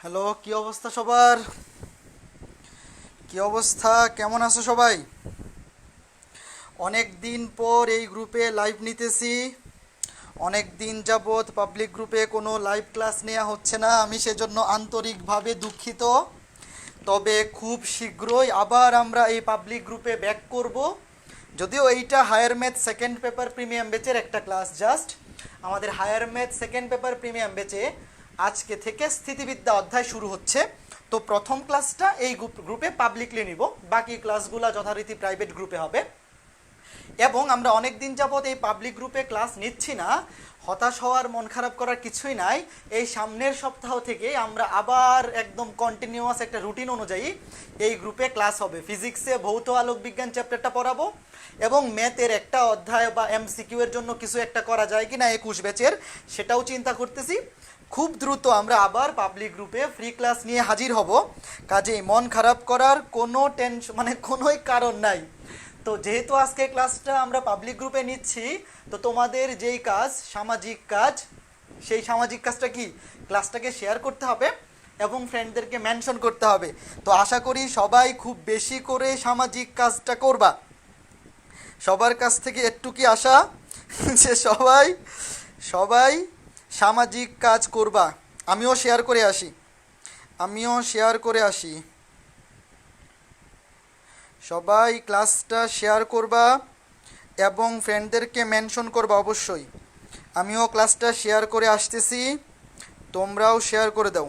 Hello, কি অবস্থা সবার? কি অবস্থা, কেমন আছো সবাই? অনেক দিন পর এই গ্রুপে লাইভ নিতেছি। অনেক দিন যাবৎ পাবলিক গ্রুপে কোনো লাইভ ক্লাস নেওয়া হচ্ছে না, আমি সেজন্য আন্তরিকভাবে দুঃখিত। তবে খুব শীঘ্রই আবার আমরা এই পাবলিক গ্রুপে ব্যাক করব। যদিও এইটা higher math second paper premium ব্যাচের একটা ক্লাস জাস্ট। আমাদের higher math second paper premium ব্যাচে আজকে থেকে স্থিতিবিদ্যা অধ্যায় শুরু হচ্ছে। তো প্রথম ক্লাসটা এই গ্রুপে পাবলিকলি নিব, বাকি ক্লাসগুলো যথারীতি প্রাইভেট গ্রুপে হবে। এবং আমরা অনেক দিন যাবৎ এই পাবলিক গ্রুপে ক্লাস নিচ্ছি না, হতাশ হওয়ার, মন খারাপ করার কিছুই নাই। এই সামনের সপ্তাহ থেকে আমরা আবার একদম কন্টিনিউয়াস একটা রুটিন অনুযায়ী এই গ্রুপে ক্লাস হবে। ফিজিক্সে ভৌত আলোক বিজ্ঞান চ্যাপ্টারটা পড়াবো এবং ম্যাথের একটা অধ্যায় বা এমসিকিউ এর জন্য কিছু একটা করা যায় কি না 21 ব্যাচের, সেটাও চিন্তা করতেছি। খুব দ্রুত আমরা আবার পাবলিক গ্রুপে ফ্রি ক্লাস নিয়ে হাজির হব। কাজেই মন খারাপ করার কোনো টেনশন কোনোই কারণ নাই। তো যেহেতু আজকে ক্লাসটা আমরা পাবলিক গ্রুপে নিচ্ছি, তো তোমাদের যেই কাজ, সামাজিক কাজ, সেই সামাজিক কাজটা কি, ক্লাসটাকে শেয়ার করতে হবে এবং ফ্রেন্ডদেরকে মেনশন করতে হবে। তো আশা করি সবাই খুব বেশি করে সামাজিক কাজটা করবা। সবার কাছ থেকে একটু কি আশা যে সবাই সবাই সামাজিক কাজ করবা। আমিও শেয়ার করে আসি। সবাই ক্লাসটা শেয়ার করবা এবং ফ্রেন্ডদেরকে মেনশন করবা অবশ্যই। আমিও ক্লাসটা শেয়ার করে আসতেছি, তোমরাও শেয়ার করে দাও।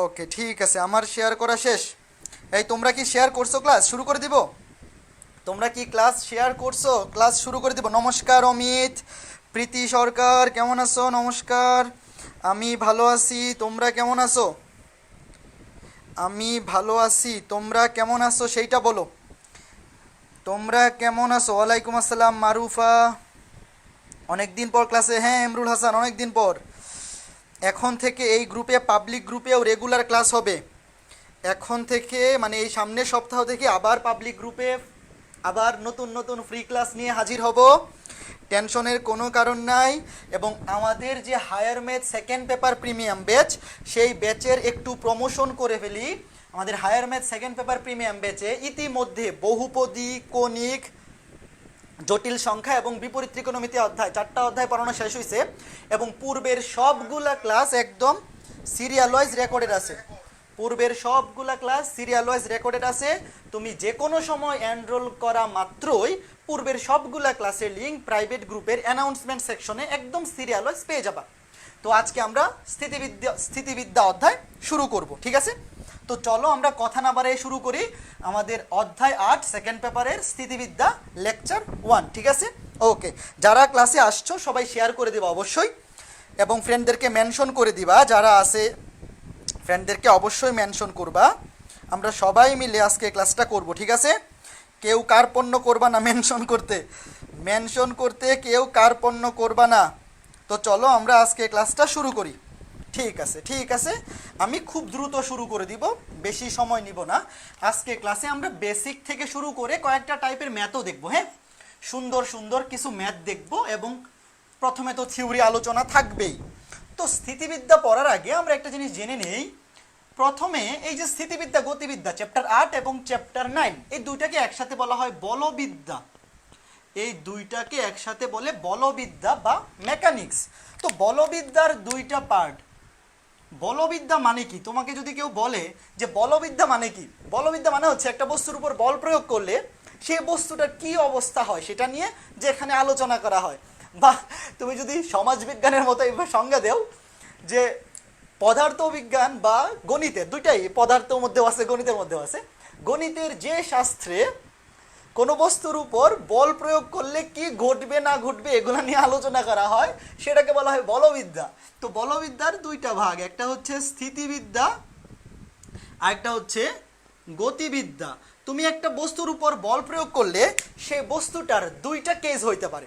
ওকে, ঠিক আছে, আমার শেয়ার করা শেষ। এই তোমরা কি শেয়ার করছো? ক্লাস শুরু করে দিব? তোমরা কি ক্লাস শেয়ার করছো? ক্লাস শুরু করে দিব। নমস্কার অমিত, প্রীতি সরকার, কেমন আছো? নমস্কার, আমি ভালো আছি, তোমরা কেমন আছো? আমি ভালো আছি, তোমরা কেমন আছো সেইটা বলো। তোমরা কেমন আছো? ওয়ালাইকুম আসসালাম মারুফা, অনেক দিন পর ক্লাসে। হ্যাঁ এমরুল হাসান, অনেক দিন পর। এখন থেকে এই গ্রুপে, পাবলিক গ্রুপেও রেগুলার ক্লাস হবে। এখন থেকে মানে এই সামনের সপ্তাহ থেকে আবার পাবলিক গ্রুপে আবার নতুন নতুন ফ্রি ক্লাস নিয়ে হাজির হব, টেনশনের কোনো কারণ নাই। এবং আমাদের যে higher math second paper premium batch, সেই ব্যাচের একটু প্রমোশন করে ফেলি। আমাদের higher math second paper premium ব্যাচে ইতিমধ্যে বহুপদী, কণিক, জটিল সংখ্যা এবং বিপরীত ত্রিকোণমিতি অধ্যায়, 4টা অধ্যায় পড়ানো শেষ হয়েছে এবং পূর্বের সবগুলা ক্লাস একদম সিরিয়াল ওয়াইজ রেকর্ডেড আছে। তুমি যে কোনো সময় এনরোল করা মাত্রই পূর্বের সবগুলা ক্লাসের লিঙ্ক প্রাইভেট গ্রুপের অ্যানাউন্সমেন্ট সেকশনে একদম সিরিয়াল ওয়াইজ পেয়ে যাবা। তো আজকে আমরা স্থিতিবিদ্যা অধ্যায় শুরু করব, ঠিক আছে? তো চলো আমরা কথা না বাড়িয়ে শুরু করি আমাদের অধ্যায় 8 সেকেন্ড পেপারের স্থিতিবিদ্যা লেকচার 1, ঠিক আছে? ওকে, যারা ক্লাসে আসছো সবাই শেয়ার করে দিবা অবশ্যই এবং ফ্রেন্ডদেরকে মেনশন করে দিবা। যারা আছে ফ্রেন্ডদেরকে অবশ্যই মেনশন করবা। আমরা সবাই মিলে আজকে ক্লাসটা করব, ঠিক আছে? কেউ কার্পণ্য করবা না মেনশন করতে কেউ কার্পণ্য করবা না। তো চলো আমরা আজকে ক্লাসটা শুরু করি। ঠিক আছে, আমি খুব দ্রুত শুরু করে দিব, বেশি সময় নিব না। আজকে ক্লাসে আমরা বেসিক থেকে শুরু করে কয়েকটা টাইপের ম্যাথও দেখব। হ্যাঁ, সুন্দর সুন্দর কিছু ম্যাথ দেখব এবং প্রথমে তো থিওরি আলোচনা থাকবেই। তো স্থিতিবিদ্যা পড়ার আগে আমরা একটা জিনিস জেনে নেই। প্রথমে এই যে স্থিতিবিদ্যা, গতিবিদ্যা চ্যাপ্টার 8 এবং চ্যাপ্টার 9, এই দুইটাকে একসাথে বলা হয় বলবিদ্যা। এই দুইটাকে একসাথে বলে বলবিদ্যা বা মেকানিক্স। তো বলবিদ্যার দুইটা পার্ট। বলবিদ্যা মানে কি? তোমাকে যদি কেউ বলে যে বলবিদ্যা মানে কি, বলবিদ্যা মানে হচ্ছে একটা বস্তুর উপর বল প্রয়োগ করলে সেই বস্তুটার কি অবস্থা হয় সেটা নিয়ে যে এখানে আলোচনা করা হয়। বা তুমি যদি সমাজবিজ্ঞানের মতো এইভাবে সংজ্ঞা দেও যে পদার্থবিজ্ঞান বা গণিতের, দুইটাই পদার্থের মধ্যেও আছে গণিতের মধ্যেও আছে, গণিতের যে শাস্ত্রে কোনো বস্তুর উপর বল প্রয়োগ করলে কি ঘটবে না ঘটবে এগুলো নিয়ে আলোচনা করা হয়, সেটাকে বলা হয় বলবিদ্যা। তো বলবিদ্যার দুইটা ভাগ, একটা হচ্ছে স্থিতিবিদ্যা আর একটা হচ্ছে গতিবিদ্যা। তুমি একটা বস্তুর উপর বল প্রয়োগ করলে সেই বস্তুটার দুইটা কেস হইতে পারে।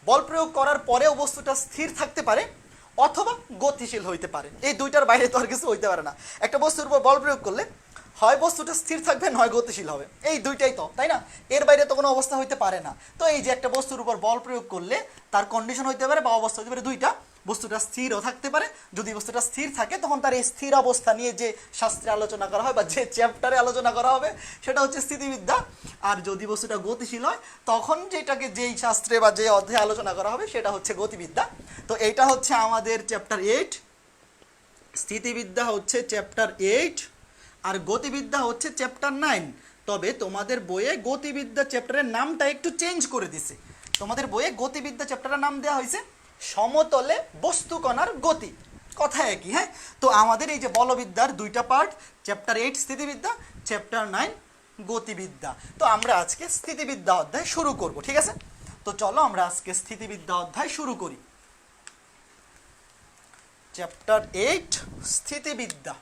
বল প্রয়োগ করার পরেও বস্তুটা স্থির থাকতে পারে অথবা গতিশীল হইতে পারে। এই দুইটার বাইরে তো আর কিছু হইতে পারে না। একটা বস্তুর উপর বল প্রয়োগ করলে হয় বস্তুটা স্থির থাকবে নয় গতিশীল হবে, এই দুইটাই তো, তাই না? এর বাইরে তো কোনো অবস্থা হইতে পারে না। তো এই যে একটা বস্তুর উপর বল প্রয়োগ করলে তার কন্ডিশন হইতে পারে বা অবস্থা হইতে পারে দুইটা, বস্তুটা স্থিরও থাকতে পারে। যদি বস্তুটা স্থির থাকে তখন তার এই স্থির অবস্থা নিয়ে যে শাস্ত্রে আলোচনা করা হয় বা যে চ্যাপ্টারে আলোচনা করা হবে সেটা হচ্ছে স্থিতিবিদ্যা। আর যদি বস্তুটা গতিশীল হয় তখন যেটাকে যেই শাস্ত্রে বা যে অধ্যায়ে আলোচনা করা হবে সেটা হচ্ছে গতিবিদ্যা। তো এইটা হচ্ছে আমাদের চ্যাপ্টার 8, স্থিতিবিদ্যা হচ্ছে চ্যাপ্টার 8 আর গতিবিদ্যা হচ্ছে চ্যাপ্টার 9। তবে তোমাদের বইয়ে গতিবিদ্যা চ্যাপ্টারের নামটা একটু চেঞ্জ করে দিছে। তোমাদের বইয়ে গতিবিদ্যা চ্যাপ্টারের নাম দেওয়া হয়েছে সমতলে বস্তুকণার গতি, কথা একই। হ্যাঁ, তো আমাদের এই যে বলবিদ্যার দুইটা পার্ট, চ্যাপ্টার 8 স্থিতিবিদ্যা, চ্যাপ্টার 9 গতিবিদ্যা। তো আমরা আজকে স্থিতিবিদ্যা অধ্যায় শুরু করব, ঠিক আছে? তো চলো আমরা আজকে স্থিতিবিদ্যা অধ্যায় শুরু করি। চ্যাপ্টার 8 স্থিতিবিদ্যা,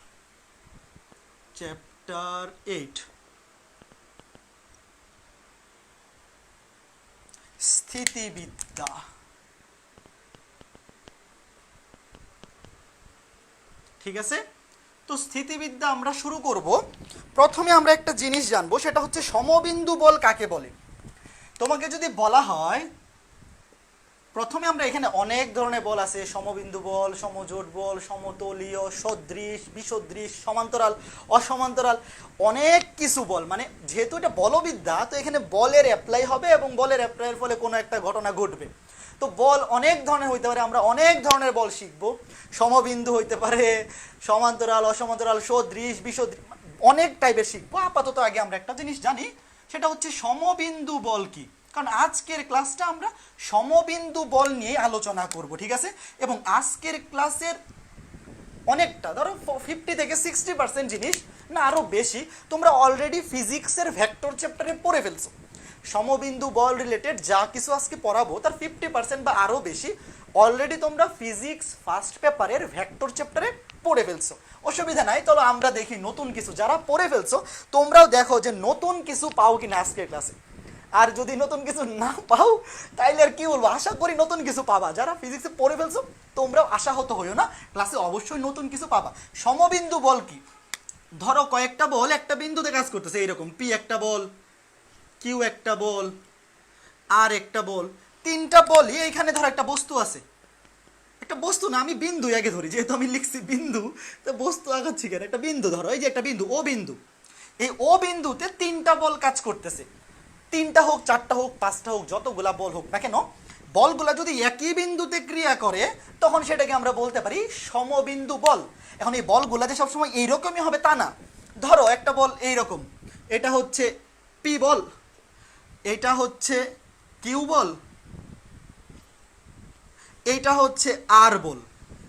চ্যাপ্টার 8 স্থিতিবিদ্যা। ঠিক আছে, তো স্থিতিবিদ্যা আমরা শুরু করব। প্রথমে আমরা একটা জিনিস জানবো, সেটা হচ্ছে সমবিন্দু বল কাকে বলে। তোমাকে যদি বলা হয়, প্রথমে আমরা এখানে অনেক ধরনের বল আছে, সমবিন্দু বল, সমজোট বল, সমতলীয়, সদৃশ, বিসদৃশ, সমান্তরাল, অসমান্তরাল, অনেক কিছু বল। মানে যেহেতু এটা বলবিদ্যা, তো এখানে বলের অ্যাপ্লাই হবে এবং বলের অ্যাপ্লাইয়ের ফলে কোনো একটা ঘটনা ঘটবে। তো বল অনেক ধরনের হইতে পারে, আমরা অনেক ধরনের বল শিখব। সমবিন্দু হইতে পারে, সমান্তরাল, অসমান্তরাল, সদৃশ, বিসদৃশ, অনেক টাইপের শিখবো। আপাতত আগে আমরা একটা জিনিস জানি, সেটা হচ্ছে সমবিন্দু বল কি। কারণ আজকের ক্লাসটা আমরা সমবিন্দু বল নিয়ে আলোচনা করব, ঠিক আছে? এবং আজকের ক্লাসের অনেকটা, ধরো 50 থেকে 60% জিনিস না আরও বেশি তোমরা অলরেডি ফিজিক্সের ভেক্টর চ্যাপ্টারে পড়ে ফেলছো। সমবিন্দু বল রিলেটেড যা কিছু আজকে পড়াবো তার 50% বা আরও বেশি অলরেডি তোমরা ফিজিক্স ফার্স্ট পেপারের ভেক্টর চ্যাপ্টারে পড়ে ফেলছো। অসুবিধা নাই, চলো আমরা দেখি নতুন কিছু। যারা পড়ে ফেলছো তোমরাও দেখো যে নতুন কিছু পাও কিনা আজকের ক্লাসে। আর যদি নতুন কিছু না পাও তাইলে আর কি বলবো, আশা করি নতুন কিছু পাবা। যারা ফিজিক্সে পড়ে ফেলছো তোমরাও আশাহত হইও না, ক্লাসে অবশ্যই নতুন কিছু পাবা। সমবিন্দু বল কি? ধরো কয়েকটা বল একটা বিন্দুতে কাজ করতেছে, এইরকম পি একটা বল, কিউ একটা বল, আর একটা বল, তিনটা বলই। এইখানে ধরো একটা বস্তু আছে, একটা বস্তু না, আমি বিন্দু আগে ধরি, যেহেতু আমি লিখছি বিন্দু, তো বস্তু আগাচ্ছি কেন, একটা বিন্দু ধরো, এই যে একটা বিন্দু, ও বিন্দু। এই ও বিন্দুতে তিনটা বল কাজ করতেছে, তিনটা হোক, চারটা হোক, পাঁচটা হোক, যতগুলা বল হোক না কেন, বলগুলা যদি একই বিন্দুতে ক্রিয়া করে তখন সেটাকে আমরা বলতে পারি সমবিন্দু বল। এখন এই বলগুলা যে সবসময় এইরকমই হবে তা না। ধরো একটা বল এইরকম, এটা হচ্ছে পি বল, এটা হচ্ছে কিউ বল, এইটা হচ্ছে আর বল,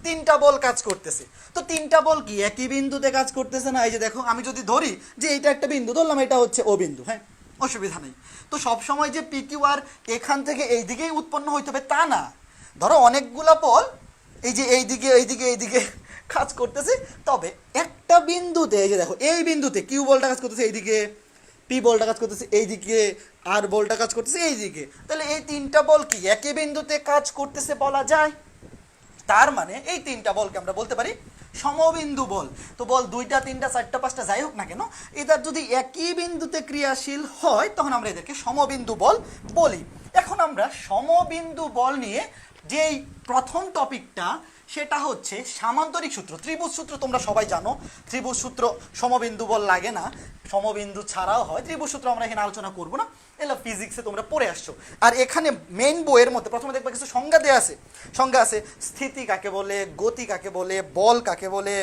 তিনটা বল কাজ করতেছে। তো তিনটা বল কি একই বিন্দুতে কাজ করতেছে না? এই যে দেখো, আমি যদি ধরি যে এইটা একটা বিন্দু ধরলাম, এটা হচ্ছে ও বিন্দু, হ্যাঁ অসুবিধা নেই। তো সবসময় যে পি কিউ আর এখান থেকে এই দিকেই উৎপন্ন হইতে হবে তা না। ধরো অনেকগুলা বল এই যে এইদিকে এইদিকে এইদিকে কাজ করতেছে, তবে একটা বিন্দুতে, এই যে দেখো এই বিন্দুতে কিউ বলটা কাজ করতেছে এইদিকে, পি বলটা কাজ করতেছে এইদিকে, আর বলটা কাজ করতেছে এইদিকে। তাহলে এই তিনটা বল কি একই বিন্দুতে কাজ করতেছে বলা যায়। তার মানে এই তিনটা বলকে আমরা বলতে পারি সমবিন্দু বল। তো বল দুইটা, তিনটা, চারটা, পাঁচটা যাই হোক না কেন, এদের যদি একই বিন্দুতে ক্রিয়াশীল হয় তখন আমরা এদেরকে সমবিন্দু বল বলি। এখন আমরা সমবিন্দু বল নিয়ে যেই প্রথম টপিকটা, সেটা হচ্ছে সামান্তরিক সূত্র। ত্রিভুজ সূত্র তোমরা সবাই জানো, ত্রিভুজ সূত্র সমবিন্দু বল লাগে না, সমবিন্দু ছাড়াও হয়। ত্রিভুজ সূত্র আমরা এখানে আলোচনা করব না, এগুলো ফিজিক্সে তোমরা পড়ে আসছো। আর এখানে মেইন বইয়ের মধ্যে প্রথমে দেখবা কিছু সংজ্ঞা দেওয়া আছে। সংজ্ঞা আছে স্থিতি কাকে বলে, গতি কাকে বলে, বল কাকে বলে,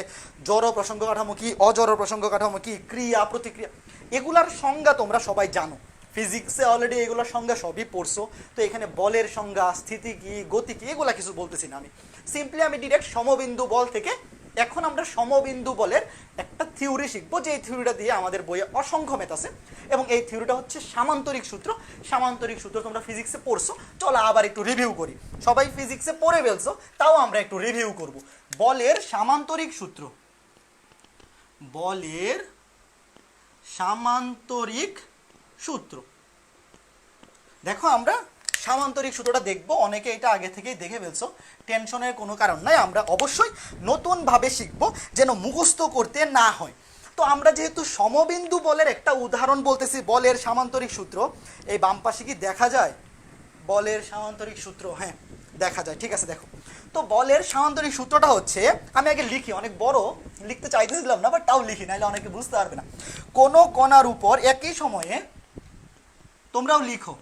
জড় প্রসঙ্গ কাঠামো কি, অজড় প্রসঙ্গ কাঠামো কি, ক্রিয়া প্রতিক্রিয়া, এগুলার সংজ্ঞা তোমরা সবাই জানো। ফিজিক্সে অলরেডি এগুলোর সংজ্ঞা সবই পড়ছো। তো এখানে বলের সংজ্ঞা, স্থিতি কি, গতি কি, এগুলা কিছু বলতেছি না আমি। সিম্পলি আমি ডিরেক্ট সমবিন্দু বল থেকে এখন আমরা সমবিন্দু বলের একটা থিওরি শিখবো, যে এই থিওরিটা দিয়ে আমাদের বইয়ে অসংখ্য ম্যাথ আছে। এবং এই থিওরিটা হচ্ছে সামান্তরিক সূত্র। সামান্তরিক সূত্র তোমরা ফিজিক্সে পড়ছো, চলো আবার একটু রিভিউ করি। সবাই ফিজিক্সে পড়ে ফেলছো, তাও আমরা একটু রিভিউ করব। বলের সামান্তরিক সূত্র, বলের সামান্তরিক সূত্র। দেখো আমরা সামান্তরিক সূত্রটা দেখবো, অনেকে এটা আগে থেকেই দেখে ফেলছো, টেনশনের কোনো কারণ নাই। আমরা অবশ্যই নতুনভাবে শিখবো, যেন মুখস্থ করতে না হয়। তো আমরা যেহেতু সমবিন্দু বলের একটা উদাহরণ বলতেছি, বলের সামান্তরিক সূত্র, এই বাম পাশে কি দেখা যায় বলের সামান্তরিক সূত্র? হ্যাঁ দেখা যায়, ঠিক আছে। দেখো, তো বলের সামান্তরিক সূত্রটা হচ্ছে, আমি আগে লিখি, অনেক বড় লিখতে চাইতেছিলাম না, বাট তাও লিখি, নাহলে অনেকে বুঝতে পারবে না। কোনো কণার উপর একই সময়ে, তোমরাও লিখো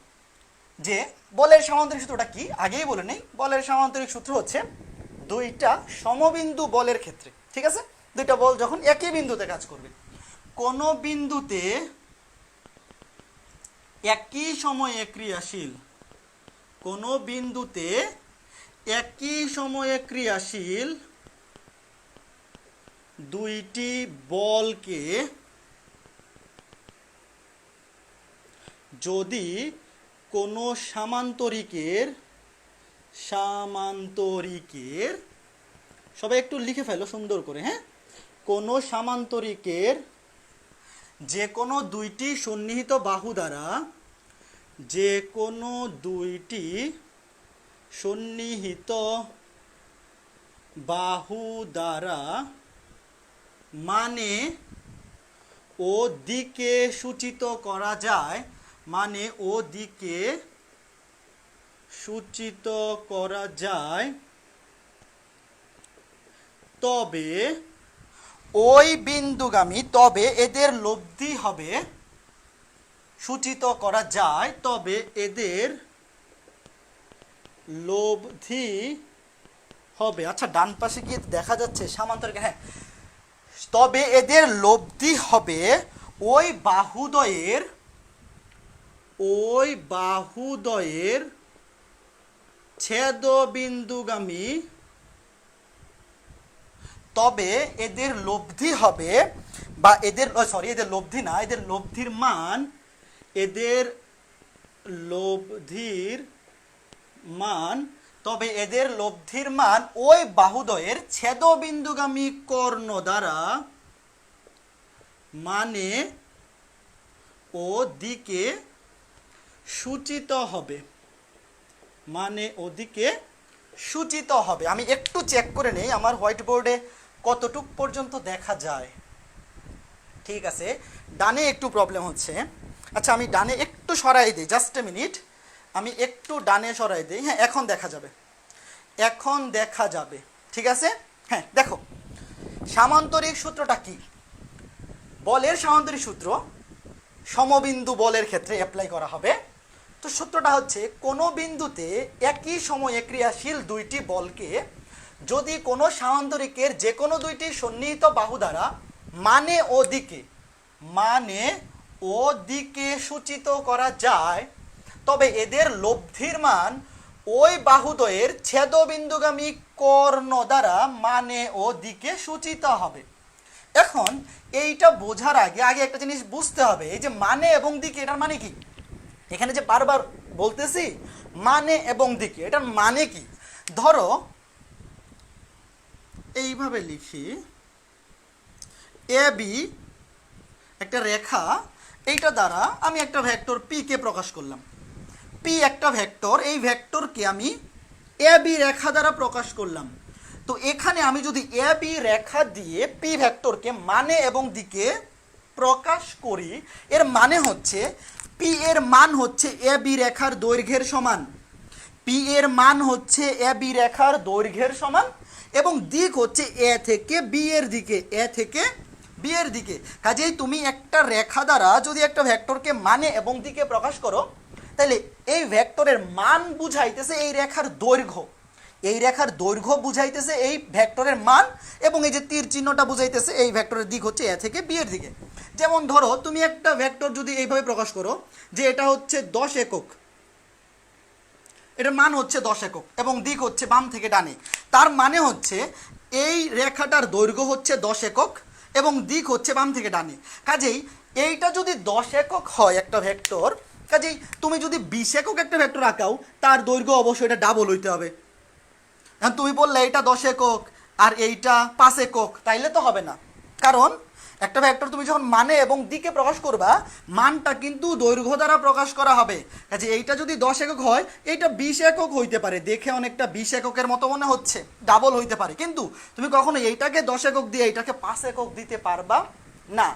যে বলের সামান্তরিক সূত্রটা কি, আগেই বলে নেই। বলের সামান্তরিক সূত্র হচ্ছে দুইটা সমবিন্দু বলের ক্ষেত্রে, ঠিক আছে, দুইটা বল যখন একই বিন্দুতে কাজ করবে, কোন বিন্দুতে একই সময়ে ক্রিয়াশীল, কোন বিন্দুতে একই সময়ে ক্রিয়াশীল দুইটি বলকে যদি কোনো সামান্তরিকের সবাই একটু লিখে ফেলো সুন্দর করে, হ্যাঁ, কোনো সামান্তরিকের যে কোনো দুইটি সন্নিহিত বাহু দ্বারা, যে কোনো দুইটি সন্নিহিত বাহু দ্বারা মানে ও দিকে সূচিত করা যায়, মানে ও দিকে সূচিত করা যায়, তবে ওই বিন্দুগামী, তবে এদের লব্ধি হবে, সূচিত করা যায় তবে এদের লব্ধি হবে। আচ্ছা ডান পাশে কি দেখা যাচ্ছে সামান্তরিক? হ্যাঁ, তবে এদের লব্ধি হবে ওই বাহুদ্বয়ের ছেদবিন্দুগামী, তবে এদের লব্ধি হবে, বা এদের এদের লব্ধি না, এদের লব্ধির মান, এদের লব্ধির মান, তবে এদের লব্ধির মান ওই বাহুদ্বয়ের ছেদবিন্দুগামী কর্ণ দ্বারা মানে ও দিকে সূচিত হবে, মানে ওদিকে সূচিত হবে। আমি একটু চেক করে নেই আমার হোয়াইট বোর্ডে কতটুক পর্যন্ত দেখা যায়। ঠিক আছে, ডানে একটু প্রবলেম হচ্ছে। আচ্ছা আমি ডানে একটু সরাই দিই, জাস্ট এ মিনিট, আমি একটু ডানে সরাই দিই। হ্যাঁ এখন দেখা যাবে, এখন দেখা যাবে, ঠিক আছে। হ্যাঁ দেখো, সামান্তরিক সূত্রটা কি? বলের সামান্তরিক সূত্র সমবিন্দু বলের ক্ষেত্রে অ্যাপ্লাই করা হবে। তো সূত্রটা হচ্ছে, কোনো বিন্দুতে একই সময়ে ক্রিয়াশীল দুইটি বলকে যদি কোনো সামান্তরিকের যে কোনো দুইটি সন্নিহিত বাহু দ্বারা মানে ও দিকে সূচিত করা যায়, তবে এদের লব্ধির মান ওই বাহুদ্বয়ের ছেদবিন্দুগামী কর্ণ দ্বারা মানে ও দিকে সূচিত হবে। এখন এইটা বোঝার আগে একটা জিনিস বুঝতে হবে, এই যে মানে এবং দিকে, এটার মানে কি? এখানে যে বারবার বলতেছি মানে এবং দিকে, এটার মানে কি? ধরো এইভাবে লিখি, এ বি একটা রেখা, এইটা দ্বারা আমি একটা ভেক্টর পি কে প্রকাশ করলাম। পি একটা ভেক্টর, এই ভেক্টরকে আমি এ বি রেখা দ্বারা প্রকাশ করলাম। তো এখানে আমি যদি এ বি রেখা দিয়ে পি ভেক্টরকে মানে এবং দিকে প্রকাশ করি, এর মানে হচ্ছে পি এর মান হচ্ছে এ বি রেখার দৈর্ঘ্যের সমান, পি এর মান হচ্ছে এ বি রেখার দৈর্ঘ্যের সমান, এবং দিক হচ্ছে এ থেকে বি এর দিকে, এ থেকে বি এর দিকে। কাজেই তুমি একটা রেখা দ্বারা যদি একটা ভেক্টরকে মানে এবং দিকে প্রকাশ করো, তাহলে এই ভেক্টরের মান বুঝাইতেছে এই রেখার দৈর্ঘ্য, এই রেখার দৈর্ঘ্য বুঝাইতেছে এই ভেক্টরের মান, এবং এই যে তীর চিহ্নটা বুঝাইতেছে এই ভেক্টরের দিক হচ্ছে এ থেকে বি এর দিকে। যেমন ধরো তুমি একটা ভেক্টর যদি এইভাবে প্রকাশ করো যে এটা হচ্ছে 10 একক, এটার মান হচ্ছে 10 একক এবং দিক হচ্ছে বাম থেকে ডানে, তার মানে হচ্ছে এই রেখাটার দৈর্ঘ্য হচ্ছে 10 একক এবং দিক হচ্ছে বাম থেকে ডানে। কাজেই এইটা যদি 10 একক হয় একটা ভেক্টর, কাজেই তুমি যদি 20 একক একটা ভেক্টর আঁকাও, তার দৈর্ঘ্য অবশ্যই এটা ডাবল হইতে হবে। এখন তুমি বললে এটা 10 একক আর এইটা 5 একক, তাইলে তো হবে না, কারণ একটা ভেক্টর তুমি যখন মানে এবং দিকে প্রকাশ করবা, মানটা কিন্তু দৈর্ঘ্য দ্বারা প্রকাশ করা হবে। কাজে এইটা যদি 10 একক হয়, এইটা 20 একক হইতে পারে, দেখে অনেকটা 20 এককের মতো মনে হচ্ছে, ডাবল হইতে পারে, কিন্তু তুমি কখনো এইটাকে 10 একক দিয়ে এইটাকে 5 একক দিতে পারবা না।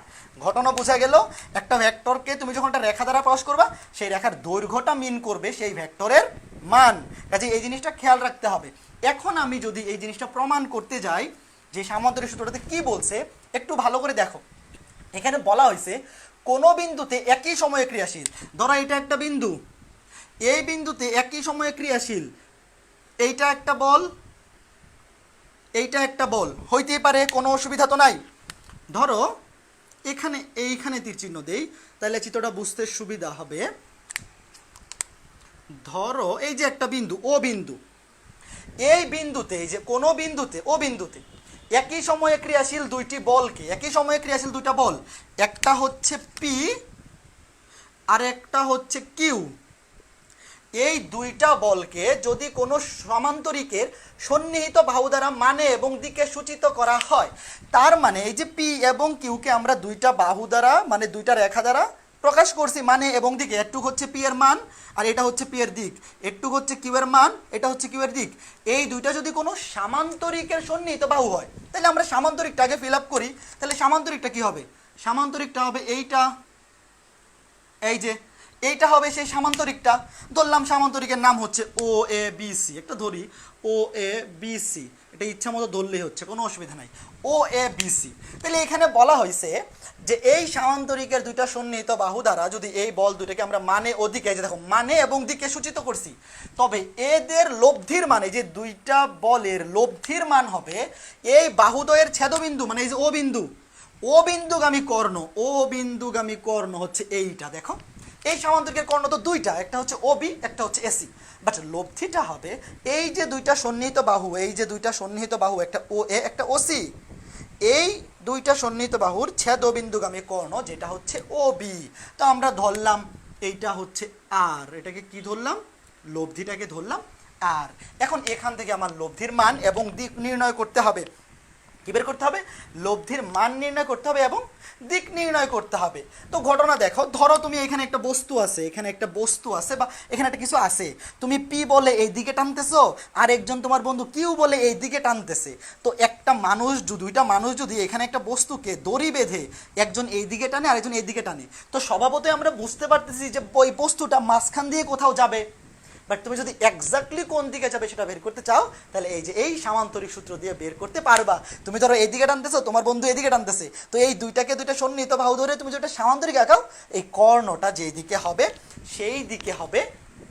ঘটনা বোঝা গেল, একটা ভেক্টরকে তুমি যখন একটা রেখা দ্বারা প্রকাশ করবা, সেই রেখার দৈর্ঘ্যটা মিন করবে সেই ভেক্টরের মান। কাজে এই জিনিসটা খেয়াল রাখতে হবে। এখন আমি যদি এই জিনিসটা প্রমাণ করতে যাই যে সামান্তরিক সূত্রটাতে কি বলছে, একটু ভালো করে দেখো। এখানে বলা হয়েছে কোনো বিন্দুতে একই সময়ে ক্রিয়াশীল, ধরো এটা একটা বিন্দু, এই বিন্দুতে একই সময়ে ক্রিয়াশীল, এইটা একটা বল, এইটা একটা বল হইতেই পারে, কোনো অসুবিধা তো নাই। ধরো এখানে এইখানে তীর চিহ্ন দেই, তাহলে চিত্রটা বুঝতে সুবিধা হবে। ধরো এই যে একটা বিন্দু, ও বিন্দু, এই বিন্দুতে, এই যে কোনো বিন্দুতে, ও বিন্দুতে একই সময়ে ক্রিয়াশীল দুইটি বলকে, একই সময়ে ক্রিয়াশীল দুইটা বল, একটা হচ্ছে পি আর একটা হচ্ছে কিউ। এই দুইটা বলকে যদি কোনো সমান্তরিকের সন্নিহিত বাহু দ্বারা মানে এবং দিকে সূচিত করা হয়, তার মানে এই যে পি এবং কিউকে আমরা দুইটা বাহু দ্বারা মানে দুইটা রেখা দ্বারা প্রকাশ করছি মানে এবং দিকে। একটু হচ্ছে পি এর মান আর এটা হচ্ছে পি এর দিক, একটু হচ্ছে কিউ এর মান, এটা হচ্ছে কিউ এর দিক। এই দুইটা যদি কোনো সামান্তরিকের সন্নিহিত বাহু হয়, তাহলে আমরা সামান্তরিকটাকে ফিল আপ করি। তাহলে সামান্তরিকটা কি হবে? সামান্তরিকটা হবে এইটা, এই যে এইটা হবে সেই সামান্তরিকটা। ধরলাম সামান্তরিকের নাম হচ্ছে ও এ বি সি, একটা ধরি ও এ বি সি, এটা ইচ্ছা মতো ধরলেই হচ্ছে, কোনো অসুবিধা নাই, ও এ বি সি। তাহলে এখানে বলা হয়েছে যে এই সামান্তরিকের দুইটা সন্নিহিত বাহু দ্বারা যদি এই বল দুটাকে আমরা মানে ও দিকে, যে দেখো মানে এবং দিকে সূচিত করছি, তবে এদের লব্ধির মানে যে দুইটা বলের লব্ধির মান হবে এই বাহুদ্বয়ের ছেদবিন্দু, মানে এই যে ও বিন্দু, ও বিন্দুগামী কর্ণ, ও বিন্দুগামী কর্ণ হচ্ছে এইটা। দেখো এই সামান্তরিকের কর্ণ তো দুইটা, একটা হচ্ছে ওবি, একটা হচ্ছে এসি, বাট লব্ধিটা হবে এই যে দুইটা সন্নিহিত বাহু, এই যে দুইটা সন্নিহিত বাহু, একটা ও এ একটা ওসি, এই দুইটা সন্নিহিত বাহুর ছেদবিন্দুগামী কর্ণ যেটা হচ্ছে ওবি। তো আমরা ধরলাম এইটা হচ্ছে আর, এটাকে কি ধরলাম? লব্ধিটাকে ধরলাম আর। এখন এখান থেকে আমার লব্ধির মান এবং দিক নির্ণয় করতে হবে। কি বের করতে হবে? লব্ধির মান নির্ণয় করতে হবে এবং দিক নির্ণয় করতে হবে। তো ঘটনা দেখো, ধরো তুমি এখানে একটা বস্তু আছে, এখানে একটা বস্তু আছে বা এখানে একটা কিছু আছে, তুমি পি বলে এই দিকে টানতেছো আর একজন তোমার বন্ধু কিউ বলে এই দিকে টানতেছে। তো একটা মানুষ, দুইটা মানুষ যদি এখানে একটা বস্তুকে দড়ি বেঁধে একজন এই দিকে টানে আর একজন এই দিকে টানে, তো স্বভাবতই আমরা বুঝতে পারতেছি যে ওই বস্তুটা মাঝখান দিয়ে কোথাও যাবে। বাট তুমি যদি এক্স্যাক্টলি কোন দিকে যাবে সেটা বের করতে চাও, তাহলে এই যে এই সামান্তরিক সূত্র দিয়ে বের করতে পারবা। তুমি ধরো এইদিকে টানতেছো, তোমার বন্ধু এদিকে টানতেছে, তো এই দুইটাকে দুইটা সন্নিহিত বাহু ধরে তুমি যেটা সামান্তরিক আঁকাও, এই কর্ণটা যেই দিকে হবে সেই দিকে হবে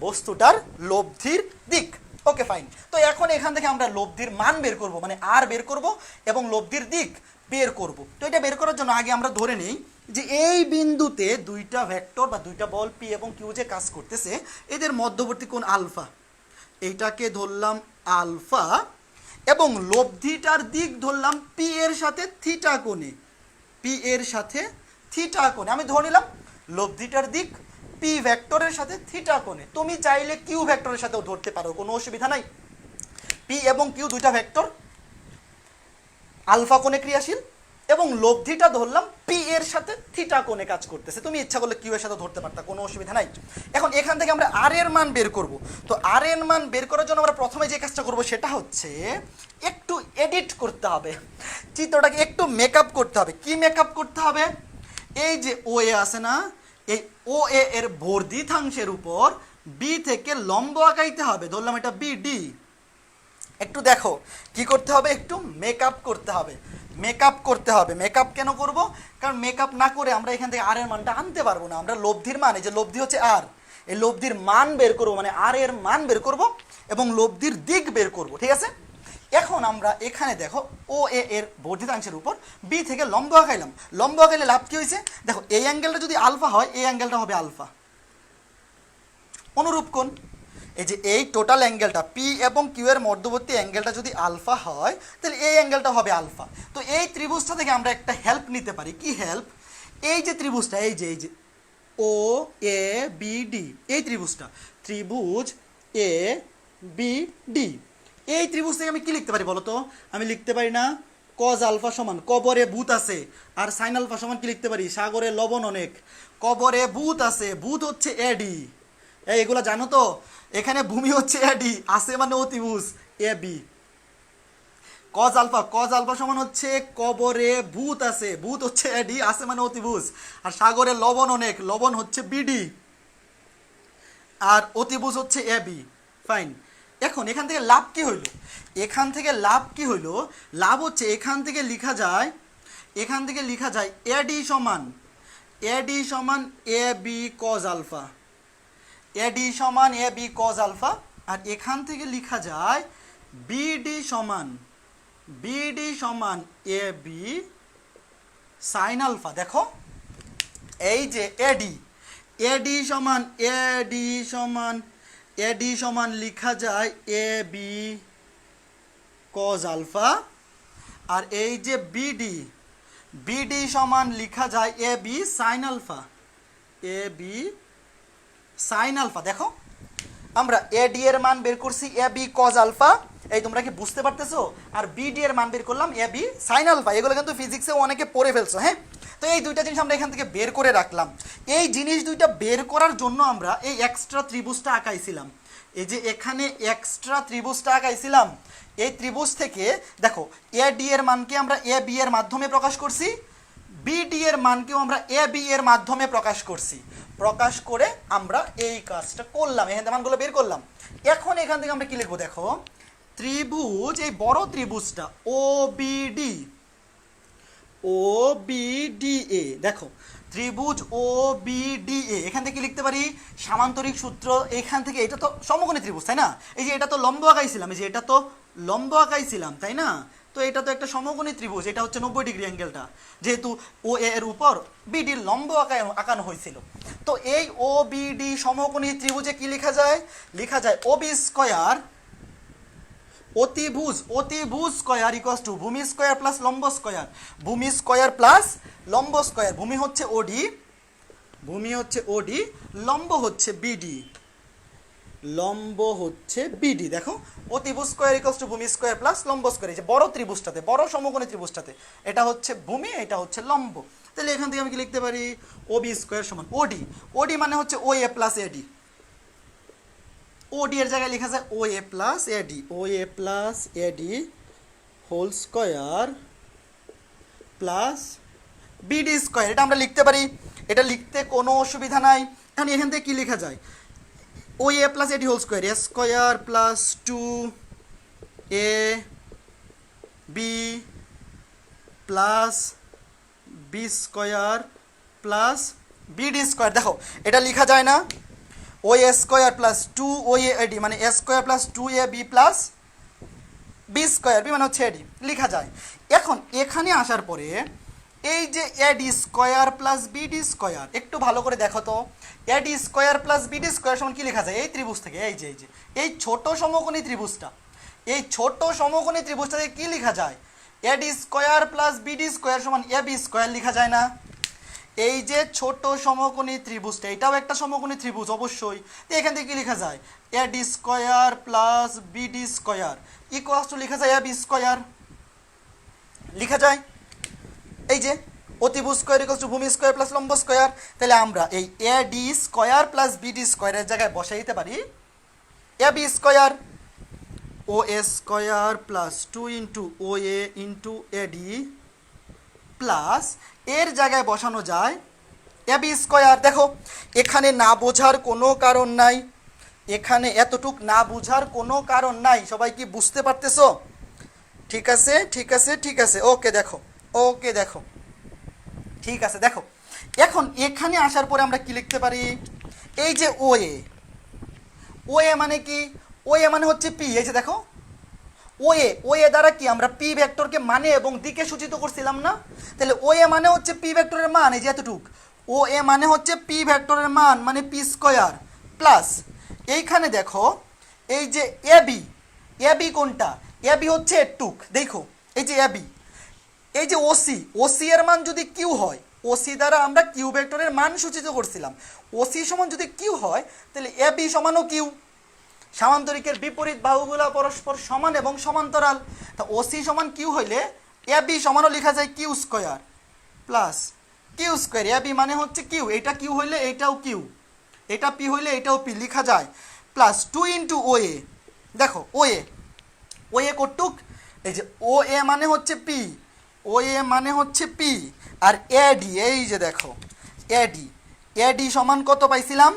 বস্তুটার লব্ধির দিক। Okay fine. তো এখন এখান থেকে আমরা লব্ধির মান বের করব, মানে আর বের করব এবং লব্ধির দিক বের করব। তো এটা বের করার জন্য আগে আমরা ধরে নিই যে এই বিন্দুতে দুইটা ভেক্টর বা দুইটা বল পি এবং কিউ যে কাজ করতেছে, এদের মধ্যবর্তী কোণ আলফা, এইটাকে ধরলাম আলফা এবং লব্ধিটার দিক ধরলাম পি এর সাথে থিটা কোণে, পি এর সাথে থিটা কোণে। আমি ধরে নিলাম লব্ধিটার দিক পি ভেক্টরের সাথে থিটা কোণে। তুমি চাইলে কিউ ভেক্টরের সাথেও ধরতে পারো, কোনো অসুবিধা নাই। পি এবং কিউ দুইটা ভেক্টর আলফা কোণে ক্রিয়াশীল এবং লব্ধিটা ধরলাম পি এর সাথে থিটা কোণে কাজ করতেছে। তুমি ইচ্ছা করলে কিউ এর সাথে ধরতে পারতা, কোনো অসুবিধা নাই। এখন এখান থেকে আমরা আর এর মান বের করব। তো আর এর মান বের করার জন্য আমরা প্রথমে যে কাজটা করব সেটা হচ্ছে একটু এডিট করতে হবে, চিত্রটাকে একটু মেকআপ করতে হবে। কি মেকআপ করতে হবে? এই যে ও এ আছে না, এই ও এ এর বর্ধিতাংশের উপর বি থেকে লম্ব আঁকাইতে হবে। ধরলাম এটা বি ডি। একটু দেখো কি করতে হবে, একটু মেকআপ করতে হবে, মেকআপ করতে হবে। মেকআপ কেন করব? কারণ মেকআপ না করে আমরা এখান থেকে আর এর মানটা আনতে পারবো না। আমরা লব্ধির মান, এই যে লব্ধি হচ্ছে আর, এই লব্ধির মান বের করব, মানে আর এর মান বের করব এবং লব্ধির দিক বের করব, ঠিক আছে? এখন আমরা এখানে দেখো ও এ এর বর্ধিতাংশের উপর বি থেকে লম্ব আঁকাইলাম। লম্ব আঁকাইলে লাভ কি হয়েছে? দেখো এই অ্যাঙ্গেলটা যদি আলফা হয়, এই অ্যাঙ্গেলটা হবে আলফা, অনুরূপ কোণ। এই যে এই টোটাল অ্যাঙ্গেলটা পি এবং কিউ এর মধ্যবর্তী অ্যাঙ্গেলটা যদি আলফা হয়, তাহলে এই অ্যাঙ্গেলটা হবে আলফা। তো এই ত্রিভুজটা থেকে আমরা একটা হেল্প নিতে পারি। কি হেল্প? এই যে ত্রিভুজটা, এই যে ও এ বি ডি, এই ত্রিভুজটা, ত্রিভুজ এ বি ডি, এই ত্রিভুজ থেকে আমি কি লিখতে পারি বলো তো? আমি লিখতে পারি না কজ আলফা সমান, কবরে ভূত আছে, আর সাইন আলফা সমান কি লিখতে পারি? সাগরে লবণ অনেক। কবরে ভূত আছে, ভূত হচ্ছে এডি, এগুলো জানো তো? এখানে ভূমি হচ্ছে এডি, আছে মানে অতিভুজ এ বি। কজ আলফা সমান হচ্ছে কবরে ভূত আছে, ভূত হচ্ছে এডি, আছে মানে অতিভুজ, আর সাগরে লবণ অনেক, লবণ হচ্ছে বিডি, আর অতিভুজ হচ্ছে এবি। ফাইন। এখন এখান থেকে লাভ কি হইল? এখান থেকে লাভ কি হইল? লাভ হচ্ছে এখান থেকে লেখা যায় এডি সমান এ বি কজ আলফা, এডি সমান এ বি কজ আলফা, আর এখান থেকে লেখা যায় বিডি সমান এ বি সাইন আলফা। দেখো এই যে এডি সমান লেখা যায় এ বি কজ আলফা, আর এই যে বিডি সমান লেখা যায় এ বি সাইন আলফা। দেখো আমরা এডি এর মান বের করছি এ বি কজ আলফা, এই তোমরা কি বুঝতে পারতেছো? আর বিডি এর মান বের করলাম এ বি সাইন আলফা। এগুলো কিন্তু ফিজিক্সে অনেকে পড়ে ফেলছো। হ্যাঁ, তো এই দুইটা জিনিস আমরা এখান থেকে বের করে রাখলাম। এই জিনিস দুইটা বের করার জন্য আমরা এই এক্সট্রা ত্রিভুজটা আঁকাইছিলাম। এই যে এখানে এক্সট্রা ত্রিভুজটা আঁকাইছিলাম, এই ত্রিভুজ থেকে দেখো এ ডি এর মানকে আমরা এ বি এর মাধ্যমে প্রকাশ করছি, বিডি এর মানকেও আমরা এ বি এর মাধ্যমে প্রকাশ করছি। প্রকাশ করে আমরা এই কাজটা করলাম, এখান থেকে মানগুলো বের করলাম। এখন এখান থেকে আমরা কি লিখবো? দেখো ত্রিভুজ, এই বড় ত্রিভুজটা ও বি এ, দেখো ত্রিভুজ ও বি ডি এ, এখান থেকে লিখতে পারি সামান্তরিক সূত্র। এখান থেকে এটা তো সমকোণী ত্রিভুজ, তাই না? এই যে এটা তো লম্ব আঁকাইছিলাম, এই যে এটা তো লম্ব আঁকাইছিলাম, তাই না? তো এটা তো একটা সমকোণী ত্রিভুজ, এটা হচ্ছে 90 ডিগ্রি অ্যাঙ্গেলটা, যেহেতু ও এর উপর বিডি লম্ব আঁকানো হয়েছিল। তো এই ও বিডি সমকোণী ত্রিভুজে কি লেখা যায়? লেখা যায় ও বি স্কয়ার অতিভুজ স্কয়ার ইকুয়ালস টু ভূমি স্কয়ার প্লাস লম্ব স্কয়ার, ভূমি স্কয়ার প্লাস লম্ব স্কয়ার। ভূমি হচ্ছে ওডি, লম্ব হচ্ছে বিডি। দেখো অতিভুজ স্কয়ার ইকুয়ালস টু ভূমি স্কয়ার প্লাস লম্ব স্কয়ার। এই যে বড় ত্রিভুজটাতে, বড় সমকোণী ত্রিভুজটাতে এটা হচ্ছে ভূমি, এটা হচ্ছে লম্ব। তাহলে এখান থেকে আমি কি লিখতে পারি? ও বি স্কয়ার সমান ওডি মানে হচ্ছে ও এ প্লাস এডি, ওডি এর জায়গায় লেখা যায় O A plus AD whole square plus BD square. এটা আমরা লিখতে পারি, এটা লিখতে কোনো অসুবিধা নাই। এখন এখান থেকে কি লেখা যায়? O A plus AD whole square, A square plus 2 A B plus B square plus BD square. দেখো এটা লেখা যায় না? ও A square plus 2 O A AD মানে A square plus 2 A B plus B square, B মানে হচ্ছে এডি, লেখা যায়। এখন এখানে আসার পরে এই যে এডি স্কয়ার প্লাস বিডি স্কয়ার, একটু ভালো করে দেখো তো, এডি স্কয়ার প্লাস বিডি স্কয়ার সমান কি লেখা যায়? এই ত্রিভুজ থেকে, এই ছোট সমকোণী ত্রিভুজটা, থেকে কি লেখা যায়? AD square plus BD square সমান এ বি স্কয়ার লেখা যায় না? এই যে ছোট সমকোণী ত্রিভুজটা, এটাও একটা সমকোণী ত্রিভুজ অবশ্যই। তো এখান থেকে কি লেখা যায়? AD square plus BD square equals to লেখা যায় এ বি স্কয়ার, লেখা যায়। এই যে অতিভুজ স্কয়ার ইকুয়ালস টু ভূমি স্কয়ার প্লাস লম্ব স্কয়ার। তাহলে আমরা এই A D square plus BD স্কয়ারের জায়গায় বসাই দিতে পারি A B square, O A square plus 2 into O A into AD plus এর জায়গায় বসানো যায় এ বি স্কয়ার। দেখো এখানে না বোঝার কোনো কারণ নাই, এখানে এতটুক না বোঝার কোনো কারণ নাই। সবাই কি বুঝতে পারতেছো? ঠিক আছে, ওকে দেখো, ঠিক আছে। দেখো এখন এখানে আসার পরে আমরা কি লিখতে পারি? এই যে ও এ মানে কি? ও এ মানে হচ্ছে পি। এই যে দেখো ও এ দ্বারা কি আমরা পি ভেক্টরকে মানে এবং দিকে সূচিত করছিলাম না? তাহলে ও এ মানে হচ্ছে পি ভেক্টরের মান, এই যে এতটুক। ও এ মানে হচ্ছে পি ভেক্টরের মান মানে পি স্কয়ার প্লাস এইখানে দেখো এই যে এ বি কোনটা? এ বি হচ্ছে এটুক। দেখো এই যে এ বি, এই যে ওসি এর মান যদি কিউ হয়, ওসি দ্বারা আমরা কিউ ভেক্টরের মান সূচিত করছিলাম। ওসি সমান যদি কিউ হয় তাহলে এ বি সমানও কিউ। সামান্তরিকের বিপরীত বাহুগুলো পরস্পর সমান এবং সমান্তরাল। তা ওসি সমান কিউ হইলে এ বি সমানও লেখা যায় Q square plus Q square. A B মানে হচ্ছে কিউ, এটা কিউ হইলে এইটাও কিউ, এটা পি হইলে এটাও পি লেখা যায় প্লাস 2 ইন্টু ও এ। দেখো ও এ কটুক এই যে ও এ মানে হচ্ছে পি, ও এ মানে হচ্ছে পি, আর এডি এই যে দেখো এডি, এডি সমান কত পাইছিলাম,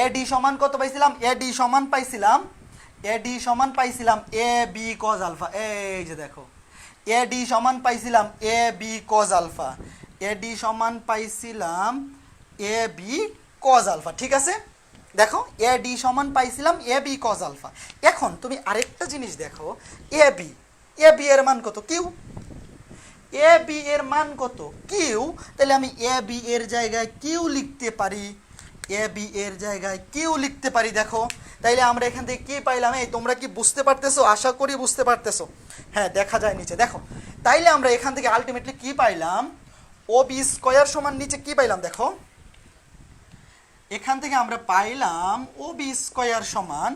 এডি সমান কত পাইছিলাম, এডি সমান পাইছিলাম, এডি সমান পাইছিলাম এ বি কজ আলফা, এই যে দেখো এডি সমান পাইছিলাম এ বি কজ আলফা, এডি সমান পাইছিলাম এ বি কজ আলফা। ঠিক আছে, দেখো এ ডি সমান পাইছিলাম এ বি কজ আলফা। এখন তুমি আরেকটা জিনিস দেখো, এ বি, এ বি এর মান কত, কিউ, এ বি এর মান কত, কিউ, তাহলে আমি এ বি এর জায়গায় কিউ লিখতে পারি, এ বি এর জায়গায় কিউ লিখতে পারি। দেখো তাইলে আমরা এখান থেকে কি পাইলাম, এই তোমরা কি বুঝতে পারতেছো, আশা করি বুঝতে পারতেছো, হ্যাঁ দেখা যায় নিচে দেখো। তাইলে আমরা এখান থেকে আলটিমেটলি কি পাইলাম, ও বি স্কয়ার সমান নিচে কি পাইলাম, দেখো এখান থেকে আমরা পাইলাম ও বি স্কয়ার সমান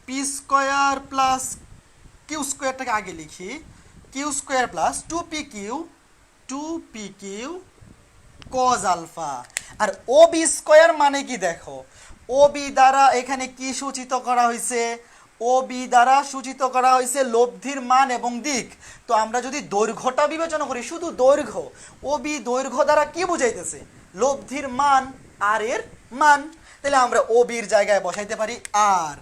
পি স্কয়ার প্লাস কিউ স্কয়ারটাকে আগে লিখি, Q square plus two P Q cos alpha. আর ও বি স্কয়ার মানে কি দেখো, ও বি দ্বারা এখানে কি সূচিত করা হয়েছে, ও বি দ্বারা সূচিত করা হয়েছে লব্ধির মান এবং দিক। তো আমরা যদি দৈর্ঘ্যটা বিবেচনা করি, শুধু দৈর্ঘ্য, ও বি দৈর্ঘ্য দ্বারা কি বুঝাইতেছে, লব্ধির মান, আর এর মান। তাহলে আমরা ও বির জায়গায় বসাইতে পারি আর,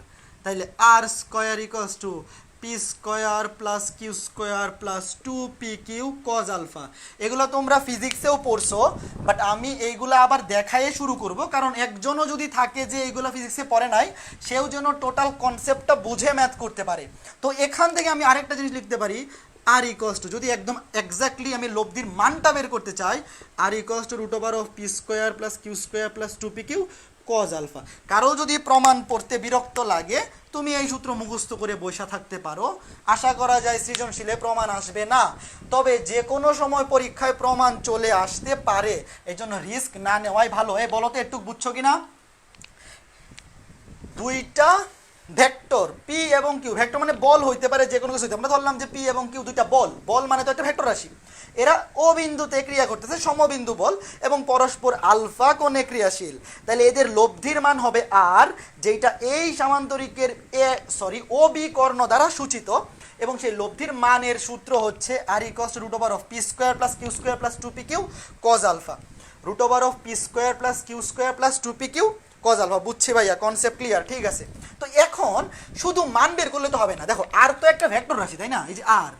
তাহলে R square equals to P square plus Q square plus two P Q cos alpha. এগুলো তোমরা ফিজিক্সেও পড়ছো, বাট আমি এইগুলো আবার দেখাইয়ে শুরু করব, কারণ একজনও যদি থাকে যে এইগুলো ফিজিক্সে পড়ে নাই, সেও যেন টোটাল কনসেপ্টটা বুঝে ম্যাথ করতে পারে। তো এখান থেকে আমি আরেকটা জিনিস লিখতে পারি, আর ইকুয়ালস টু, যদি একদম এক্স্যাক্টলি আমি লব্ধির মানটা বের করতে চাই, R equals to root over of P square plus Q square plus two P Q cos alpha. কারো যদি প্রমাণ পড়তে বিরক্ত লাগে, তুমি এই সূত্র মুখস্থ করে বসে থাকতে পারো, আশা করা যায় সৃজনশীলে প্রমাণ আসবে না। তবে যে কোনো সময় পরীক্ষায় প্রমাণ চলে আসতে পারে, এই জন্য রিস্ক না নেওয়াই ভালো। এই বলো তো একটু বুঝছো কিনা, দুইটা ভেক্টর পি এবং কিউ, ভেক্টর মানে বল হইতে পারে যে কোনো কিছু, আমরা ধরলাম যে পি এবং কিউ দুইটা বল, বল মানে তো একটা ভেক্টর রাশি, এরা ও বিন্দুতে ক্রিয়া করতেছে, সমবিন্দু বল এবং পরস্পর আলফা কোণে ক্রিয়াশীল। তাহলে এদের লব্ধির মান হবে আর, যেটা এই সামান্তরিকের ও বি কর্ণ দ্বারা সূচিত, এবং সেই লব্ধির মানের সূত্র হচ্ছে R equals to root over of P square plus Q square plus two P Q cos alpha, root over of P square plus Q square plus two P Q cos alpha. বুঝছি ভাইয়া, concept clear? ঠিক আছে। তো এখন শুধু মান বের করলে তো হবে না, দেখো আর তো একটা ভেক্টর রাশি, তাই না? এই যে আর,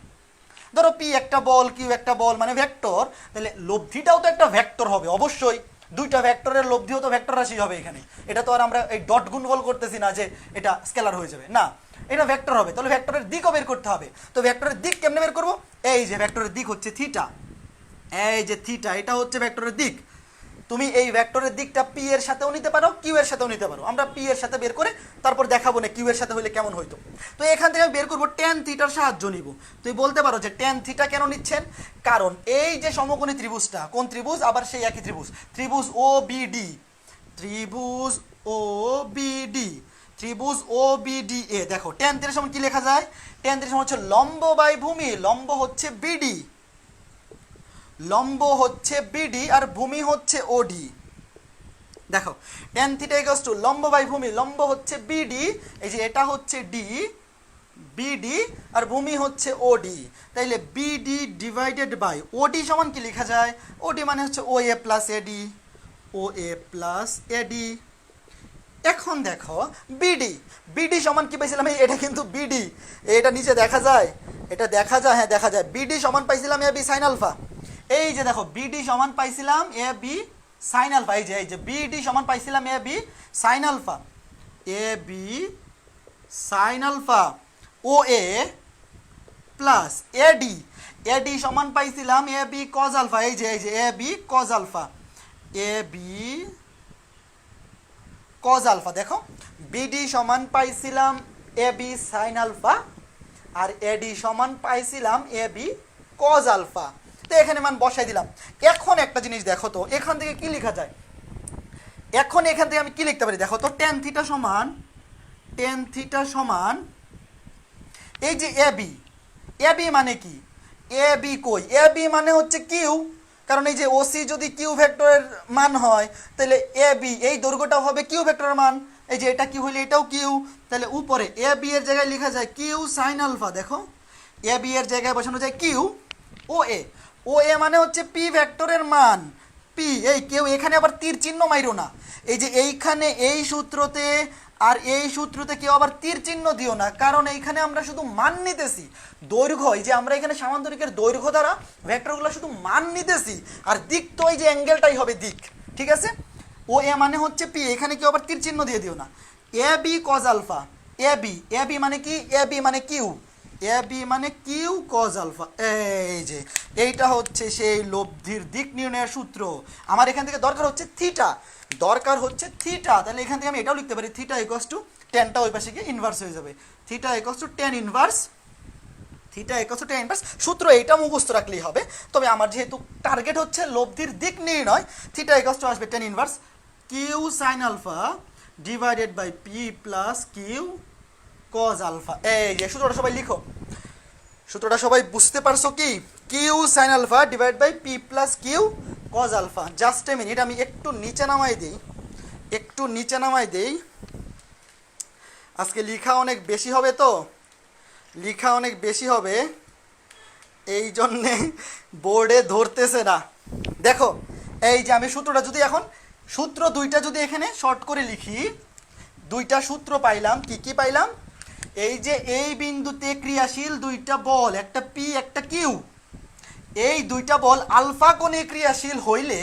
ধরো পি একটা বল, কিউ একটা বল, মানে ভেক্টর, তাহলে লব্ধিটাও তো একটা ভেক্টর হবে অবশ্যই, দুইটা ভেক্টরের লব্ধিও তো ভেক্টর রাশি হবে এখানে। এটা তো আর আমরা এই ডট গুণফল করতেছি না যে এটা স্কেলার হয়ে যাবে, না, এটা ভেক্টর হবে। তাহলে ভেক্টরের দিকও বের করতে হবে। তো ভেক্টরের দিক কেমনে বের করবো, এই যে ভেক্টরের দিক হচ্ছে থিটা, এই যে থিটা, এটা হচ্ছে ভেক্টরের দিক। তুমি এই ভেক্টরের দিকটা পি এর সাথেও নিতে পারো, কিউ এর সাথেও নিতে পারো। আমরা পি এর সাথে বের করে তারপর দেখাবো না কিউ এর সাথে হইলে কেমন হইতো। তো এখান থেকে আমি বের করবো ট্যান থিটার সাহায্য নিব। তুই বলতে পারো যে ট্যান থিটা কেন নিচ্ছেন, কারণ এই যে সমকোণী ত্রিভুজটা, কোন ত্রিভুজ, আবার সেই একই ত্রিভুজ, ত্রিভুজ ও বিডি, ত্রিভুজ ও বিডি, ত্রিভুজ ও বিডি এ, দেখো ট্যান থিটার সমান কি লেখা যায়, ট্যান থিটার সমান হচ্ছে লম্ব বাই ভূমি, লম্ব হচ্ছে বিডি, লম্ব হচ্ছে বিডি আর ভূমি হচ্ছে ওডি। দেখো ট্যান থিটা ইকুয়ালস টু লম্ব বাই ভূমি, লম্ব হচ্ছে বিডি, এই যে এটা হচ্ছে ডি, বিডি আর ভূমি হচ্ছে ওডি। তাইলে বিডি ডিভাইডেড বাই ওডি সমান কি লেখা যায়, ওডি মানে হচ্ছে ও A plus eddy, O A plus এডি। এখন দেখো বিডি, বিডি সমান কি পাইছিলাম, এটা কিন্তু বিডি, এটা নিচে দেখা যায়, এটা দেখা যায়, হ্যাঁ দেখা যায়, বিডি সমান পাইছিলাম এ বি সাইন আলফা। এই যে দেখো বিডি সমান পাইছিলাম এ বি সাইন আলফা, এই যে বিডি সমান পাইছিলাম A B sine alpha, A B sine alpha, O A plus এডি, এডি সমান পাইছিলাম এ বি কজ আলফা, এই যে A B cos alpha, A B cause alpha. দেখো বিডি সমান পাইছিলাম এ বি সাইন আলফা আর এডি সমান পাইছিলাম এ বি কজ আলফা। তো এখানে মান বসাই দিলাম। এখন একটা জিনিস দেখো তো, এখান থেকে কি লেখা যায়, এখন এখান থেকে আমি কি লিখতে পারি, দেখো তো ট্যান থিটা সমান, ট্যান থিটা সমান এই যে এ বি, এ বি মানে কি, এ বি কই, এ বি মানে হচ্ছে কিউ, কারণ এই যে ওসি যদি কিউ ভেক্টরের মান হয়, তাহলে এ বি এই দৈর্ঘ্যটাও হবে কিউ ভেক্টরের মান, এই যে এটা কিউ হইলে এটাও কিউ, তাহলে উপরে এ বি এর জায়গায় লেখা যায় কিউ সাইন আলফা। দেখো এ বি এর জায়গায় বসানো যায় কিউ ও এ। ও এ মানে হচ্ছে পি ভেক্টরের মান পি। এই কেউ এখানে আবার তীর চিহ্ন মাইরো না, এই যে এইখানে এই সূত্রতে আর এই সূত্রতে কেউ আবার তীর চিহ্ন দিও না, কারণ এইখানে আমরা শুধু মান নিতেছি দৈর্ঘ্য। এই যে আমরা এখানে সামান্তরিকের দৈর্ঘ্য দ্বারা ভেক্টরগুলো শুধু মান নিতেছি, আর দিক তো এই যে অ্যাঙ্গেলটাই হবে দিক, ঠিক আছে। ও এ মানে হচ্ছে পি, এখানে কেউ আবার তীর চিহ্ন দিয়ে দিও না। A B cos alpha, A B মানে কি, এ বি মানে কিউ, এ বি মানে কিউ কজ আলফা। এই যে এইটা হচ্ছে সেই লব্ধির দিক নির্ণয়ের সূত্র। আমার এখান থেকে দরকার হচ্ছে থিটা, দরকার হচ্ছে থিটা, তাহলে এখান থেকে আমি এটাও লিখতে পারি থিটা ইকুয়ালস টু টেনটা ওই পাশে গিয়ে ইনভার্স হয়ে যাবে, theta equals to tan inverse, theta equals to tan inverse. সূত্র এইটা মুখস্থ রাখলেই হবে, তবে আমার যেহেতু টার্গেট হচ্ছে লব্ধির দিক নির্ণয়, থিটা ইকুয়ালস টু আসবে tan inverse q sine alpha divided by P plus Q cos alpha. এই যে সূত্রটা সবাই লিখো, সূত্রটা সবাই বুঝতে পারছো কি, q sine alpha divide by P plus Q cos alpha. Just a minute, আমি একটু নিচে নামাই দিই, একটু নিচে নামাই দেই, আজকে লিখা অনেক বেশি হবে, তো লিখা অনেক বেশি হবে এই জন্যে বোর্ডে ধরতেছে না। দেখো এই যে আমি সূত্রটা যদি এখন সূত্র দুইটা যদি এখানে শর্ট করে লিখি, দুইটা সূত্র পাইলাম, কি কি পাইলাম, এই যে এই বিন্দুতে ক্রিয়াশীল দুইটা বল, একটা পি একটা কিউ, এই দুইটা বল আলফা কোণে ক্রিয়াশীল হইলে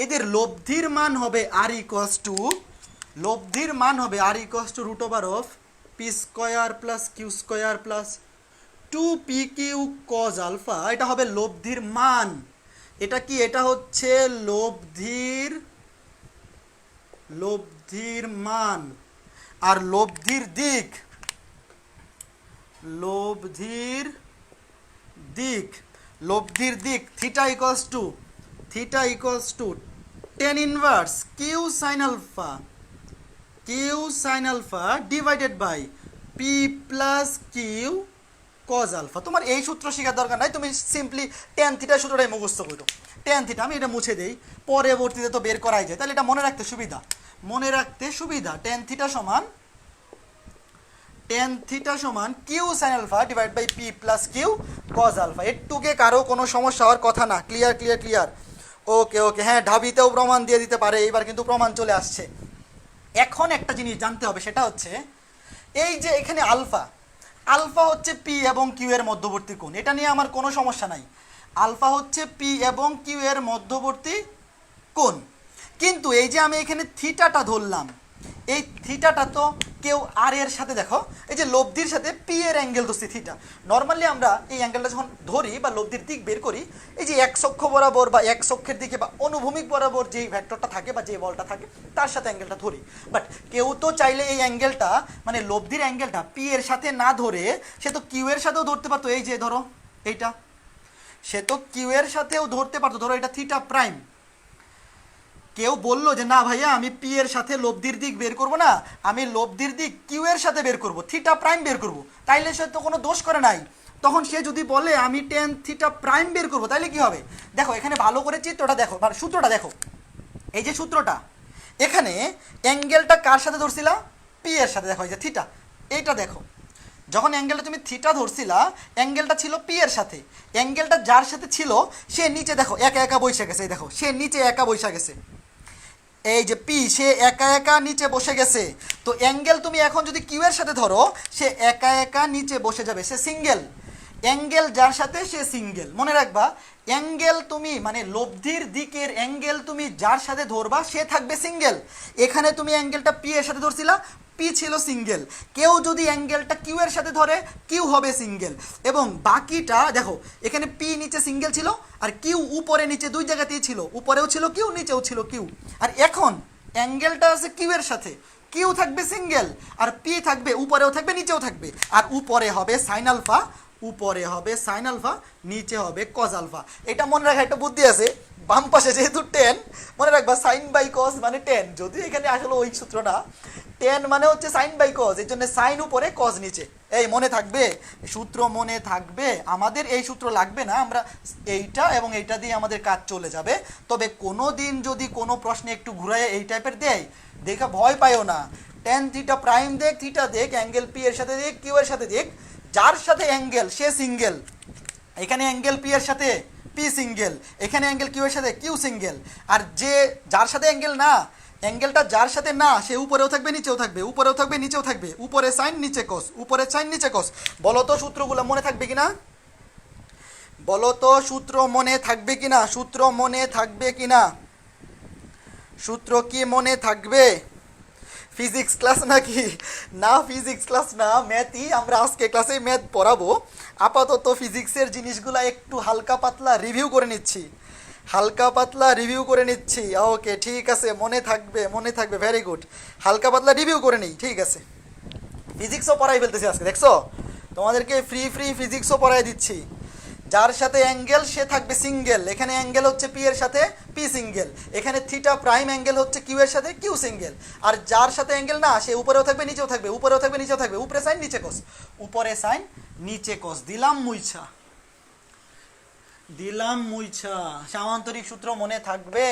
এদের লব্ধির মান হবে আর ইকুয়ালস টু, লব্ধির মান হবে R equals to root over of P square plus Q square plus two P Q cos alpha. এটা হবে লব্ধির মান। এটা কি, এটা হচ্ছে লব্ধির মান। আর লব্ধির দিক, লব্ধির দিক theta equals to tan inverse q sine alpha divided by P plus Q cos alpha. তোমার এই সূত্র শেখার দরকার নাই, তুমি সিম্পলি টেন থিটার সূত্রটাই মুখস্থ করো। টেন থিটা আমি এটা মুছে দেই, পরবর্তীতে তো বের করাই যায়, তাহলে এটা মনে রাখতে সুবিধা, টেন থিটা সমান Q sine alpha divide by P plus Q cos alpha. একটুকে কারো কোনো সমস্যা হওয়ার কথা না, ক্লিয়ার। ওকে, হ্যাঁ ঢাবিতেও প্রমাণ দিয়ে দিতে পারে, এইবার কিন্তু প্রমাণ চলে আসছে। এখন একটা জিনিস জানতে হবে, সেটা হচ্ছে এই যে এখানে আলফা হচ্ছে পি এবং কিউ এর মধ্যবর্তী কোণ, এটা নিয়ে আমার কোনো সমস্যা নাই। আলফা হচ্ছে পি এবং কিউ এর মধ্যবর্তী কোণ, কিন্তু এই যে আমি এখানে থিটাটা ধরলাম, এই থিটাটা তো কেউ আর এর সাথে, দেখো এই যে লব্ধির সাথে পি এর অ্যাঙ্গেল ধরছি থিটা। নর্মালি আমরা এই অ্যাঙ্গেলটা যখন ধরি বা লব্ধির দিক বের করি, এই যে এক অক্ষ বরাবর বা এক অক্ষের দিকে বা অনুভূমিক বরাবর যেই ভেক্টরটা থাকে বা যে বলটা থাকে তার সাথে অ্যাঙ্গেলটা ধরি। বাট কেউ তো চাইলে এই অ্যাঙ্গেলটা মানে লব্ধির অ্যাঙ্গেলটা পি এর সাথে না ধরে সে তো কিউ এর সাথেও ধরতে পারতো। এই যে ধরো এইটা, সে তো কিউ এর সাথেও ধরতে পারতো, ধরো এটা থিটা প্রাইম। কেউ বললো যে না ভাইয়া আমি পি এর সাথে লব্ধির দিক বের করব না, আমি লব্ধির দিক কিউ এর সাথে বের করব, থিটা প্রাইম বের করব, তাইলে সে তো কোনো দোষ করে নাই। তখন সে যদি বলে আমি টেন থিটা প্রাইম বের করব, তাইলে কি হবে, দেখো এখানে ভালো করে চিত্রটা দেখো, সূত্রটা দেখো, এই যে সূত্রটা এখানে অ্যাঙ্গেলটা কার সাথে ধরছিলা, পি এর সাথে। দেখো এই যে থিটা, এইটা দেখো, যখন অ্যাঙ্গেলটা তুমি থিটা ধরছিলা অ্যাঙ্গেলটা ছিল পি এর সাথে, অ্যাঙ্গেলটা যার সাথে ছিল সে নিচে দেখো একা বসে গেছে, দেখো সে নিচে একা বসে গেছে, এই যে পি সে একা নিচে বসে গেছে। তো অ্যাঙ্গেল তুমি এখন যদি কিউ এর সাথে ধরো, সে একা নিচে বসে যাবে, সে সিঙ্গেল। অ্যাঙ্গেল যার সাথে সে সিঙ্গেল। মনে রাখবা, অ্যাঙ্গেল তুমি মানে লব্ধির দিকের অ্যাঙ্গেল তুমি যার সাথে ধরবা সে থাকবে সিঙ্গেল। এখানে তুমি অ্যাঙ্গেলটা পি এর সাথে ধরছিলা, পি ছিল সিঙ্গেল। কেউ যদি অ্যাঙ্গেলটা কিউ এর সাথে ধরে, কিউ হবে সিঙ্গেল। এবং বাকিটা দেখো, এখানে পি নিচে সিঙ্গেল ছিল আর কিউ উপরে নিচে দুই জায়গাতেই ছিল, উপরেও ছিল কিউ নিচেও ছিল কিউ। আর এখন অ্যাঙ্গেলটা আছে কিউ এর সাথে, কিউ থাকবে সিঙ্গেল আর পি থাকবে উপরেও থাকবে নিচেও থাকবে। আর উপরে হবে সাইন আলফা, নিচে হবে কজ আলফা। এটা মনে রাখা একটা বুদ্ধি আছে, বাম পাশে যেহেতু টেন, মনে রাখবা সাইন বাই কজ মানে টেন, যদিও এখানে আসলে ওই সূত্রটা, টেন মানে হচ্ছে সাইন বাই কজ, এই জন্য সাইন উপরে কজ নিচে। এই মনে থাকবে, সূত্র মনে থাকবে। আমাদের এই সূত্র লাগবে না, আমরা এইটা এবং এইটা দিয়ে আমাদের কাজ চলে যাবে। তবে কোনো দিন যদি কোনো প্রশ্নে একটু ঘুরায় এই টাইপের দেয়, দেখা ভয় পাইও না, টেন থিটা প্রাইম দেখ, থিটা দেখ, অ্যাঙ্গেল পি এর সাথে দেখ, কিউ এর সাথে দেখ, যার সাথে অ্যাঙ্গেল সে সিঙ্গেল, এখানে অ্যাঙ্গেল পি এর সাথে পি সিঙ্গেল, এখানে অ্যাঙ্গেল কিউ এর সাথে কিউ সিঙ্গেল। আর যার সাথে অ্যাঙ্গেল না, অ্যাঙ্গেলটা যার সাথে না সে উপরেও থাকবে নিচেও থাকবে, উপরেও থাকবে নিচেও থাকবে, উপরে সাইন নিচে কস, উপরে সাইন নিচে কস। বলো তো সূত্রগুলো মনে থাকবে কিনা, বলো তো সূত্র মনে থাকবে কিনা, সূত্র মনে থাকবে কিনা, সূত্র কি মনে থাকবে? ফিজিক্স ক্লাস নাকি? না ফিজিক্স ক্লাস না, ম্যাথই। আমরা আজকে ক্লাসে ম্যাথ পড়াবো। আপাতত ফিজিক্সের জিনিসগুলো একটু হালকা পাতলা রিভিউ করে নিচ্ছি, হালকা পাতলা রিভিউ করে নিচ্ছি। ওকে ঠিক আছে, মনে থাকবে, মনে থাকবে, ভেরি গুড। হালকা পাতলা রিভিউ করে নিই, ঠিক আছে। ফিজিক্সও পড়াই ফেলতেছি আজকে, দেখছো তোমাদেরকে ফ্রি ফ্রি ফিজিক্সও পড়াই দিচ্ছি। যার সাথে অ্যাঙ্গেল সে থাকবে সিঙ্গেল, এখানে অ্যাঙ্গেল হচ্ছে পি এর সাথে পি সিঙ্গেল, এখানে থিটা প্রাইম অ্যাঙ্গেল হচ্ছে কিউ এর সাথে কিউ সিঙ্গেল। আর যার সাথে অ্যাঙ্গেল না সে উপরেও থাকবে নিচেও থাকবে, উপরেও থাকবে নিচেও থাকবে, উপরে সাইন নিচে কস, উপরে সাইন নিচে কস। দিলাম মুইছা, দিলাম মুইছা। সামান্তরিক সূত্র মনে থাকবে?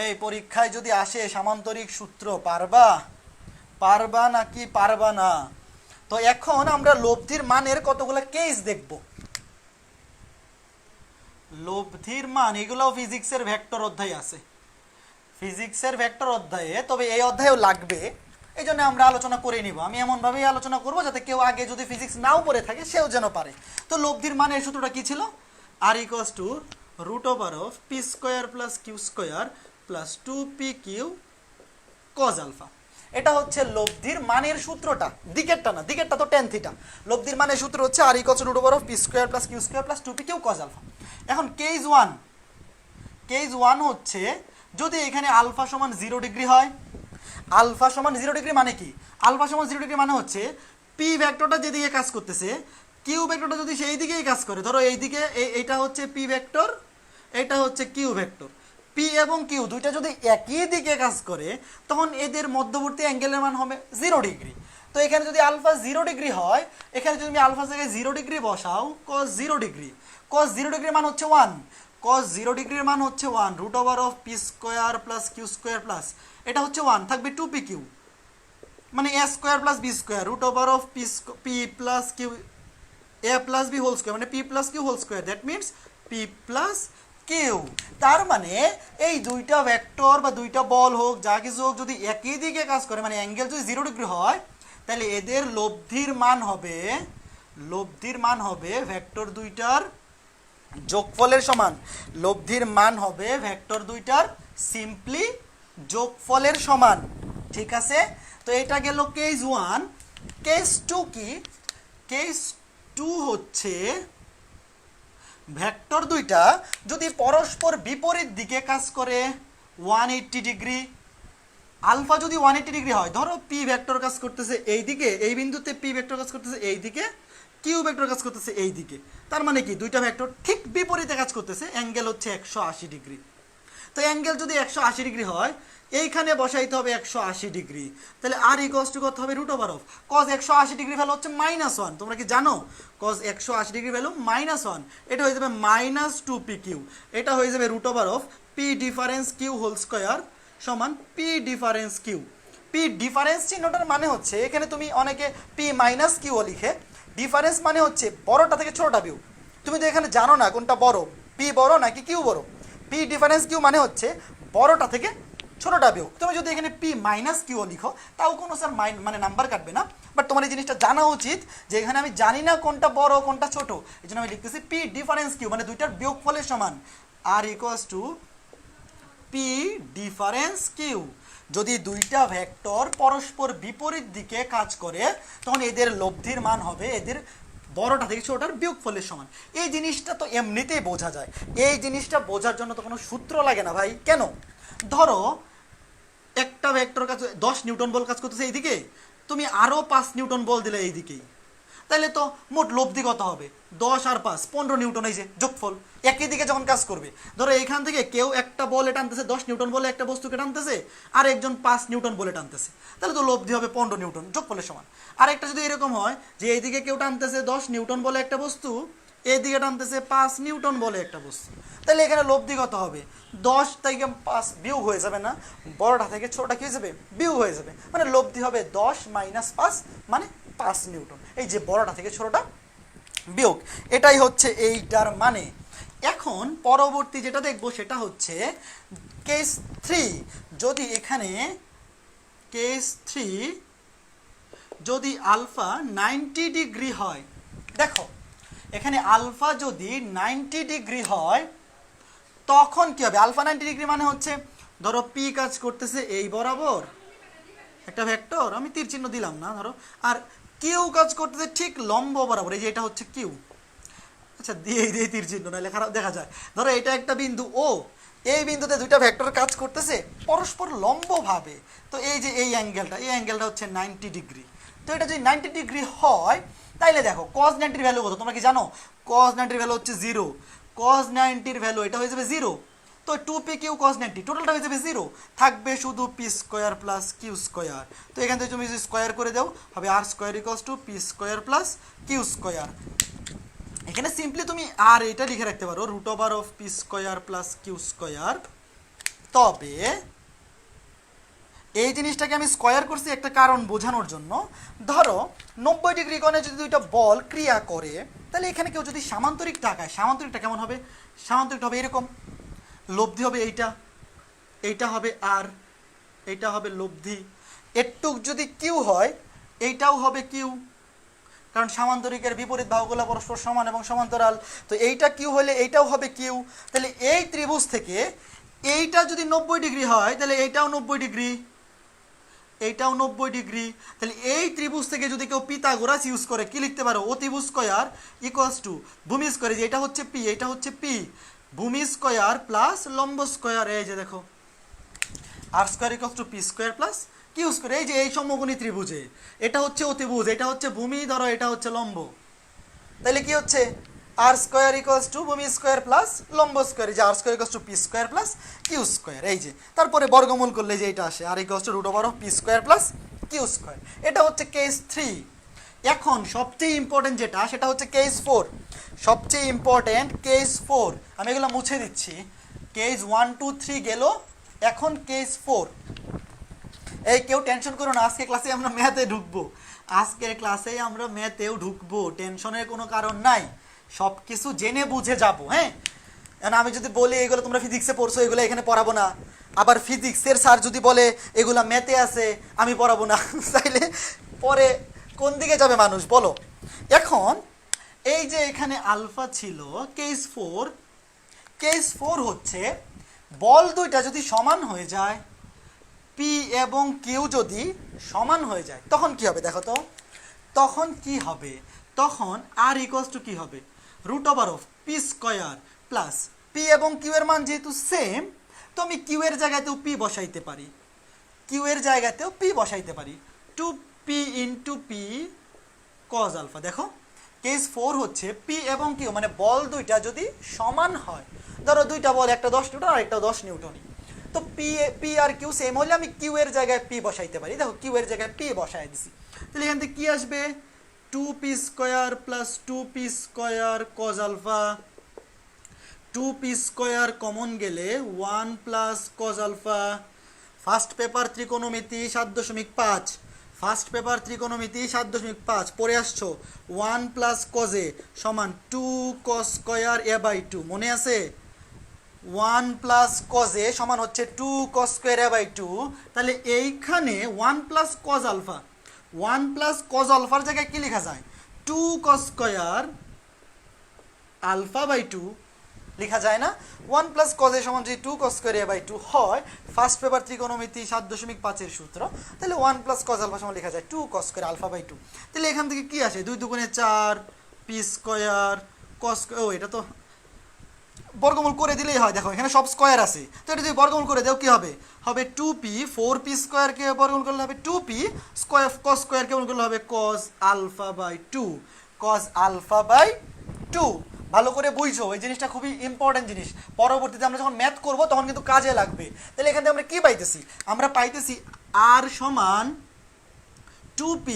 এই পরীক্ষায় যদি আসে সামান্তরিক সূত্র পারবা, পারবা নাকি পারবা না? তো এখন আমরা লব্ধির মানের কতগুলো কেস দেখব। লব্ধির মান এগুলোও ফিজিক্সের ভেক্টর অধ্যায় আছে, ফিজিক্সের ভেক্টর অধ্যায়ে, তবে এই অধ্যায়েও লাগবে, এই জন্য আমরা আলোচনা করে নিব। আমি এমনভাবেই আলোচনা করব যাতে কেউ আগে যদি ফিজিক্স নাও পড়ে থাকে সেও যেন পারে। তো লব্ধির মানের সূত্রটা কি ছিল? R equals to root over of P square plus Q square plus 2p3 cos alpha. এটা হচ্ছে লব্ধির মানের সূত্রটা, দিকেরটা না, দিকেরটা তো tan থিটা। লব্ধির মানের সূত্র হচ্ছে R equals to root over of P square plus Q square plus 2p3 cos alpha. এখন কেস ওয়ান হচ্ছে যদি এখানে আলফা সমান 0 ডিগ্রি হয়। আলফা সমান 0 ডিগ্রি মানে কি? আলফা সমান 0 ডিগ্রি মানে হচ্ছে পি ভেক্টরটা যেদিকে কাজ করতেছে কিউ ভেক্টরটা যদি সেই দিকেই কাজ করে, ধরো এইদিকে এইটা হচ্ছে পি ভেক্টর, এটা হচ্ছে কিউ ভেক্টর, পি এবং কিউ দুইটা যদি একই দিকে কাজ করে তখন এদের মধ্যবর্তী অ্যাঙ্গেলের মান হবে 0 ডিগ্রি। তো এখানে যদি আলফা 0 ডিগ্রি হয়, এখানে যদি তুমি আলফা জায়গায় 0 ডিগ্রি বসাও, cos 0 ডিগ্রি, cos 0 ডিগ্রির মান হচ্ছে 1, cos 0 ডিগ্রির মান হচ্ছে 1 root over of P square plus Q square plus এটা হচ্ছে 1 থাকবে 2p কিউ, মানে a square plus B square root over of P plus Q a plus B whole square, মানে P plus Q whole square, that means P plus Q. তার মানে এই দুইটা vector বা দুইটা বল হোক যা কিছু হোক যদি একই দিকে কাজ করে, মানে অ্যাঙ্গেল যদি 0 ডিগ্রি হয়, তাহলে এদের লব্ধির মান হবে ভেক্টর দুইটার যোগফলের সমান। লব্ধির মান হবে ভেক্টর দুইটার সিম্পলি যোগফলের সমান, ঠিক আছে। তো এটা গেল কেস 1। কেস 2 কি? কেস 2 হচ্ছে ভেক্টর দুইটা যদি পরস্পর বিপরীত দিকে কাজ করে 180 ডিগ্রি। আলফা যদি 180 ডিগ্রি হয়, ধরো পি ভেক্টর কাজ করতেছে এই দিকে, এই বিন্দুতে পি ভেক্টর কাজ করতেছে এই দিকে, কিউ ভেক্টর কাজ করতেছে এই দিকে, তার মানে কি দুইটা ভেক্টর ঠিক বিপরীতে কাজ করতেছে, অ্যাঙ্গেল হচ্ছে 180 ডিগ্রি। তো অ্যাঙ্গেল যদি 180 ডিগ্রি হয়, এইখানে বসাইতে হবে 180 ডিগ্রি, তাহলে আর ইকুয়ালস টু কত হবে? Root over of cos 180 degree value হচ্ছে -1, তোমরা কি জানো? cos 180 ডিগ্রি ভ্যালু -1, এটা হয়ে যাবে -2p কিউ, এটা হয়ে যাবে root over of P difference Q whole square সমান P difference Q. P difference চিহ্নটার মানে হচ্ছে এখানে তুমি অনেকে পি মাইনাস কিউও লিখে, ডিফারেন্স মানে হচ্ছে বড়টা থেকে ছোটটা বিয়োগ। তুমি তো এখানে জানো না কোনটা বড়, পি বড় নাকি কিউ বড়। পি ডিফারেন্স কিউ মানে হচ্ছে বড়টা থেকে ছোটটা বিয়োগ। তুমি যদি এখানে পি মাইনাস কিউও লিখো তাও কোনো স্যার মানে নাম্বার কাটবে না, বাট তোমার এই জিনিসটা জানা উচিত যে এখানে আমি জানি না কোনটা বড় কোনটা ছোট, এই জন্য আমি লিখতেছি পি ডিফারেন্স কিউ, মানে দুইটার বিয়োগফলের সমান R equals to P difference Q. যদি দুইটা ভেক্টর পরস্পর বিপরীত দিকে কাজ করে তখন এদের লব্ধির মান হবে এদের বড়টা থেকে ছোটটার বিয়োগফলের সমান। এই জিনিসটা তো এমনিতেই বোঝা যায়, এই জিনিসটা বোঝার জন্য তো কোনো সূত্র লাগে না ভাই। কেন? ধরো একটা ভেক্টর কাজ 10 নিউটন বল কাজ করতেছে এইদিকে, তুমি আরও 5 নিউটন বল দিলে এইদিকেই, তাহলে তো মোট লব্ধি কত হবে? 10 আর 5 15 নিউটন, এই যে যোগফল একই দিকে যখন কাজ করবে। ধরো এইখান থেকে কেউ একটা বলে টানতেছে 10 নিউটন বলে একটা বস্তুকে টানতেছে, আর একজন 5 নিউটন বলে টানতেছে, তাহলে তো লব্ধি হবে 15 নিউটন, যোগফলের সমান। আর একটা যদি এরকম হয় যে এইদিকে কেউ টানতেছে 10 নিউটন বলে একটা বস্তু, এইদিকে টানতেছে 5 নিউটন বলে একটা বস্তু, তাহলে এখানে লব্ধি কত হবে? 10 থেকে 5 বিয়োগ হয়ে যাবে না, বড়টা থেকে ছোটটা কি হয়ে যাবে? বিয়োগ হয়ে যাবে, মানে লব্ধি হবে 10 - 5 মানে 5 নিউটন। এই যে বড়টা থেকে ছোটটা বিয়োগ, এটাই হচ্ছে এইটার মানে। এখন পরবর্তী যেটা দেখব সেটা হচ্ছে কেস 3। যদি এখানে কেস 3 যদি আলফা 90 ডিগ্রি হয়, দেখো এখানে আলফা যদি 90 ডিগ্রি হয় তখন কি হবে? আলফা 90 ডিগ্রি মানে হচ্ছে ধরো পি কাজ করতেছে এই বরাবর একটা ভেক্টর, আমি তীর চিহ্ন দিলাম না ধরো, আর কিউ কাজ করতেছে ঠিক লম্ব বরাবর, এই যে এটা হচ্ছে কিউ। আচ্ছা দিয়ে তীর চিহ্ন না লেখা দেখা যায়। ধরো এটা একটা বিন্দু ও, এই বিন্দুতে দুইটা ভেক্টর কাজ করতেছে পরস্পর লম্বভাবে, তো এই যে এই অ্যাঙ্গেলটা হচ্ছে 90 ডিগ্রি। তো এটা যদি 90 ডিগ্রি হয় তাইলে দেখো cos 90 এর ভ্যালু কত তোমরা কি জানো? cos 90 এর ভ্যালু হচ্ছে 0। cos 90 এর ভ্যালু এটা হয়ে যাবে 0, তো 2p/q cos 90 টোটালটা হয়ে যাবে 0, থাকবে শুধু p square plus q square. তো এখান থেকে তুমি যদি স্কয়ার করে দাও হবে r square equals two p square plus q square. এখানে সিম্পলি তুমি আর এটা লিখে রাখতে পারো √of p square plus q square. তবে এই জিনিসটাকে আমি স্কয়ার করছি একটা কারণ বোঝানোর জন্য। ধরো 90 ডিগ্রি কোণে যদি দুইটা বল ক্রিয়া করে তাহলে এখানে কেউ যদি সামান্তরিক তাকায়, সামান্তরিকটা কেমন হবে? সামান্তরিকটা হবে এরকম, লব্ধি হবে এইটা হবে আর এইটা হবে লব্ধি। এটুক যদি কিউ হয় এইটাও হবে কিউ, কারণ সামান্তরিকের বিপরীত বাহুগুলো পরস্পর সমান এবং সমান্তরাল। তো এইটা কিউ হলে এইটাও হবে কিউ। তাহলে এই ত্রিভুজ থেকে এইটা যদি 90 ডিগ্রি হয় তাহলে এইটাও 90 ডিগ্রি, এইটাও 90 ডিগ্রি। তাহলে এই ত্রিভুজ থেকে যদি কেউ পিথাগোরাস ইউজ করে কি লিখতে পারো? অতিভুজ স্কয়ার ইকুয়ালস টু ভূমি স্কয়ার, যে এটা হচ্ছে পি, এটা হচ্ছে পি, ভূমি স্কয়ার প্লাস লম্ব স্কয়ার। এই যে দেখো R square equals to P square plus Q square. এই যে এই সমকোণী ত্রিভুজে এটা হচ্ছে অতিভুজ, এটা হচ্ছে ভূমি, ধরো এটা হচ্ছে লম্ব, তাহলে কি হচ্ছে আর স্কয়ার ইকুয়ালস টু ভূমি স্কয়ার প্লাস লম্ব স্কয়ার, যে R square equals to P square plus Q square. এই যে তারপরে বর্গমূল করলে যে এটা আসে R equals to √of P square plus Q square. এটা হচ্ছে কেস 3। এখন সবচেয়ে ইম্পর্টেন্ট যেটা সেটা হচ্ছে কেস 4। সবচেয়ে ইম্পর্টেন্ট কেস 4, আমি এগুলো মুছে দিচ্ছি। কেস 1 2 3 গেল, এখন কেস 4। এই কেউ টেনশন করো না, আজকে ক্লাসে আমরা ম্যাথে ঢুকবো, আজকের ক্লাসে আমরা ম্যাথেও ঢুকবো, টেনশনের কোনো কারণ নাই, সব কিছু জেনে বুঝে যাবো। হ্যাঁ, আমি যদি বলি এগুলো তোমরা ফিজিক্সে পড়ছো এগুলো এখানে পড়াবো না, আবার ফিজিক্সের স্যার যদি বলে এগুলা ম্যাথে আছে আমি পড়াবো না, তাইলে পরে কোন দিকে যাবে মানুষ বলো? এখন এই যে এখানে আলফা ছিল কেস 4, কেস 4 হচ্ছে বল দুইটা যদি সমান হয়ে যায়, পি এবং কিউ যদি সমান হয়ে যায় তখন কি হবে দেখো তো? তখন কি হবে? তখন আর ইকুয়ালস টু কি হবে? √of P square plus P এবং কিউ এর মান যেহেতু সেম, তো আমি কিউ এর জায়গাতেও পি বসাইতে পারি, কিউ এর জায়গাতেও পি বসাইতে পারি, 2p into p cos alpha. দেখো কেস 4 হচ্ছে পি এবং কিউ মানে বল দুইটা যদি সমান হয়, ধরো দুইটা বল একটা 10 নিউটন আর একটা 10 নিউটনই, তো পি আর কিউ সেম হলে আমি কিউ এর জায়গায় পি বসাইতে পারি। দেখো কিউ এর জায়গায় পি বসাই দিছি, তাহলে এখান থেকে কি আসবে? 2p square plus 2p square cos alpha, 2p square common গেলে 1 plus cos alpha. First paper ত্রিকোণমিতি 7.5, ফার্স্ট পেপার ত্রিকোণমিতি 7.5 পড়ে আসছো। 1 প্লাস কজে সমান 2 কস স্কয়ার a/2, মনে আছে? 1 প্লাস কজে সমান হচ্ছে 2 কস স্কয়ার a/2। তাহলে এইখানে 1 plus cos alpha, 1 plus cos আলফার জায়গায় কি লেখা যায়? 2 কস স্কয়ার আলফা/2 লেখা যায় না? 1 প্লাস কজ এর সমান যদি 2 কস স্কয়ার a/2 হয়, ফার্স্ট পেপার ত্রিকোণমিতি 7.5 এর সূত্র, তাহলে 1 প্লাস কজ আলফা সমান লেখা যায় 2 কস স্কয়ার আলফা/2। তাহলে এখান থেকে কি আসে? 2 দুগুণে 4 পি স্কয়ার কস, ও এটা তো বর্গমূল করে দিলেই হয়, দেখো এখানে সব স্কয়ার আছে, তো এটা যদি বর্গমূল করে দাও কি হবে? হবে 2p, 4p স্কয়ারকে বর্গমূল করলে হবে 2p স্কয়ার, কস স্কয়ারকে বর্গমূল করলে হবে cos আলফা/2, cos আলফা/2। ভালো করে বুঝছো, এই জিনিসটা খুবই ইম্পর্টেন্ট জিনিস, পরবর্তীতে আমরা যখন ম্যাথ করব তখন কিন্তু কাজে লাগবে। তাহলে এখান থেকে আমরা কি পাইতেছি? আমরা পাইতেছি r সমান 2p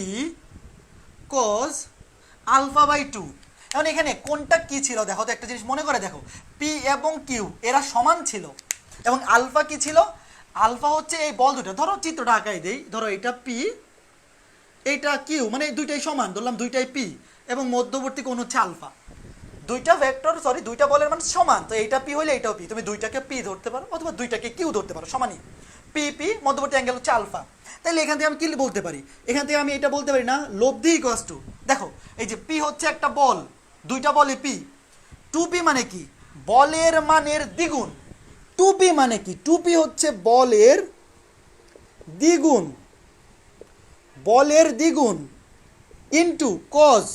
cos আলফা/2। এখন এখানে কোনটা কি ছিল দেখো তো, একটা জিনিস মনে করে দেখো, পি এবং কিউ এরা সমান ছিল এবং আলফা কি ছিল? আলফা হচ্ছে এই বল দুটো, ধরো চিত্রটা আঁকাই দেই, ধরো এটা পি এইটা কিউ মানে দুইটাই সমান, ধরলাম দুইটাই পি এবং মধ্যবর্তী কোণ হচ্ছে আলফা। দুইটা ভেক্টর সরি দুইটা বলের মান সমান, তো এইটা পি হইলে এইটাও পি, তুমি দুইটাকে পি ধরতে পারো অথবা দুইটাকে কিউ ধরতে পারো, সমানই। পি পি মধ্যবর্তী অ্যাঙ্গেল হচ্ছে আলফা। তাহলে এখান থেকে আমি কি বলতে পারি, এখান থেকে আমি এটা বলতে পারি না লব্ধি ইকুয়ালস টু, দেখো এই যে পি হচ্ছে একটা বল, দুইটা বলে পি, টু পি মানে কি বলের মানের দ্বিগুণ, টু পি মানে কি টু পি হচ্ছে বলের দ্বিগুণ, বলের দ্বিগুণ ইনটু কজ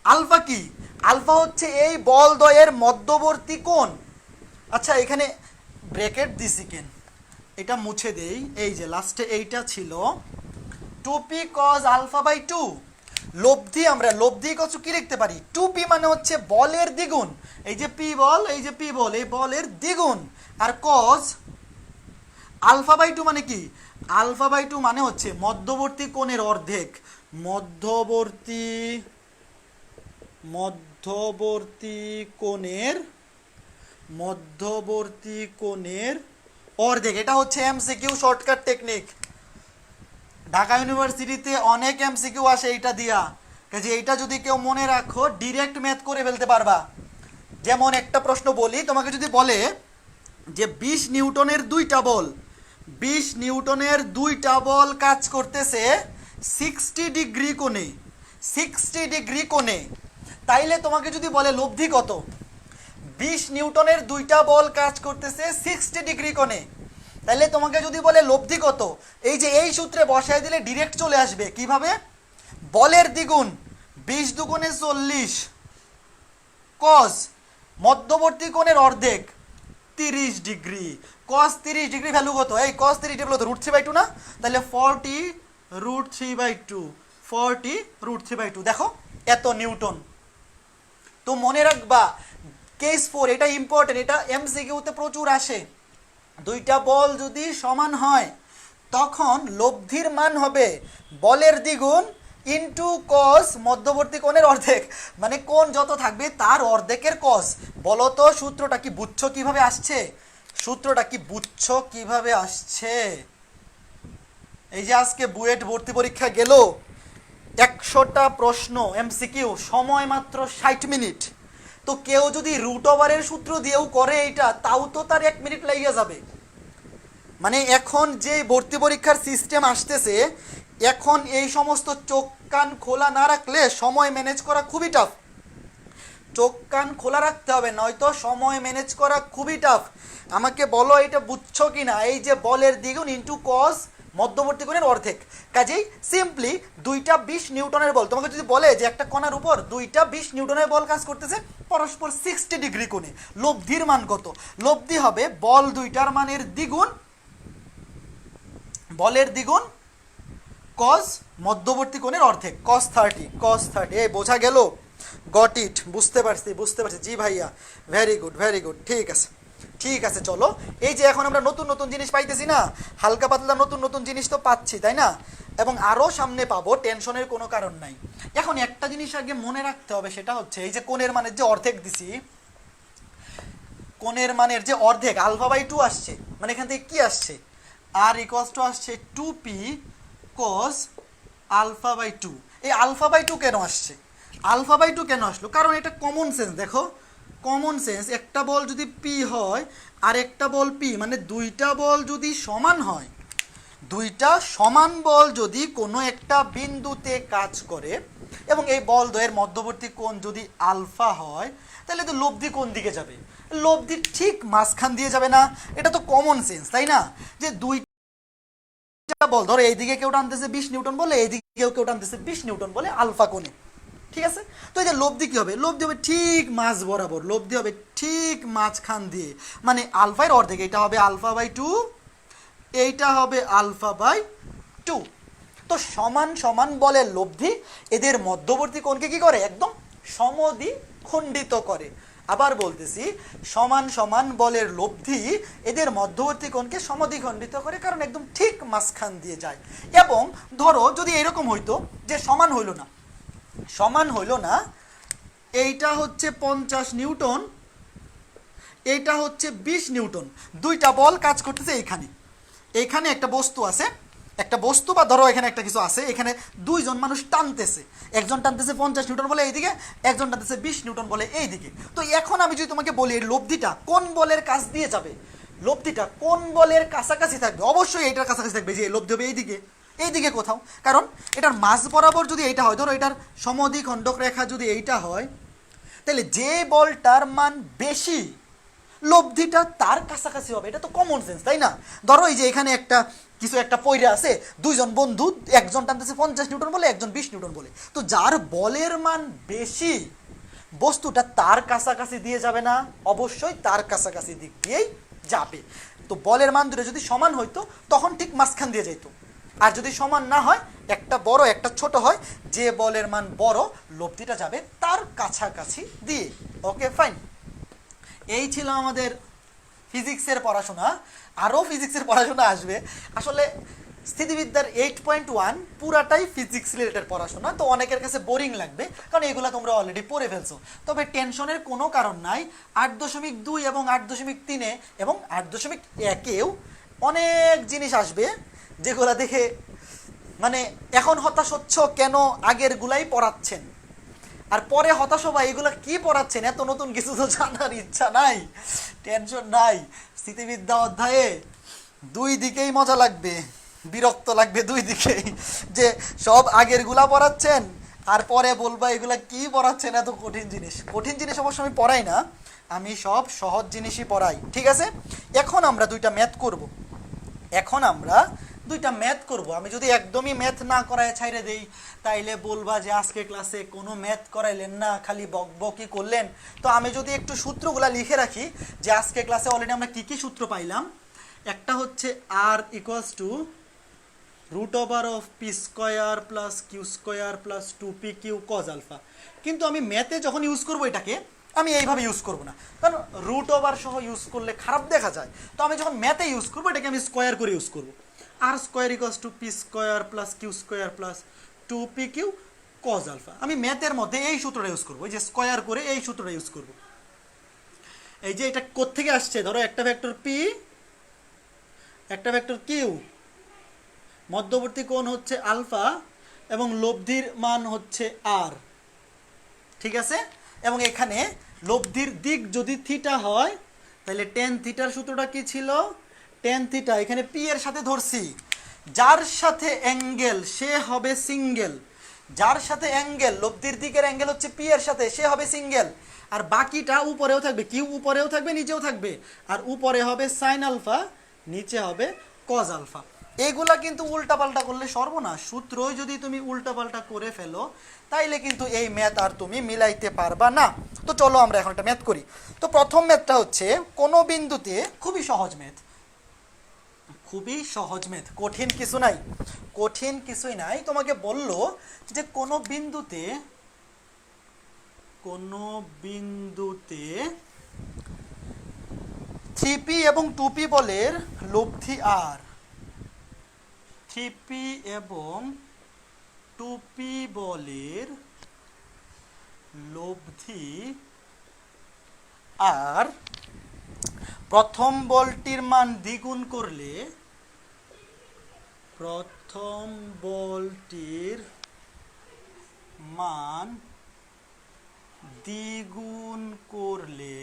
আলফা কি, আলফা হচ্ছে এই বল দ্বয়ের মধ্যবর্তী কোণ। আচ্ছা এখানে ব্র্যাকেট দিছি কেন, এটা মুছে দেই, এই যে লাস্টে এইটা ছিল 2p cos আলফা বাই 2, লব্ধি আমরা লব্ধি কত কি লিখতে পারি 2p মানে হচ্ছে বলের দ্বিগুণ, এই যে p বল এই যে p বল এই বলের দ্বিগুণ, আর cos আলফা বাই 2 মানে কি আলফা বাই 2 মানে হচ্ছে মধ্যবর্তী কোণের অর্ধেক, মধ্যবর্তী কোণের অর্ধেক। এটা হচ্ছে এমসিকিউ শর্টকাট টেকনিক, ঢাকা ইউনিভার্সিটিতে অনেক এমসিকিউ আসে এইটা দিয়া, কাজে এইটা যদি কেউ মনে রাখো ডিরেক্ট ম্যাথ করে ফেলতে পারবা। যেমন একটা প্রশ্ন বলি তোমাকে, যদি বলে যে 20 নিউটনের দুইটা বল, 20 নিউটনের দুইটা বল কাজ করতেছে 60 ডিগ্রি কোণে, 60 ডিগ্রি কোণে, তাইলে তোমাকে যদি বলে লব্ধি কত, 20 নিউটনের দুইটা বল কাজ করতেছে 60 ডিগ্রি কোণে, তাহলে তোমাকে যদি বলে লব্ধি কত, এই যে এই সূত্রে বসায় দিলে ডিরেক্ট চলে আসবে কিভাবে, বলের দ্বিগুণ 20 দুগুণে 40 cos মধ্যবর্তী কোণের অর্ধেক 30 ডিগ্রি, cos 30 ডিগ্রি ভ্যালু কত, এই cos 30 ডিগ্রি হলো √3/2 না, তাহলে 40 √3/2, 40 √3/2, দেখো এত নিউটন। তো মনে রাখবা কেস 4 এটা ইম্পর্টেন্ট, এটা এমসিকিউতে প্রচুর আসে, দুইটা বল যদি সমান হয় তখন লব্ধির মান হবে বলের দ্বিগুণ ইনটু cos মধ্যবর্তী কোণের অর্ধেক, মানে কোণ যত থাকবে তার অর্ধেকের cos। বলো তো সূত্রটা কি বুঝছো কিভাবে আসছে, সূত্রটা কি বুঝছো কিভাবে আসছে? এই যে আজকে বুয়েট ভর্তি পরীক্ষা গেল 100টা প্রশ্ন এমসিকিউ, সময় মাত্র 60 মিনিট, তো কেউ যদি √ওভারের সূত্র দিয়েও করে এটা, তাও তো তার 1 মিনিট লেগে যাবে। মানে এখন যে ভর্তি পরীক্ষার সিস্টেম আসতেছে, এখন এই সমস্ত চোখ কান খোলা না রাখলে সময় ম্যানেজ করা খুবই টাফ, চোখ কান খোলা রাখতে হবে, নয়তো সময় ম্যানেজ করা খুবই টাফ। আমাকে বলো এটা বুঝছো কি না, এই যে বলের দ্বিগুণ ইনটু cos মধ্যবর্তী কোণের অর্ধেক, কাজেই সিম্পলি দুইটা 20 নিউটনের বল, তোমাকে যদি বলে যে একটা কণার উপর দুইটা 20 নিউটনের বল কাজ করতেছে পরস্পর 60 ডিগ্রি কোণে, লব্ধির মান কত, লব্ধি হবে বল দুইটার মানের দ্বিগুণ, বলের দ্বিগুণ cos মধ্যবর্তী কোণের অর্ধেক, cos 30, এই বোঝা গেল, গট ইট, বুঝতে পারছি জি ভাইয়া, ভেরি গুড, ঠিক আছে চলো, এই যে এখন আমরা নতুন নতুন জিনিস পাইতেছি না, হালকা পাতলা নতুন জিনিস তো পাচ্ছি তাই না, এবং আরও সামনে পাবো, টেনশনের কোনো কারণ নাই। এখন একটা জিনিস আগে মনে রাখতে হবে, সেটা হচ্ছে এই যে কোণের মানের যে অর্ধেক দিছি, কোণের মানের যে অর্ধেক আলফা বাই 2 আসছে, মানে এখান থেকে কি আসছে আর ইকুয়ালস টু আসছে 2p cos আলফা বাই 2। এই আলফা বাই 2 কেন আসছে, আলফা বাই 2 কেন আসলো, কারণ এটা কমন সেন্স, দেখো কমন সেন্স, একটা বল যদি পি হয় আর একটা বল পি, মানে দুইটা বল যদি সমান হয়, দুইটা সমান বল যদি কোনো একটা বিন্দুতে কাজ করে এবং এই বল দ্বয়ের মধ্যবর্তী কোণ যদি আলফা হয়, তাহলে তো লব্ধি কোন দিকে যাবে, লব্ধি ঠিক মাঝখান দিয়ে যাবে না, এটা তো কমন সেন্স তাই না, যে দুইটা বল ধরো এইদিকে কেউ টানতেছে 20 নিউটন বলে, এইদিকে কেউ টানতেছে 20 নিউটন বলে আলফা কোণে, ঠিক আছে, তো এই যে লব্ধি কি হবে, লব্ধি হবে ঠিক মাঝ বরাবর, লব্ধি হবে ঠিক মাঝখান দিয়ে, মানে আলফার অর্ধেক, এটা হবে আলফা বাই 2, এইটা হবে আলফা বাই 2। তো সমান সমান বলের লব্ধি এদের মধ্যবর্তী কোণকে কি করে, একদম সমদ্বিখণ্ডিত করে। আবার বলতেছি, সমান সমান বলের লব্ধি এদের মধ্যবর্তী কোণকে সমদ্বিখণ্ডিত করে, কারণ একদম ঠিক মাঝখান দিয়ে যায়। এবং ধরো যদি এরকম হইতো যে সমান হইল না, এইটা হচ্ছে 50 নিউটন, এইটা হচ্ছে 20 নিউটন, দুইটা বল কাজ করতেছে এইখানে একটা বস্তু আছে, একটা বস্তু বা ধরো এখানে একটা কিছু আছে, এখানে দুইজন মানুষ টানতেছে, একজন টানতেছে 50 নিউটন বলে এইদিকে, একজন টানতেছে 20 নিউটন বলে এইদিকে। তো এখন আমি যদি তোমাকে বলি এই লব্ধিটা কোন বলের কাছ দিয়ে যাবে, লব্ধিটা কোন বলের কাছাকাছি থাকবে, অবশ্যই এইটার কাছাকাছি থাকবে, যে লব্ধি হবে এইদিকে, এইদিকে কোথাও, কারণ এটার মাঝ বরাবর যদি এইটা হয়, ধরো এটার সমদ্বিখণ্ডক রেখা যদি এইটা হয়, তাহলে যে বলটার মান বেশি লব্ধিটা তার কাছাকাছি হবে। এটা তো কমন সেন্স, তাই না? ধরো এই যে এখানে একটা কিছু একটা পয়রা আছে, দুইজন বন্ধু, একজন টানতেছে 50 নিউটন বলে, একজন 20 নিউটন বলে। তো যার বলের মান বেশি বস্তুটা তার কাছাকাছি দিয়ে যাবে না, অবশ্যই তার কাছাকাছি দিক দিয়েই যাবে। তো বলের মান দুটো যদি সমান হইতো তখন ঠিক মাঝখান দিয়ে যেত, আর যদি সমান না হয়, একটা বড় একটা ছোট হয়, যে বলের মান বড় লব্ধিটা যাবে তার কাছাকাছি দিয়ে। ওকে ফাইন, এই ছিল আমাদের ফিজিক্সের পড়াশোনা। আরও ফিজিক্সের পড়াশোনা আসবে। আসলে স্থিতিবিদ্যার 8.1 পুরাটাই ফিজিক্স রিলেটেড পড়াশোনা, তো অনেকের কাছে বোরিং লাগবে কারণ এগুলো তোমরা অলরেডি পড়ে ফেলছো। তবে টেনশনের কোনো কারণ নাই, 8.2 এবং 8.3 এবং 8.1-এও অনেক জিনিস আসবে যেগুলো দেখে মানে এখন হতাশ হচ্ছ কেন, আগের গুলাই পড়াচ্ছেন, আর পরে হতাশ হবা এগুলো কি পড়াচ্ছেন, এত নতুন কিছু তো জানার ইচ্ছা নাই। টেনশন নাই, স্থিতিবিদ্যা অধ্যায়ে দুই দিকেই মজা লাগবে, বিরক্ত লাগবে দুই দিকেই, যে সব আগের গুলা পড়াচ্ছেন আর পরে বলবা এগুলা কি পড়াচ্ছেন, এত কঠিন জিনিস। কঠিন জিনিস অবশ্য আমি পড়াই না, আমি সব সহজ জিনিসই পড়াই, ঠিক আছে? এখন আমরা দুইটা ম্যাথ করব, আমি যদি একদমই ম্যাথ না করায় ছাইরে দেই তাইলে বলবা যে আজকে ক্লাসে কোনো ম্যাথ করাইলেন না, খালি বকবকি করলেন। তো আমি যদি একটু সূত্রগুলা লিখে রাখি, যে আজকে ক্লাসে অলরেডি আমরা কি কি সূত্র পাইলাম। একটা হচ্ছে r = √p² + q² + 2pq cos α। কিন্তু আমি ম্যাথে যখন ইউজ করবো এটাকে আমি এইভাবে ইউজ করবো না, কারণ √ওভার সহ ইউজ করলে খারাপ দেখা যায়। তো আমি যখন ম্যাথে ইউজ করবো এটাকে আমি স্কোয়ার করে ইউজ করবো, r² = p² + q² + 2pq cos α। আমি ম্যাথের মধ্যে এই সূত্রটা ইউজ করবো, এই যে স্কোয়ার করে এই সূত্রটা ইউজ করবো। এই যে এটা কোত্থেকে আসছে, ধরো একটা ভেক্টর p, একটা ভেক্টর q, মধ্যবর্তী কোণ হচ্ছে আলফা এবং লব্ধির মান হচ্ছে r, ঠিক আছে? এবং এখানে লব্ধির দিক যদি থিটা হয় তাহলে tan থিটার সূত্রটা কি ছিল, tan থিটা, এখানে p এর সাথে ধরছি, যার সাথে অ্যাঙ্গেল সে হবে সিঙ্গেল, যার সাথে অ্যাঙ্গেল লব্ধির দিকের অ্যাঙ্গেল হচ্ছে p এর সাথে, সে হবে সিঙ্গেল। আর বাকিটা উপরেও থাকবে, কিউ উপরেও থাকবে নিচেও থাকবে, আর উপরে হবে সাইন আলফা, নিচে হবে কজ আলফা। এগুলা কিন্তু উল্টাপাল্টা করলে সর্বনাশ, সূত্রই যদি তুমি উল্টাপাল্টা করে ফেলো তাইলে কিন্তু এই ম্যাথ আর তুমি মিলাইতে পারবা না। তো চলো আমরা এখন একটা ম্যাথ করি। তো প্রথম ম্যাথটা হচ্ছে কোনো বিন্দুতে, খুবই সহজ ম্যাথ, খুবই সহজ ম্যাথ, কঠিন কিছু নাই, কঠিন কিছুই নাই। তোমাকে বললো যে কোনো বিন্দুতে 3p এবং 2p বলের লব্ধি r, 3p এবং 2p বলের লব্ধি আর প্রথম বলটির মান দ্বিগুণ করলে, প্রথম বলটির মান দ্বিগুণ করলে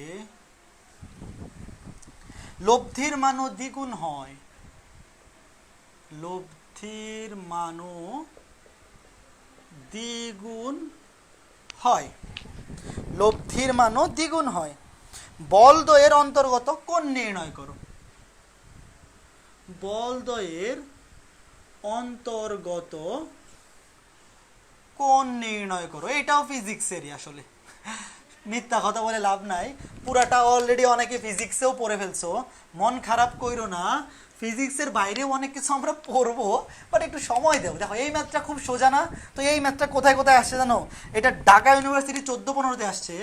লব্ধির মানও দ্বিগুণ হয়, লব্ধির মানও দ্বিগুণ হয়, লব্ধির মানও দ্বিগুণ হয়। বলদ্বয়ের অন্তর্গত কোণ নির্ণয় করো, বলদ্বয়ের অন্তর্গত কোণ নির্ণয় করো। এটাও ফিজিক্সেরই, আসলে মিথ্যা কথা বলে লাভ নাই, পুরাটা অলরেডি অনেকে ফিজিক্সেও পড়ে ফেলছো, মন খারাপ কইরো না, ফিজিক্সের বাইরেও অনেক কিছু আমরা পড়বো, বাট একটু সময় দেবো। দেখো এই ম্যাথটা খুব সোজা না, তো এই ম্যাথটা কোথায় কোথায় আসছে জানো, এটা ঢাকা ইউনিভার্সিটি 14-15-তে আসছে,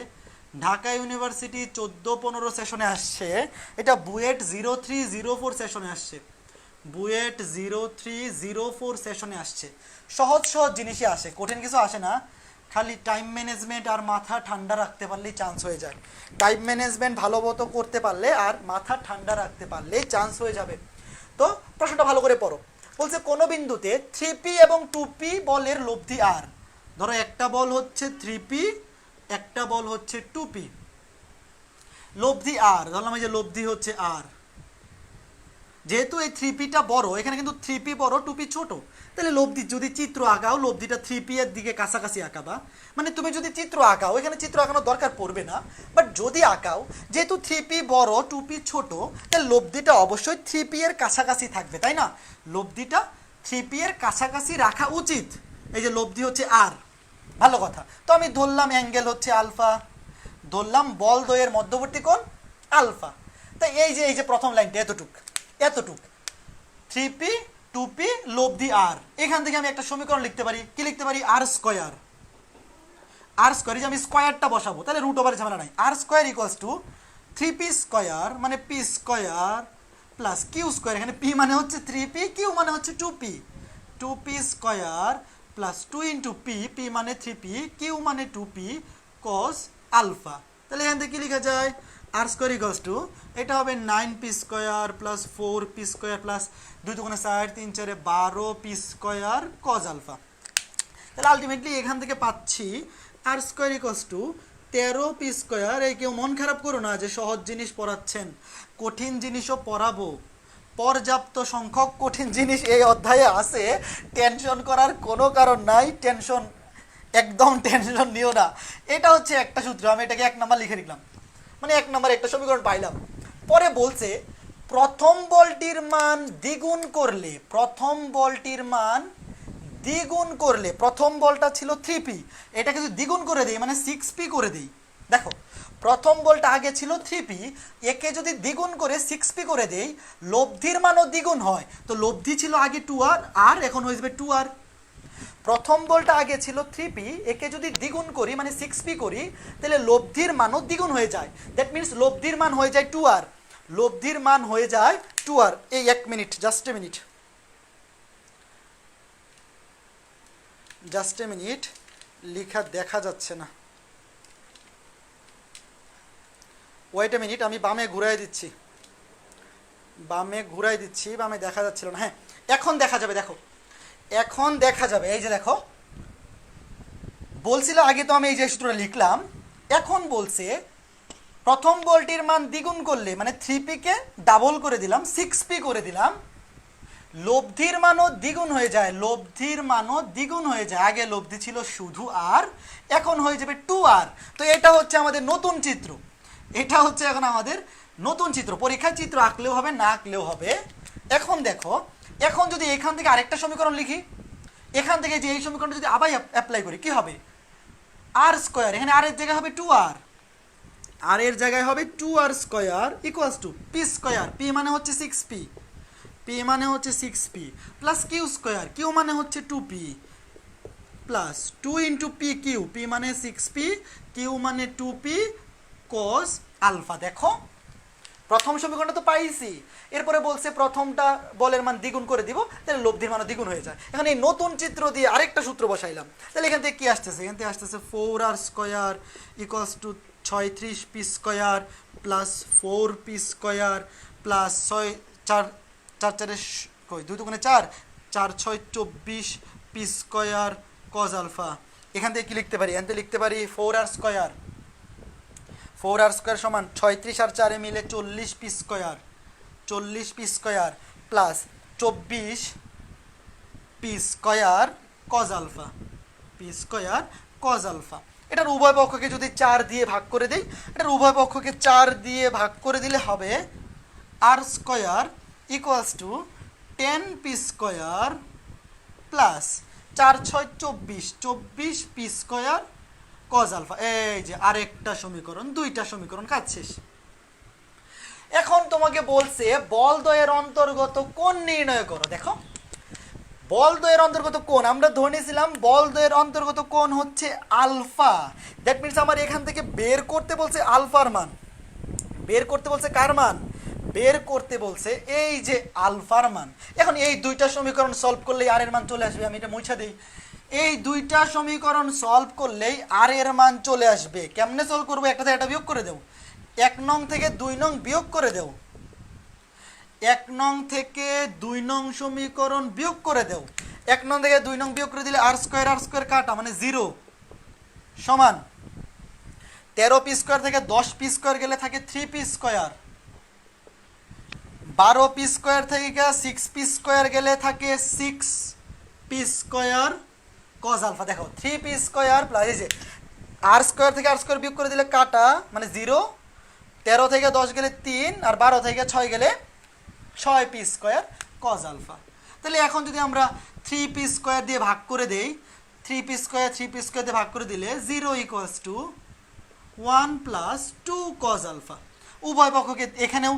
ঢাকা ইউনিভার্সিটি 14-15 সেশনে আসছে, এটা বুয়েট 03-04 সেশনে আসছে, বুয়েট 03-04 সেশনে আসছে। সহজ সহজ জিনিসই আসে, কঠিন কিছু আসে না, খালি টাইম ম্যানেজমেন্ট আর মাথা ঠান্ডা রাখতে পারলেই চান্স হয়ে যায়। টাইম ম্যানেজমেন্ট ভালো মতো করতে পারলে আর মাথা ঠান্ডা রাখতে পারলেই চান্স হয়ে যাবে। তো প্রশ্নটা ভালো করে পড়ো। বলছে কোনো বিন্দুতে 3p এবং 2p বলের লব্ধি r। ধরো একটা বল হচ্ছে 3p, একটা বল হচ্ছে 2p, লব্ধি r ধরলাম এই যে লব্ধি হচ্ছে r। যেহেতু এই 3pটা বড়, এখানে কিন্তু 3p বড় 2p ছোট, তাহলে লব্ধি যদি চিত্র আঁকাও লব্ধিটা 3p এর দিকে কাছাকাছি আঁকাবা। মানে তুমি যদি চিত্র আঁকাও, এখানে চিত্র আঁকানোর দরকার পড়বে না, বাট যদি আঁকাও যেহেতু 3p বড় 2p ছোট, তাহলে লব্ধিটা অবশ্যই 3p এর কাছাকাছি থাকবে, তাই না? লব্ধিটা 3p এর কাছাকাছি রাখা উচিত। এই যে লব্ধি হচ্ছে r, ভালো কথা। তো আমি ধরলাম অ্যাঙ্গেল হচ্ছে আলফা, ধরলাম বল দ্বয়ের মধ্যবর্তী কোণ আলফা। তাই এই যে প্রথম লাইনটা এতটুক 3p 2p লব্ধি r। এখান থেকে আমি একটা সমীকরণ লিখতে পারি, কি লিখতে পারি? r স্কয়ার, যে আমি স্কয়ারটা বসাবো, তাহলে রুট ওভার ঝামেলা নাই। r square equals two 3p square মানে p square plus q square, এখানে p মানে হচ্ছে 3p, q মানে হচ্ছে 2p, 2p square plus 2 into p, p মানে 3p, q মানে 2p cos আলফা। তাহলে এখান থেকে কি লেখা যায়? r স্কয়ার ইকুয়ালস টু এটা হবে 9p square plus 4p square plus 2 দুগুণে 4 3 4 12p স্কয়ার cos আলফা। তাহলে আলটিমেটলি এখান থেকে পাচ্ছি r square equals two 13p square. এই কেউ মন খারাপ করো না যে সহজ জিনিস পড়াচ্ছেন, কঠিন জিনিসও পড়াবো, পর্যাপ্ত সংখ্যক কঠিন জিনিস এই অধ্যায়ে আছে, টেনশন করার কোনো কারণ নাই, একদম টেনশন নিও না। এটা হচ্ছে একটা সূত্র, আমি এটাকে 1 নাম্বার লিখে রাখলাম, মানে 1 নাম্বার একটা সমীকরণ পাইলাম। পরে বলছে প্রথম বলটির মান দ্বিগুণ করলে, প্রথম বলটির মান দ্বিগুণ করলে, প্রথম বলটা ছিল 3p, এটাকে যদি দ্বিগুণ করে দেই মানে 6p করে দেই। দেখো প্রথম বলটা আগে ছিল 3p, একে যদি দ্বিগুণ করে 6p করে দেই, লব্ধির মানও দ্বিগুণ হয়। তো লব্ধি ছিল আগে 2r, আর এখন হয়ে যাবে 2r। প্রথম বলটা আগে ছিল 3p, একে যদি দ্বিগুণ করি মানে 6p করি, তাহলে লব্ধির মানও দ্বিগুণ হয়ে যায়। দ্যাট মিনস লব্ধির মান হয়ে যায় 2r, লব্ধির মান হয়ে যায় 2r। এই 1 মিনিট, জাস্ট এ মিনিট, লেখা দেখা যাচ্ছে না, ওয়েট এ মিনিট, আমি বামে ঘুরাই দিচ্ছি, বামে দেখা যাচ্ছিল না। হ্যাঁ এখন দেখা যাবে, দেখো এখন দেখা যাবে। এই যে দেখো বলছিল আগে তো আমি এই যে সূত্রটা লিখলাম, এখন বলছে প্রথম বলটির মান দ্বিগুণ করলে মানে 3p কে ডাবল করে দিলাম, 6p করে দিলাম, লব্ধির মানও দ্বিগুণ হয়ে যায়, লব্ধির মানও দ্বিগুণ হয়ে যায়। আগে লব্ধি ছিল শুধু r, এখন হয়ে যাবে 2r। তো এটা হচ্ছে আমাদের নতুন চিত্র, এটা হচ্ছে এখন আমাদের নতুন চিত্র। পরীক্ষায় চিত্র আঁকলেও হবে, না আঁকলেও হবে। এখন দেখো, এখন যদি এখান থেকে আরেকটা সমীকরণ লিখি, এখান থেকে যে এই সমীকরণটা যদি আবার অ্যাপ্লাই করি, কি হবে? r স্কয়ার, এখানে r এর জায়গায় হবে 2r, r এর জায়গায় হবে 2r square equals two p square, p মানে হচ্ছে 6p, p মানে হচ্ছে 6p plus q square, q মানে হচ্ছে 2p plus 2 into p q, p মানে 6p, q মানে 2p cos আলফা। দেখো প্রথম সমীকরণটা তো পাইছি, এরপরে বলছে প্রথমটা বলের মান দ্বিগুণ করে দিব, তাহলে লব্ধির মানও দ্বিগুণ হয়ে যায়। এখন এই নতুন চিত্র দিয়ে আরেকটা সূত্র বসাইলাম, তাহলে এখান থেকে কি আসতেছে? এখান থেকে আসতেছে 4r square equals two 36p square plus 4p square plus 4 4 2 দুগুণে 4, 4 6 24p স্কয়ার cos আলফা। এখান থেকে কি লিখতে পারি? এখান থেকে লিখতে পারি 4r স্কয়ার, 4r স্কয়ার সমান 36 আর 4 মিলে 40p square, 40p square plus 24p square cos alpha, p square cos alpha. এটার উভয় পক্ষকে যদি 4 দিয়ে ভাগ করে দেই, এটার উভয় পক্ষকে 4 দিয়ে ভাগ করে দিলে হবে r square equals to 10p square plus 4 6 24, 24p square cos alpha. এই যে আরেকটা সমীকরণ, দুইটা সমীকরণ, কাজ শেষ। এখন তোমাকে বলছে বল দ্বয়ের অন্তর্গত কোণ নির্ণয় করো। দেখো বল দ্বয়ের অন্তর্গত কোণ আমরা ধরে নিয়েছিলাম, বল দ্বয়ের অন্তর্গত কোণ হচ্ছে আলফা। দ্যাট মিনস আমার এখান থেকে বের করতে বলছে আলফার মান, বের করতে বলছে কার মান? বের করতে বলছে এই যে আলফার মান। এখন এই দুইটা সমীকরণ সলভ করলেই আর এর মান চলে আসবে, আমি এটা মুছে দিই। এই দুইটা সমীকরণ সলভ করলেই আর এর মান চলে আসবে। কেমনে সলভ করবো? একটা থেকে একটা বিয়োগ করে দেও, 1 নং থেকে 2 নং বিয়োগ করে দেও, 1 নং থেকে 2 নং সমীকরণ বিয়োগ করে দাও। 1 নং থেকে 2 নং বিয়োগ করে দিলে আর স্কয়ার কাটা মানে 0 সমান 13p স্কয়ার থেকে 10p স্কয়ার গেলে থাকে 3p স্কয়ার, 12p স্কয়ার থেকে 6p স্কয়ার গেলে থাকে 6p স্কয়ার cos আলফা। দেখো 3p স্কয়ার প্লাস এই যে আর স্কয়ার থেকে আর স্কয়ার বিয়োগ করে দিলে কাটা মানে 0, 13 থেকে 10 গেলে 3 আর 12 থেকে 6 গেলে 6p স্কয়ার cos আলফা। তাহলে এখন যদি আমরা 3p স্কয়ার দিয়ে ভাগ করে দেই, 3p স্কয়ার দিয়ে ভাগ করে দিলে 0 equals to 1 plus 2 cos alpha. উভয় পক্ষকে এখানেও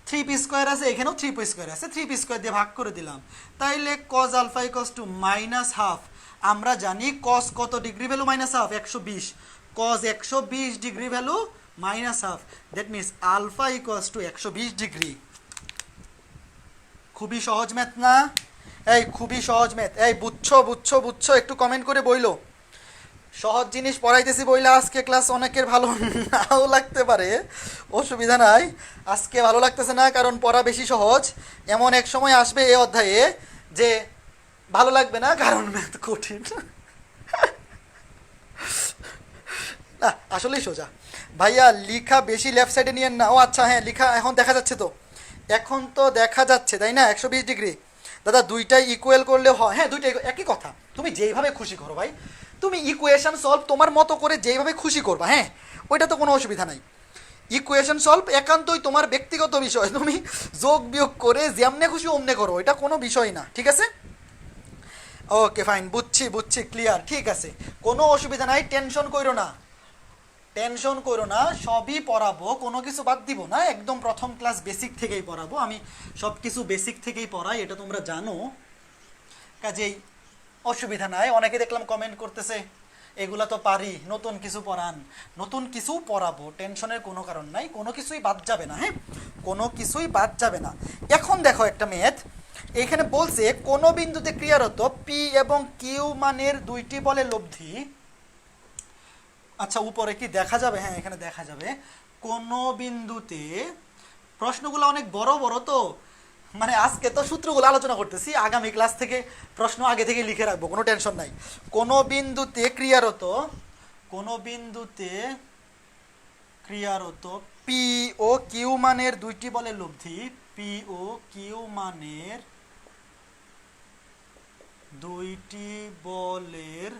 3p স্কয়ার আছে, এখানেও 3p স্কয়ার আছে, 3p স্কয়ার দিয়ে ভাগ করে দিলাম। তাইলে cos alpha equals to minus half. আমরা জানি cos কত degree value minus half 120, cos 120 degree value minus half, that means alpha equals to 120 degree. খুবই সহজ ম্যাথ না? এই খুবই সহজ ম্যাথ। এই বুঝছো একটু কমেন্ট করে বইলো। সহজ জিনিস পড়াইতেছি বইলে আজকে ক্লাস অনেকের ভালো নাও লাগতে পারে, অসুবিধা নাই। আজকে ভালো লাগতেছে না কারণ পড়া বেশি সহজ। এমন এক সময় আসবে এই অধ্যায়ে যে ভালো লাগবে না কারণ ম্যাথ কঠিন। না আসলেই সোজা। ভাইয়া লিখা বেশি লেফট সাইডে নিয়েন না। ও আচ্ছা হ্যাঁ, লিখা এখন দেখা যাচ্ছে তো, এখন তো দেখা যাচ্ছে তাই না 120 ডিগ্রি। দাদা দুইটাই ইকুয়াল করলে হয়? হ্যাঁ দুইটাই একই কথা, তুমি যেইভাবে খুশি করো ভাই, তুমি ইকুয়েশন সলভ তোমার মতো করে যেইভাবে খুশি করবা, হ্যাঁ ওইটা তো কোনো অসুবিধা নাই। ইকুয়েশন সলভ একান্তই তোমার ব্যক্তিগত বিষয়, তুমি যোগ বিয়োগ করে যেমনে খুশি অমনে করো, এটা কোনো বিষয় না, ঠিক আছে? ওকে ফাইন, বুঝছি ক্লিয়ার, ঠিক আছে কোনো অসুবিধা নাই, টেনশন করো না, সবই পড়াবো, কোনো কিছু বাদ দিব না, একদম প্রথম ক্লাস বেসিক থেকেই পড়াবো। আমি সব কিছু বেসিক থেকেই পড়াই, এটা তোমরা জানো, কাজেই অসুবিধা নাই। অনেকে দেখলাম কমেন্ট করতেছে এগুলা তো পারি, নতুন কিছু পড়ান, নতুন কিছু পড়াবো, টেনশনের কোনো কারণ নাই, কোনো কিছুই বাদ যাবে না, হ্যাঁ কোনো কিছুই বাদ যাবে না। এখন দেখো একটা ম্যাথ এখানে বলছে কোন বিন্দুতে ক্রিয়ারত পি এবং কিউ মানের দুইটি বলের লব্ধি। আচ্ছা উপরে কি দেখা যাবে? হ্যাঁ এখানে দেখা যাবে। কোন বিন্দুতে, প্রশ্নগুলো অনেক বড় বড় তো, মানে আজকে তো সূত্রগুলো আলোচনা করতেছি, আগামী ক্লাস থেকে প্রশ্ন আগে থেকে লিখে রাখবো, কোনো টেনশন নাই। কোন বিন্দুতে ক্রিয়ারত পি ও কিউ মানের দুইটি বলের লব্ধি, পি ও কিউ মানের দুইটি বলের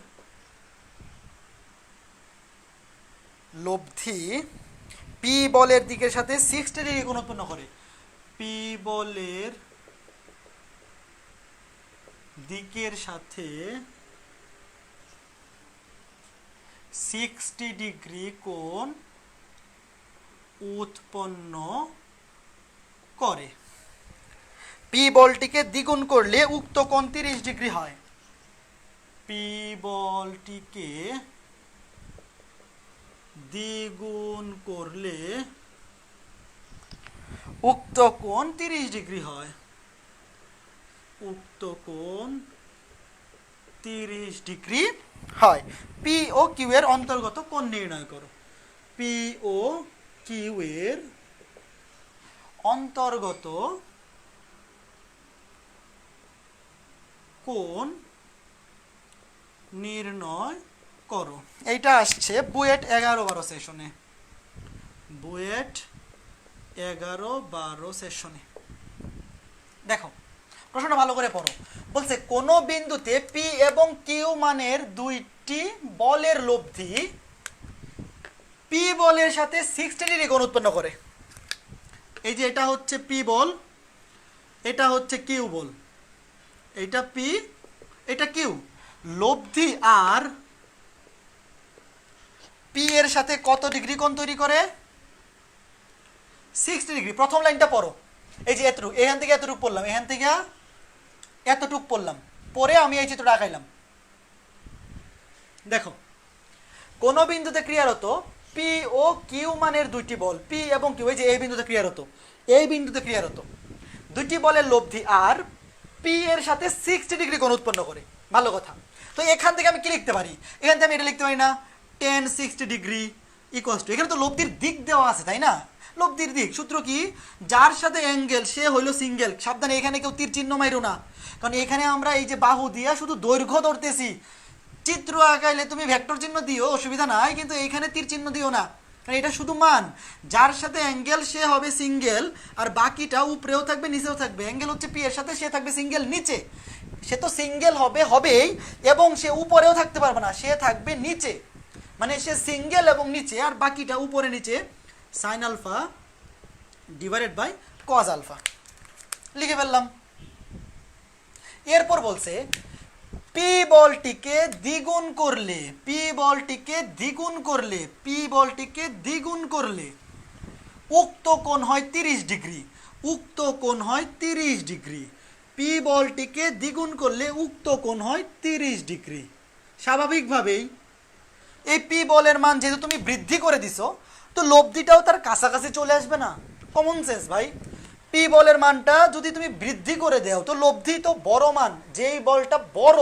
লব্ধি পি বলের দিকের সাথে 60 ডিগ্রি কোণ উৎপন্ন করে। পি বলের দিকের সাথে 60 ডিগ্রি কোণ উৎপন্ন করে। পি বলটিকে দ্বিগুণ করলে উক্ত কোণ 30 ডিগ্রি হয়। পি বলটিকে দ্বিগুণ করলে উক্ত কোণ 30 ডিগ্রি হয়। উক্ত কোণ 30 ডিগ্রি হয়। পি ও কিউ এর অন্তর্গত কোণ নির্ণয় করো। পি ও কিউ এর অন্তর্গত কোণ নির্ণয় করো। এইটা আসছে বুয়েট 11-12 সেশনে, বুয়েট 11-12 সেশনে। দেখো প্রশ্নটা ভালো করে পড়ো। বলছে কোন বিন্দুতে পি এবং কিউ মানের দুইটি বলের লব্ধি পি বলের সাথে 60 ডিগ্রি কোণ উৎপন্ন করে। এই যে এটা হচ্ছে পি বল, এটা হচ্ছে কিউ বল, এটা পি এটা কিউ, লব্ধি আর পি এর সাথে কত ডিগ্রি কোণ তৈরি করে? 60 ডিগ্রি। প্রথম লাইনটা পড়ো, এই যে এতটুকু, এখান থেকে এতটুকু পড়লাম, এখান থেকে এতটুকু পড়লাম, পরে আমি এই চিত্রটা আঁকাইলাম। দেখো কোন বিন্দুতে ক্রিয়ারত পি ও কিউ মানের দুইটি বল, পি এবং কিউ, এই যে এই বিন্দুতে ক্রিয়ারত, এই বিন্দুতে ক্রিয়ারত দুইটি বলের লব্ধি আর পি এর সাথে 60 ডিগ্রি কোণ উৎপন্ন করে। ভালো কথা। তো এখান থেকে আমি কি লিখতে পারি? এখান থেকে আমি এটা লিখতে পারি না, tan 60 ডিগ্রি ইকুয়ালস টু, এখানে তো লব্ধির দিক দেওয়া আছে তাই না, লব্ধির দিক। সূত্র কি? যার সাথে অ্যাঙ্গেল সে হইল সিঙ্গেল। সাবধানে, এখানে কেউ তীর চিহ্ন মাইরো না, কারণ এখানে আমরা এই যে বাহু দিয়া শুধু দৈর্ঘ্য ধরতেছি। চিত্র আঁকাইলে তুমি ভেক্টর চিহ্ন দিও, অসুবিধা নাই, কিন্তু এইখানে তীর চিহ্ন দিও না, কারণ এটা শুধু মান। যার সাথে অ্যাঙ্গেল সে হবে সিঙ্গেল, আর বাকিটা উপরেও থাকবে নিচেও থাকবে। অ্যাঙ্গেল হচ্ছে পি এর সাথে, সে থাকবে সিঙ্গেল নিচে। সে তো সিঙ্গেল হবেই, এবং সে উপরেও থাকতে পারবে না, সে থাকবে নিচে। মানে সে সিঙ্গেল এবং নিচে, আর বাকিটা উপরে নিচে। Sine alpha divided by cos alpha লিখে ফেললাম। এরপর বলছে পি বলটিকে দ্বিগুণ করলে, পি বলটিকে দ্বিগুণ করলে, পি বলটিকে দ্বিগুণ করলে উক্ত কোণ হয় 30 ডিগ্রি। উক্ত কোণ হয় 30 ডিগ্রি। পি বলটিকে দ্বিগুণ করলে উক্ত কোণ হয় 30 ডিগ্রি। স্বাভাবিকভাবেই এই পি বলের মান যেহেতু তুমি বৃদ্ধি করে দিছো, তো লব্ধিটাও তার কাছাকাছি চলে আসবে না? কমন সেন্স ভাই। পি বলের মানটা যদি তুমি বৃদ্ধি করে দাও, তো লব্ধি তো বড় মান, যেই বলটা বড়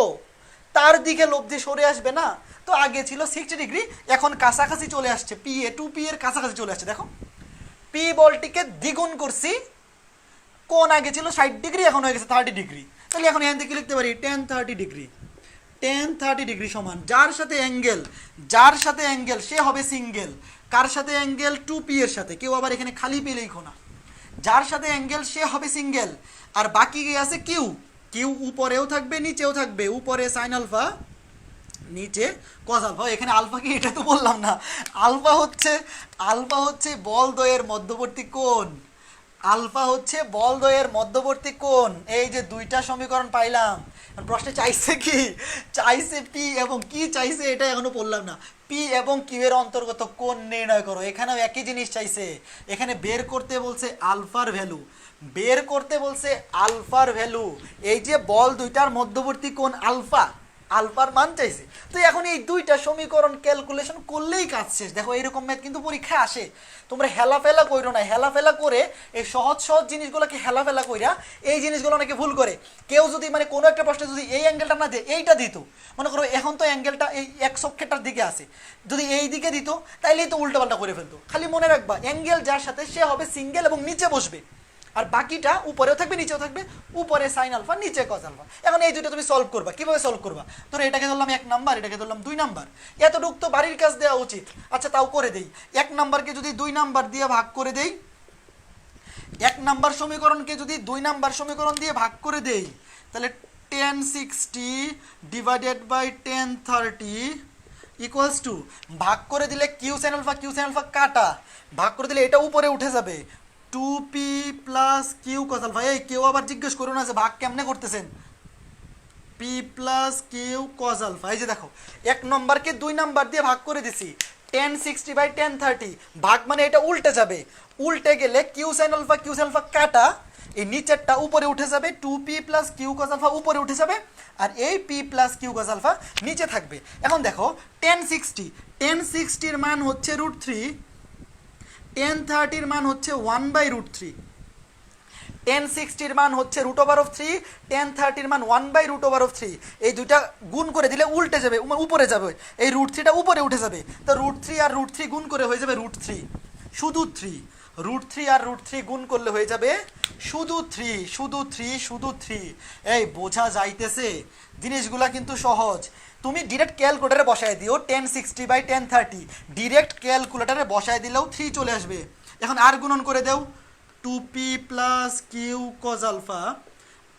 তার দিকে লব্ধি সরে আসবে না? তো আগে ছিল 60 ডিগ্রি, এখন কাছাকাছি চলে আসছে, পি এ টু পি এর কাছাকাছি চলে আসছে। দেখো, পি বলটিকে দ্বিগুণ করছি, কোণ আগে ছিল 60 ডিগ্রি, এখন হয়ে গেছে 30 ডিগ্রি। তাহলে এখন এখান থেকে লিখতে পারি tan 30 ডিগ্রি। tan 30 ডিগ্রি সমান যার সাথে অ্যাঙ্গেল, যার সাথে অ্যাঙ্গেল সে হবে সিঙ্গেল। কার সাথে অ্যাঙ্গেল? 2p এর সাথে। কেউ আবার এখানে খালি পেয়ে লিখো না। যার সাথে অ্যাঙ্গেল সে হবে সিঙ্গেল, আর বাকি আছে কিউ। কিউ উপরেও থাকবে নিচেও থাকবে। উপরে সাইন আলফা, নিচে কস আলফা। এখানে আলফা কি? এটা তো বললাম না। আলফা হচ্ছে বলদ্বয়ের মধ্যবর্তী কোণ। আলফা হচ্ছে বলদ্বয়ের মধ্যবর্তী কোণ। এই যে দুইটা সমীকরণ পাইলাম, প্রশ্নে চাইছে কি? চাইছে পি এবং কি চাইছে, এটা এখনো বললাম না। পি এবং কিউ এর অন্তর্গত কোণ নির্ণয় করো। এখানেও একই জিনিস চাইছে। এখানে বের করতে বলছে আলফার ভ্যালু, বের করতে বলছে আলফার ভ্যালু। এই যে বল দুইটার মধ্যবর্তী কোণ আলফা, আলফার মান চাইছে। তো এখন এই দুইটা সমীকরণ ক্যালকুলেশন করলেই কাজ শেষ। দেখো, এরকম ম্যাথ কিন্তু পরীক্ষায় আসে। তোমরা হেলাফেলা কইরো না। হেলাফেলা করে এই সহজ সহজ জিনিসগুলোকে হেলাফেলা কইরা এই জিনিসগুলো অনেকে ভুল করে। কেউ যদি মানে কোনো একটা প্রশ্নে যদি এই অ্যাঙ্গেলটা না দেয়, এইটা দিত, মনে করো এখন তো অ্যাঙ্গেলটা এই এক অক্ষেটার দিকে আছে, যদি এই দিকে দিত তাইলেই তো উল্টোপাল্টা করে ফেলতো। খালি মনে রাখবা, অ্যাঙ্গেল যার সাথে সে হবে সিঙ্গেল এবং নিচে বসবে, আর বাকিটা উপরেও থাকবে নিচেও থাকবে। উপরে সাইন আলফা, নিচে কস আলফা। এখন এই দুটো তুমি সলভ করবা। কিভাবে সলভ করবা? ধরো এটাকে ধরলাম 1 নাম্বার, এটাকে ধরলাম 2 নাম্বার। এতটুক তো বাড়ির কাজ দেওয়া উচিত। আচ্ছা, তাও করে দেই। 1 নাম্বারকে যদি 2 নাম্বার দিয়ে ভাগ করে দেই, 1 নাম্বার সমীকরণকে যদি 2 নাম্বার সমীকরণ দিয়ে ভাগ করে দেই, তাহলে tan 60 divided by tan 30 equals to, ভাগ করে দিলে কিউ সাইন আলফা কাটা, ভাগ করে দিলে এটা উপরে উঠে যাবে 2p plus q cos alpha. এই কেউ আবার জিজ্ঞেস করো না যে ভাগ কেমনে করতেছেন। p plus q cos alpha. এই যে দেখো, 1 নম্বরকে 2 নাম্বার দিয়ে ভাগ করে দিছি, tan 60 বাই tan 30। ভাগ মানে এটা উল্টে যাবে, উল্টে গেলে কিউ সাইন আলফা কাটা, এই নিচেরটা উপরে উঠে যাবে, 2p plus q cos alpha উপরে উঠে যাবে, আর এই p plus q cos alpha নিচে থাকবে। এখন দেখো, tan 60 এর মান হচ্ছে √3, tan 30 এর মান হচ্ছে 1/√3। tan 60 এর মান হচ্ছে √3, tan 30 এর মান 1/√3। এই দুইটা গুণ করে দিলে উল্টে যাবে, উপরে যাবে, এই √3টা উপরে উঠে যাবে। তো √3 আর √3 গুণ করে হয়ে যাবে √3, শুধু 3। √3 আর √3 গুণ করলে হয়ে যাবে শুধু 3। এই বোঝা যাইতেছে? জিনিসগুলা কিন্তু সহজ। তুমি ডিরেক্ট ক্যালকুলেটারে বসায় দিও tan 60 বাই tan 30, ডিরেক্ট ক্যালকুলেটারে বসায় দিলেও 3 চলে আসবে। এখন আর গুণন করে দাও, 2p plus Q cos alpha,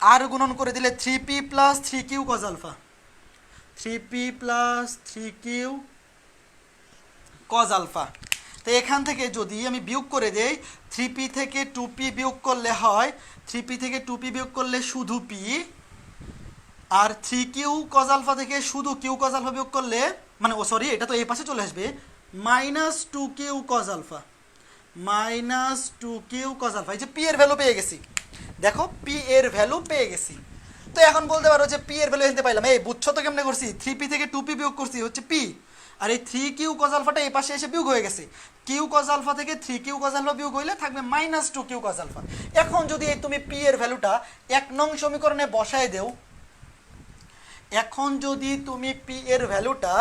আর গুণন করে দিলে 3p plus 3q cos alpha, 3p plus 3q cos alpha. তো এখান থেকে যদি আমি বিয়োগ করে দেই, 3p থেকে 2p বিয়োগ করলে হয়, 3p থেকে 2p বিয়োগ করলে শুধু p, আর 3q কজ আলফা থেকে শুধু q কজ আলফা বিয়োগ করলে, মানে সরি, এটা তো এই পাশে চলে আসবে, -2q cos alpha, -2q cause alpha. এই যে p এর ভ্যালু পেয়ে গেছি। দেখো, p এর ভ্যালু পেয়ে গেছি। তো এখন বলতে পারো যে p এর ভ্যালু এনতে পাইলাম। এই বুঝছো তো কেমনে করছি? 3p থেকে 2p বিয়োগ করছি হচ্ছে p, আর এই 3q কজ আলফাটা এই পাশে এসে বিয়োগ হয়ে গেছে। q কজ আলফা থেকে 3q কজ আলফা বিয়োগ হইলে থাকবে -2q কজ আলফা। এখন যদি তুমি p এর ভ্যালুটা 1 নং সমীকরণে বসায় দেও, এখন যদি তুমি p এর ভ্যালুটা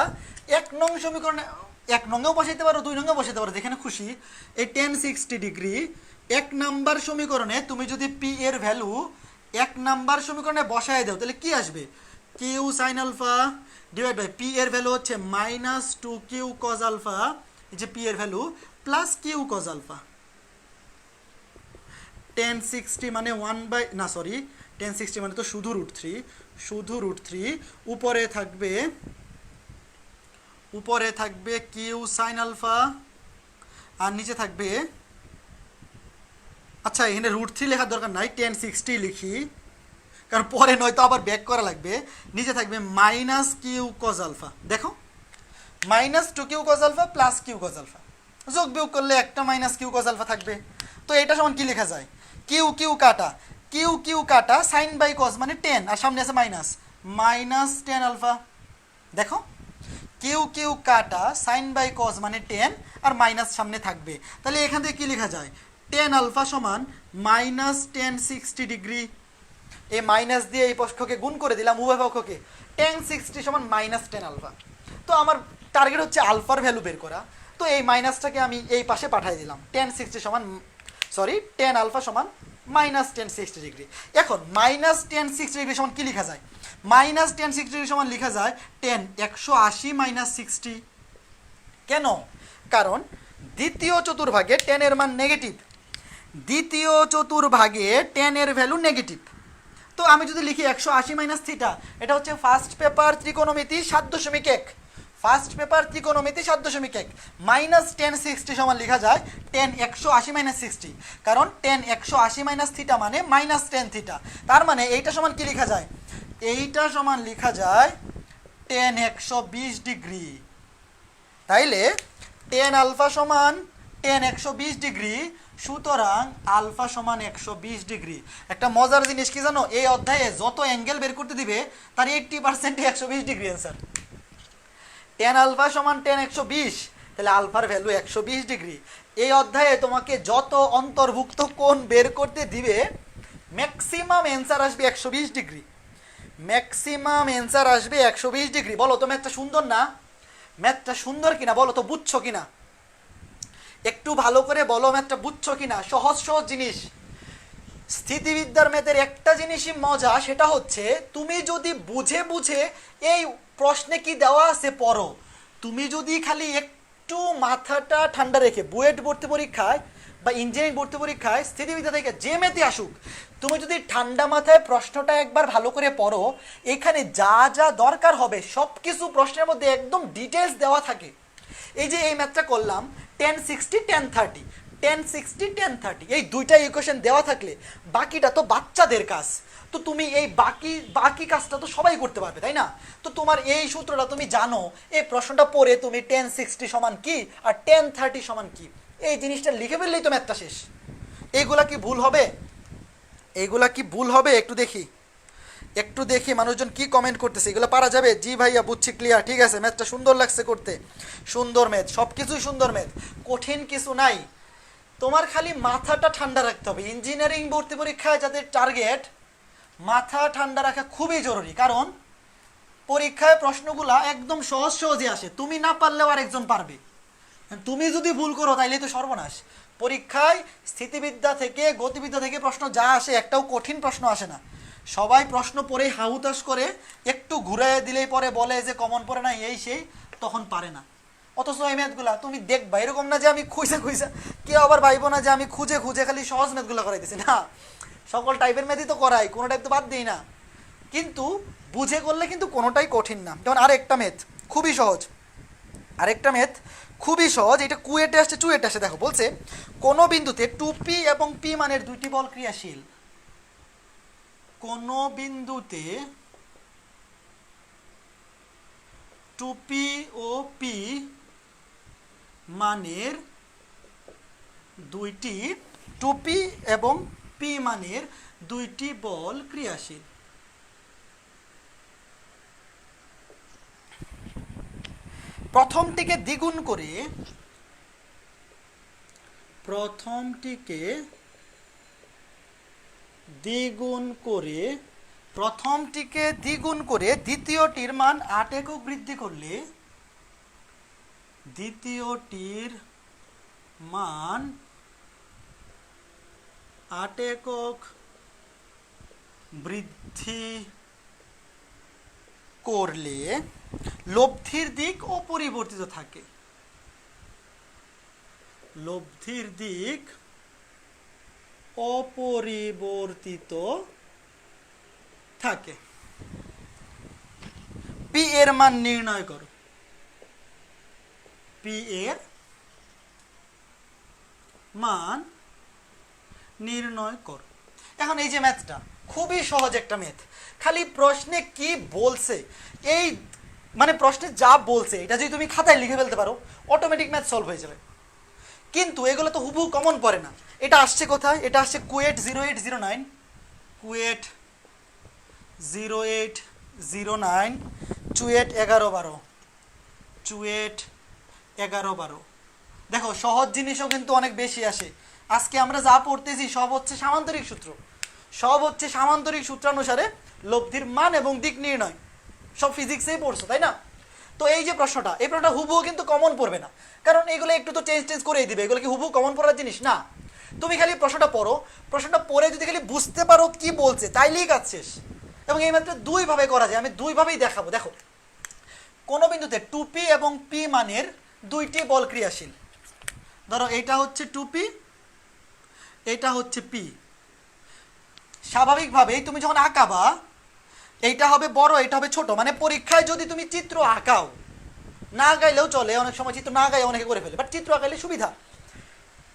1 নং সমীকরণে, 1 নঙ্গেও বসাইতে পারো, 2 নঙ্গেও বসাইতে পারো, যেখানে খুশি। এই tan 60 ডিগ্রি 1 নাম্বার সমীকরণে তুমি যদি পি এর ভ্যালু 1 নাম্বার সমীকরণে বসায় দাও, তাহলে কি আসবে? Q sine alpha divide by p এর ভ্যালু হচ্ছে -2q cos আলফা, এই যে পি এর value, plus q cos alpha. tan 60 মানে 1 বাই, না সরি, tan 60 মানে তো শুধু √3, শুধু √3, উপরে থাকবে কিউ সাইন আলফা, আর নিচে থাকবে, আচ্ছা এখানে √3 লেখার দরকার নাই, tan 60 লিখি, কারণ পরে নয়তো আবার ব্যাক করা লাগবে। নিচে থাকবে -কিউ cos আলফা, দেখো -2q cos alpha plus q cos alpha, যোগ বিয়োগ করলে একটা -কিউ cos আলফা থাকবে। তো এটা সমান কি লেখা যায়? কিউ কিউ কাটা, কিউ কিউ কাটা, সাইন বাই কস মানে 10, আর সামনে আছে -tan আলফা। দেখো কিউ কিউ কাটা সাইন বাই কস মানে 10, আর মাইনাস সামনে থাকবে, তাহলে এখান থেকে কি লেখা যায়? tan আলফা সমান -tan 60 ডিগ্রি। এই মাইনাস দিয়ে এই পক্ষকে গুণ করে দিলাম, উভয় পক্ষকে, tan 60 সমান -tan আলফা। তো আমার টার্গেট হচ্ছে আলফার ভ্যালু বের করা, তো এই মাইনাসটাকে আমি এই পাশে পাঠিয়ে দিলাম, tan আলফা সমান -tan 60 ডিগ্রি। এখন -tan 60 ডিগ্রি সমান কি লেখা যায়? -tan 60 ডিগ্রি সমান লেখা যায় tan 180 - 60। কেন? কারণ দ্বিতীয় চতুর্ভাগে tan এর মান নেগেটিভ, দ্বিতীয় চতুর্ভাগে tan এর ভ্যালু নেগেটিভ। তো আমি যদি লিখি 180 - থিটা, এটা হচ্ছে ফার্স্ট পেপার ত্রিকোণমিতি 7.1, ফার্স্ট পেপার ত্রিকোণমিতি 7.1, -tan 60 সমান লেখা যায় tan 180 - 60, কারণ tan 180 - থিটা মানে -tan থিটা, তার মানে এইটা সমান কি লেখা যায়? এইটা সমান লেখা যায় tan 120 ডিগ্রি। তাইলে tan আলফা সমান tan 120 ডিগ্রি, সুতরাং আলফা সমান 120 ডিগ্রি। একটা মজার জিনিস কি জানো? এই অধ্যায়ে যত অ্যাঙ্গেল বের করতে দিবে তার 80% 120 ডিগ্রি অ্যান্সার। tan আলফা সমান tan 120, তাহলে আলফার ভ্যালু 120 ডিগ্রি। এই অধ্যায়ে তোমাকে যত অন্তর্ভুক্ত কোণ বের করতে দিবে ম্যাক্সিমাম অ্যান্সার আসবে 120 ডিগ্রি, ম্যাক্সিমাম অ্যান্সার আসবে 120 ডিগ্রি। বলো তো ম্যাথটা সুন্দর না? ম্যাথটা সুন্দর কিনা বলো তো, বুঝছো কিনা? একটু ভালো করে বলো ম্যাথটা বুঝছো কিনা? সহজ সহজ জিনিস। স্থিতিবিদ্যার ম্যাথের একটা জিনিসই মজা, সেটা হচ্ছে তুমি যদি বুঝে বুঝে এই প্রশ্নে কি দেওয়া আছে পড়ো, তুমি যদি খালি একটু মাথাটা ঠান্ডা রেখে বুয়েট ভর্তি পরীক্ষায় বা ইঞ্জিনিয়ারিং ভর্তি পরীক্ষায় স্থিতিবিদ্যা থেকে যে ম্যাথই আসুক, তুমি যদি ঠান্ডা মাথায় প্রশ্নটা একবার ভালো করে পড়ো, এখানে যা যা দরকার হবে সব কিছু প্রশ্নের মধ্যে একদম ডিটেলস দেওয়া থাকে। এই যে এই ম্যাথটা করলাম tan 60 tan 30, tan 60 tan 30, এই দুইটা ইকুয়েশন দেওয়া থাকলে বাকিটা তো বাচ্চাদের কাজ। তো তুমি এই বাকি কাজটা তো সবাই করতে পারবে, তাই না? তো তোমার এই সূত্রটা তুমি জানো, এই প্রশ্নটা পড়ে তুমি tan 60 সমান কি আর tan 30 সমান কি, এই জিনিসটা লিখে ফেললেই তো ম্যাথটা শেষ। এইগুলা কি ভুল হবে? এইগুলা কি ভুল হবে? একটু দেখি মানুষজন কি কমেন্ট করতেছে। এগুলো পারা যাবে? জি ভাইয়া বুঝছি, ক্লিয়ার, ঠিক আছে, ম্যাথটা সুন্দর লাগছে করতে, সুন্দর ম্যাথ, সব কিছুই সুন্দর ম্যাথ, কঠিন কিছু নাই, তোমার খালি মাথাটা ঠান্ডা রাখতে হবে। ইঞ্জিনিয়ারিং ভর্তি পরীক্ষায় যাদের টার্গেট, মাথা ঠান্ডা রাখা খুবই জরুরি, কারণ পরীক্ষায় প্রশ্নগুলা একদম সহজ সহজে আসে, তুমি না পারলেও আরেকজন পারবে, তুমি যদি ভুল করো তাইলে তো সর্বনাশ। পরীক্ষায় স্থিতিবিদ্যা থেকে গতিবিদ্যা থেকে প্রশ্ন যা আসে একটাও কঠিন প্রশ্ন আসে না, সবাই প্রশ্ন পড়েই হাহুতাশ করে, একটু ঘুরাই দিলেই পরে বলে যে কমন পড়ে না এই সেই, তখন পারে না। অথচ এই ম্যাথগুলা তুমি দেখবা, এরকম না যে আমি খুঁজে কেউ আবার ভাইবো না যে আমি খুঁজে খালি সহজ ম্যাথগুলো করাইতেছি, না, সকল টাইপের ম্যাথই তো করাই, কোনো টাইপ তো বাদ দিই না, কিন্তু বুঝে করলে কিন্তু কোনোটাই কঠিন না। যেমন আরেকটা ম্যাথ খুবই সহজ, এটা কুয়েটে আসছে চুয়েটে আসছে, দেখো বলছে কোনো বিন্দুতে 2p এবং p মানের দুইটি বল ক্রিয়াশীল, কোনো বিন্দুতে 2p ও p মানের দুইটি, 2p এবং p মানের দুইটি বল ক্রিয়াশীল। প্রথমটিকে দ্বিগুণ করে দ্বিতীয়টির মান 8 একক বৃদ্ধি করলে দ্বিতীয়টির মান 8 একক বৃদ্ধি করলে লব্ধির দিক অপরিবর্তিত থাকে। লব্ধির দিক অপরিবর্তিত থাকে। পি এর মান নির্ণয় করো। পি এর মান নির্ণয় করো। এখন এই যে ম্যাথটা খুবই সহজ একটা ম্যাথ, খালি প্রশ্নে কি বলছে এই মানে প্রশ্নে যা বলছে এটা যদি তুমি খাতায় লিখে ফেলতে পারো অটোমেটিক ম্যাথ সলভ হয়ে যাবে। কিন্তু এগুলো তো হুবহু কমন পড়ে না। এটা আসছে কোথায়? এটা আসছে কুয়েট 0809, কুয়েট 0809, চুয়েট 1112, চুয়েট 1112। দেখো সহজ জিনিসও কিন্তু অনেক বেশি আসে। আজকে আমরা যা পড়তেছি সব হচ্ছে সামান্তরিক সূত্র, সব হচ্ছে সামান্তরিক সূত্রানুসারে লব্ধির মান এবং দিক নির্ণয়, সব ফিজিক্সেই পড়ছো তাই না? তো এই যে প্রশ্নটা, এই প্রশ্নটা হুবহু কিন্তু কমন পড়বে না, কারণ এগুলো একটু তো চেঞ্জ করেই দিবে। এগুলো কি হুবহু কমন পড়ার জিনিস না। তুমি খালি প্রশ্নটা পড়ো, প্রশ্নটা পড়ে যদি খালি বুঝতে পারো কি বলছে তাইলেই কাজ শেষ। এবং এই মাত্র দুইভাবে করা যায়, আমি দুইভাবেই দেখাবো। দেখো কোনো বিন্দুতে 2p এবং p মানের দুইটি বল ক্রিয়াশীল। ধরো এইটা হচ্ছে 2p, এটা হচ্ছে p। স্বাভাবিকভাবেই তুমি যখন আঁকাবা এইটা হবে বড়, এটা হবে ছোট। মানে পরীক্ষায় যদি তুমি চিত্র আঁকাও, না আঁকাইলেও চলে, অনেক সময় চিত্র না আঁকাই অনেকে করে ফেলে, বাট চিত্র আঁকাইলে সুবিধা।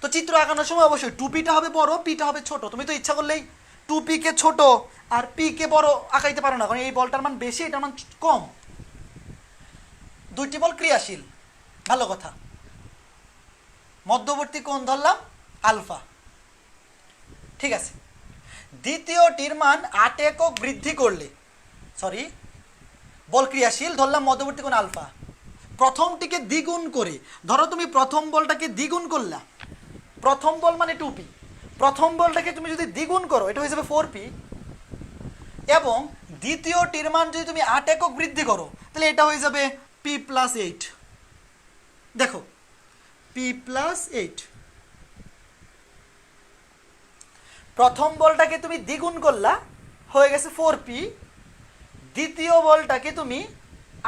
তো চিত্র আঁকানোর সময় অবশ্যই 2pটা হবে বড়, পিটা হবে ছোট। তুমি তো ইচ্ছা করলেই 2p কে ছোট আর p কে বড় আঁকাইতে পারো না, কারণ এই বলটার মান বেশি, এটার মান কম। দুইটি বল ক্রিয়াশীল, ভালো কথা। মধ্যবর্তী কোণ ধরলাম আলফা, ঠিক আছে। দ্বিতীয়টির মান 8 একক বৃদ্ধি করলে, সরি বল ক্রিয়াশীল ধরলাম মধ্যবর্তী কোণ আলফা, প্রথমটিকে দ্বিগুণ করে, ধরো তুমি প্রথম বলটাকে দ্বিগুণ করলা, প্রথম বল মানে 2p, প্রথম বলটাকে তুমি যদি দ্বিগুণ করো এটা হয়ে যাবে 4p, এবং দ্বিতীয়টির মান যদি তুমি 8 একক বৃদ্ধি করো তাহলে এটা হয়ে যাবে p + 8। দেখো p + 8, প্রথম বলটাকে তুমি দ্বিগুণ করলা হয়ে গেছে 4p, দ্বিতীয় বলটাকে তুমি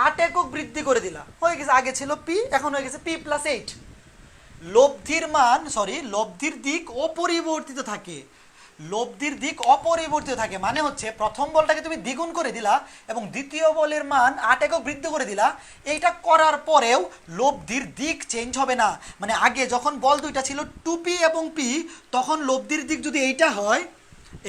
8 একক বৃদ্ধি করে দিলা হয়ে গেছে, আগে ছিল p এখন হয়ে গেছে p + 8। লব্ধির মান লব্ধির দিক অপরিবর্তিত থাকে। লব্ধির দিক অপরিবর্তিত থাকে মানে হচ্ছে প্রথম বলটাকে তুমি দ্বিগুণ করে দিলা এবং দ্বিতীয় বলের মান 8 একক বৃদ্ধি করে দিলা, এইটা করার পরেও লব্ধির দিক চেঞ্জ হবে না। মানে আগে যখন বল দুইটা ছিল 2p এবং p, তখন লব্ধির দিক যদি এইটা হয়,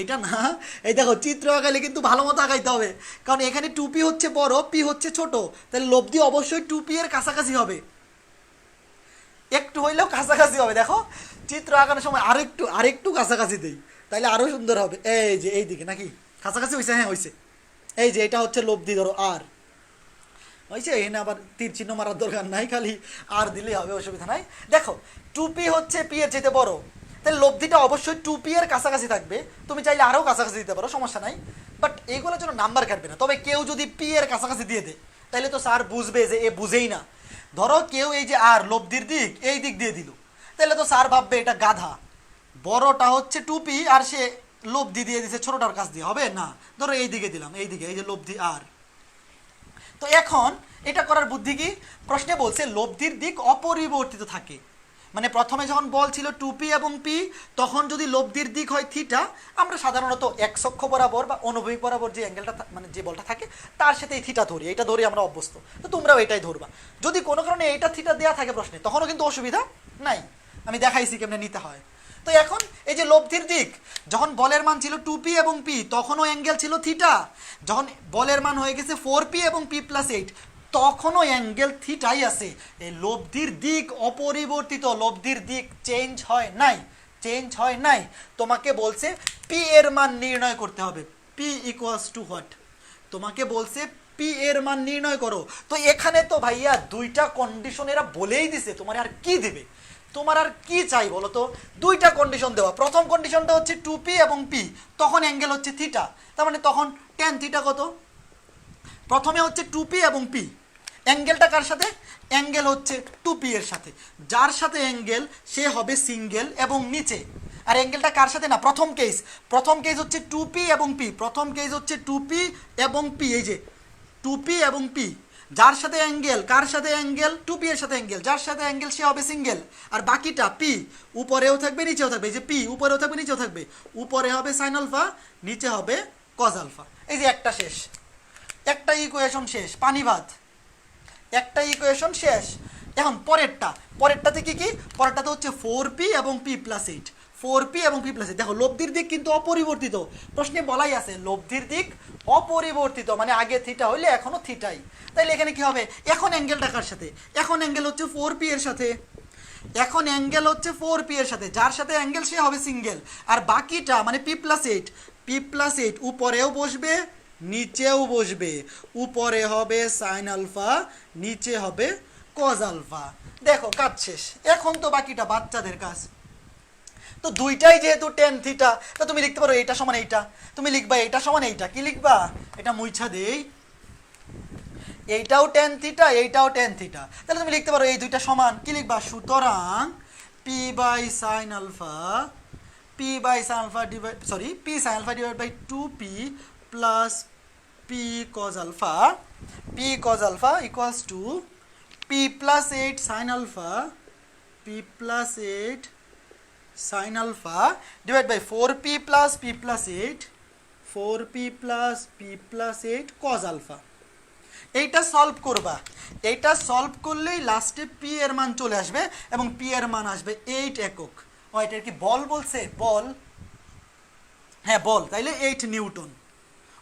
এটা না, এই দেখো চিত্র আঁকাইলে কিন্তু ভালো মতো আঁকাইতে হবে, কারণ এখানে 2p হচ্ছে বড়, p হচ্ছে ছোট, তাহলে লব্ধি অবশ্যই 2p এর কাছাকাছি হবে, একটু হইলেও কাছাকাছি হবে। দেখো চিত্র আঁকানোর সময় আরেকটু কাছাকাছি দেই, তাইলে আরো সুন্দর হবে। এই যে এই দিকে নাকি কাছাকাছি হয়েছে? হ্যাঁ হয়েছে। এই যে এটা হচ্ছে লব্ধি, ধরো আর হয়েছে, এখানে আবার তীর চিহ্ন মারার দরকার নাই, খালি আর দিলেই হবে, অসুবিধা নাই। দেখো 2p হচ্ছে p এর চেয়ে বড়, তাহলে লব্ধিটা অবশ্যই 2p এর কাছাকাছি থাকবে। তুমি চাইলে আরও কাছাকাছি দিতে পারো, সমস্যা নাই, বাট এইগুলোর জন্য নাম্বার কাটবে না। তবে কেউ যদি p এর কাছাকাছি দিয়ে দেয় তাহলে তো স্যার বুঝবে যে এ বুঝেই না। ধরো কেউ এই যে আর লব্ধির দিক এই দিক দিয়ে দিল, তাহলে তো স্যার ভাববে এটা গাধা, বড়টা হচ্ছে 2p আর সে লব্ধি দিয়ে দিচ্ছে ছোটটার কাছ দিয়ে, হবে না। ধরো এই দিকে দিলাম, এই দিকে এই যে লব্ধি আর। তো এখন এটা করার বুদ্ধি কি? প্রশ্নে বলছে লব্ধির দিক অপরিবর্তিত থাকে। মানে প্রথমে যখন বল ছিল 2p এবং p, তখন যদি লব্ধির দিক হয় থিটা, আমরা সাধারণত এক্স অক্ষ বরাবর বা অনুভূমিক বরাবর যে অ্যাঙ্গেলটা মানে যে বলটা থাকে তার সাথে এই থিটা ধরি, এটা ধরে আমরা অভ্যস্ত, তো তোমরাও এটাই ধরবা। যদি কোনো কারণে এইটা থিটা দেওয়া থাকে প্রশ্নে, তখনও কিন্তু অসুবিধা নাই, আমি দেখাইছি কেমনে নিতে হয়। তো এখন এই যে লব্ধির দিক, যখন বলের মান ছিল 2p এবং p তখনও অ্যাঙ্গেল ছিল থিটা, যখন বলের মান হয়ে গেছে 4p এবং p + 8 তখনও অ্যাঙ্গেল থিটাই আছে। এই লব্ধির দিক অপরিবর্তিত, লব্ধির দিক চেঞ্জ হয় নাই, চেঞ্জ হয় নাই। তোমাকে বলছে p এর মান নির্ণয় করতে হবে, p = হোয়াট, তোমাকে বলছে p এর মান নির্ণয় করো। তো এখানে তো ভাইয়া দুইটা কন্ডিশন এরা বলেই দিছে, তোমার আর কি দিবে, তোমার আর কি চাই বলো তো? দুইটা কন্ডিশন দেওয়া। প্রথম কন্ডিশনটা হচ্ছে 2p এবং p, তখন অ্যাঙ্গেল হচ্ছে থিটা, তার মানে তখন tan থিটা কত? প্রথমে হচ্ছে 2p এবং p, অ্যাঙ্গেলটা কার সাথে? অ্যাঙ্গেল হচ্ছে 2p এর সাথে। যার সাথে অ্যাঙ্গেল সে হবে সিঙ্গেল এবং নিচে। আর অ্যাঙ্গেলটা কার সাথে না, প্রথম কেস হচ্ছে 2p এবং p, প্রথম কেস হচ্ছে 2p এবং p, এই যে 2p এবং p। যার সাথে অ্যাঙ্গেল, কার সাথে অ্যাঙ্গেল? 2p এর সাথে অ্যাঙ্গেল, যার সাথে অ্যাঙ্গেল সে হবে সিঙ্গেল। আর বাকিটা p উপরেও থাকবে নিচেও থাকবে, এই যে p উপরেও থাকবে নিচেও থাকবে, উপরে হবে সাইন আলফা, নিচে হবে কজ আলফা। এই যে একটা শেষ, একটা ইকুয়েশন শেষ, পানি ভাত, একটা ইকুয়েশন শেষ। এখন পরেরটাতে কি কি? পরেরটাতে হচ্ছে 4p এবং p প্লাস 8, 4p এবং p প্লাস 8। দেখো লব্ধির দিক কিন্তু অপরিবর্তিত, প্রশ্নে বলাই আছে লব্ধির দিক অপরিবর্তিত, মানে আগে থিটা হইলে এখনো থিটাই। তাইলে এখানে কি হবে? এখন অ্যাঙ্গেলটা কার সাথে? এখন অ্যাঙ্গেল হচ্ছে 4p এর সাথে, এখন অ্যাঙ্গেল হচ্ছে 4p এর সাথে, যার সাথে অ্যাঙ্গেল সে হবে সিঙ্গেল। আর বাকিটা মানে p প্লাস 8 উপরেও বসবে নিচেও বসবে, উপরে হবে সাইন আলফা, নিচে হবে কজ আলফা। দেখো কাজ শেষ। এখন তো বাকিটা বাচ্চাদের কাজ। তো দুইটাই যেহেতু টেন থিটা, তো তুমি লিখতে পারো এইটা সমান এইটা, তুমি লিখবা এইটা সমান এইটা। কি লিখবা? এটা মুইছা দেই, এইটাও টেন থিটা, এইটাও টেন থিটা। তাহলে তুমি লিখতে পারো এই দুইটা সমান। কি লিখবা? সুতরাং p by sine alpha divide by 2p plus p cos alpha equals to p plus 8 sin alpha, p plus 8 sin alpha divided by 4p plus p plus 8, 4p plus p plus 8 cos alpha। এইটা solve করবা, এইটা solve করলেই লাস্টে p এর মান চলে আসবে এবং p এর মান আসবে 8 একক। ও এটার কি বল বলছে? বল, হ্যাঁ বল, তাইলে 8 নিউটন।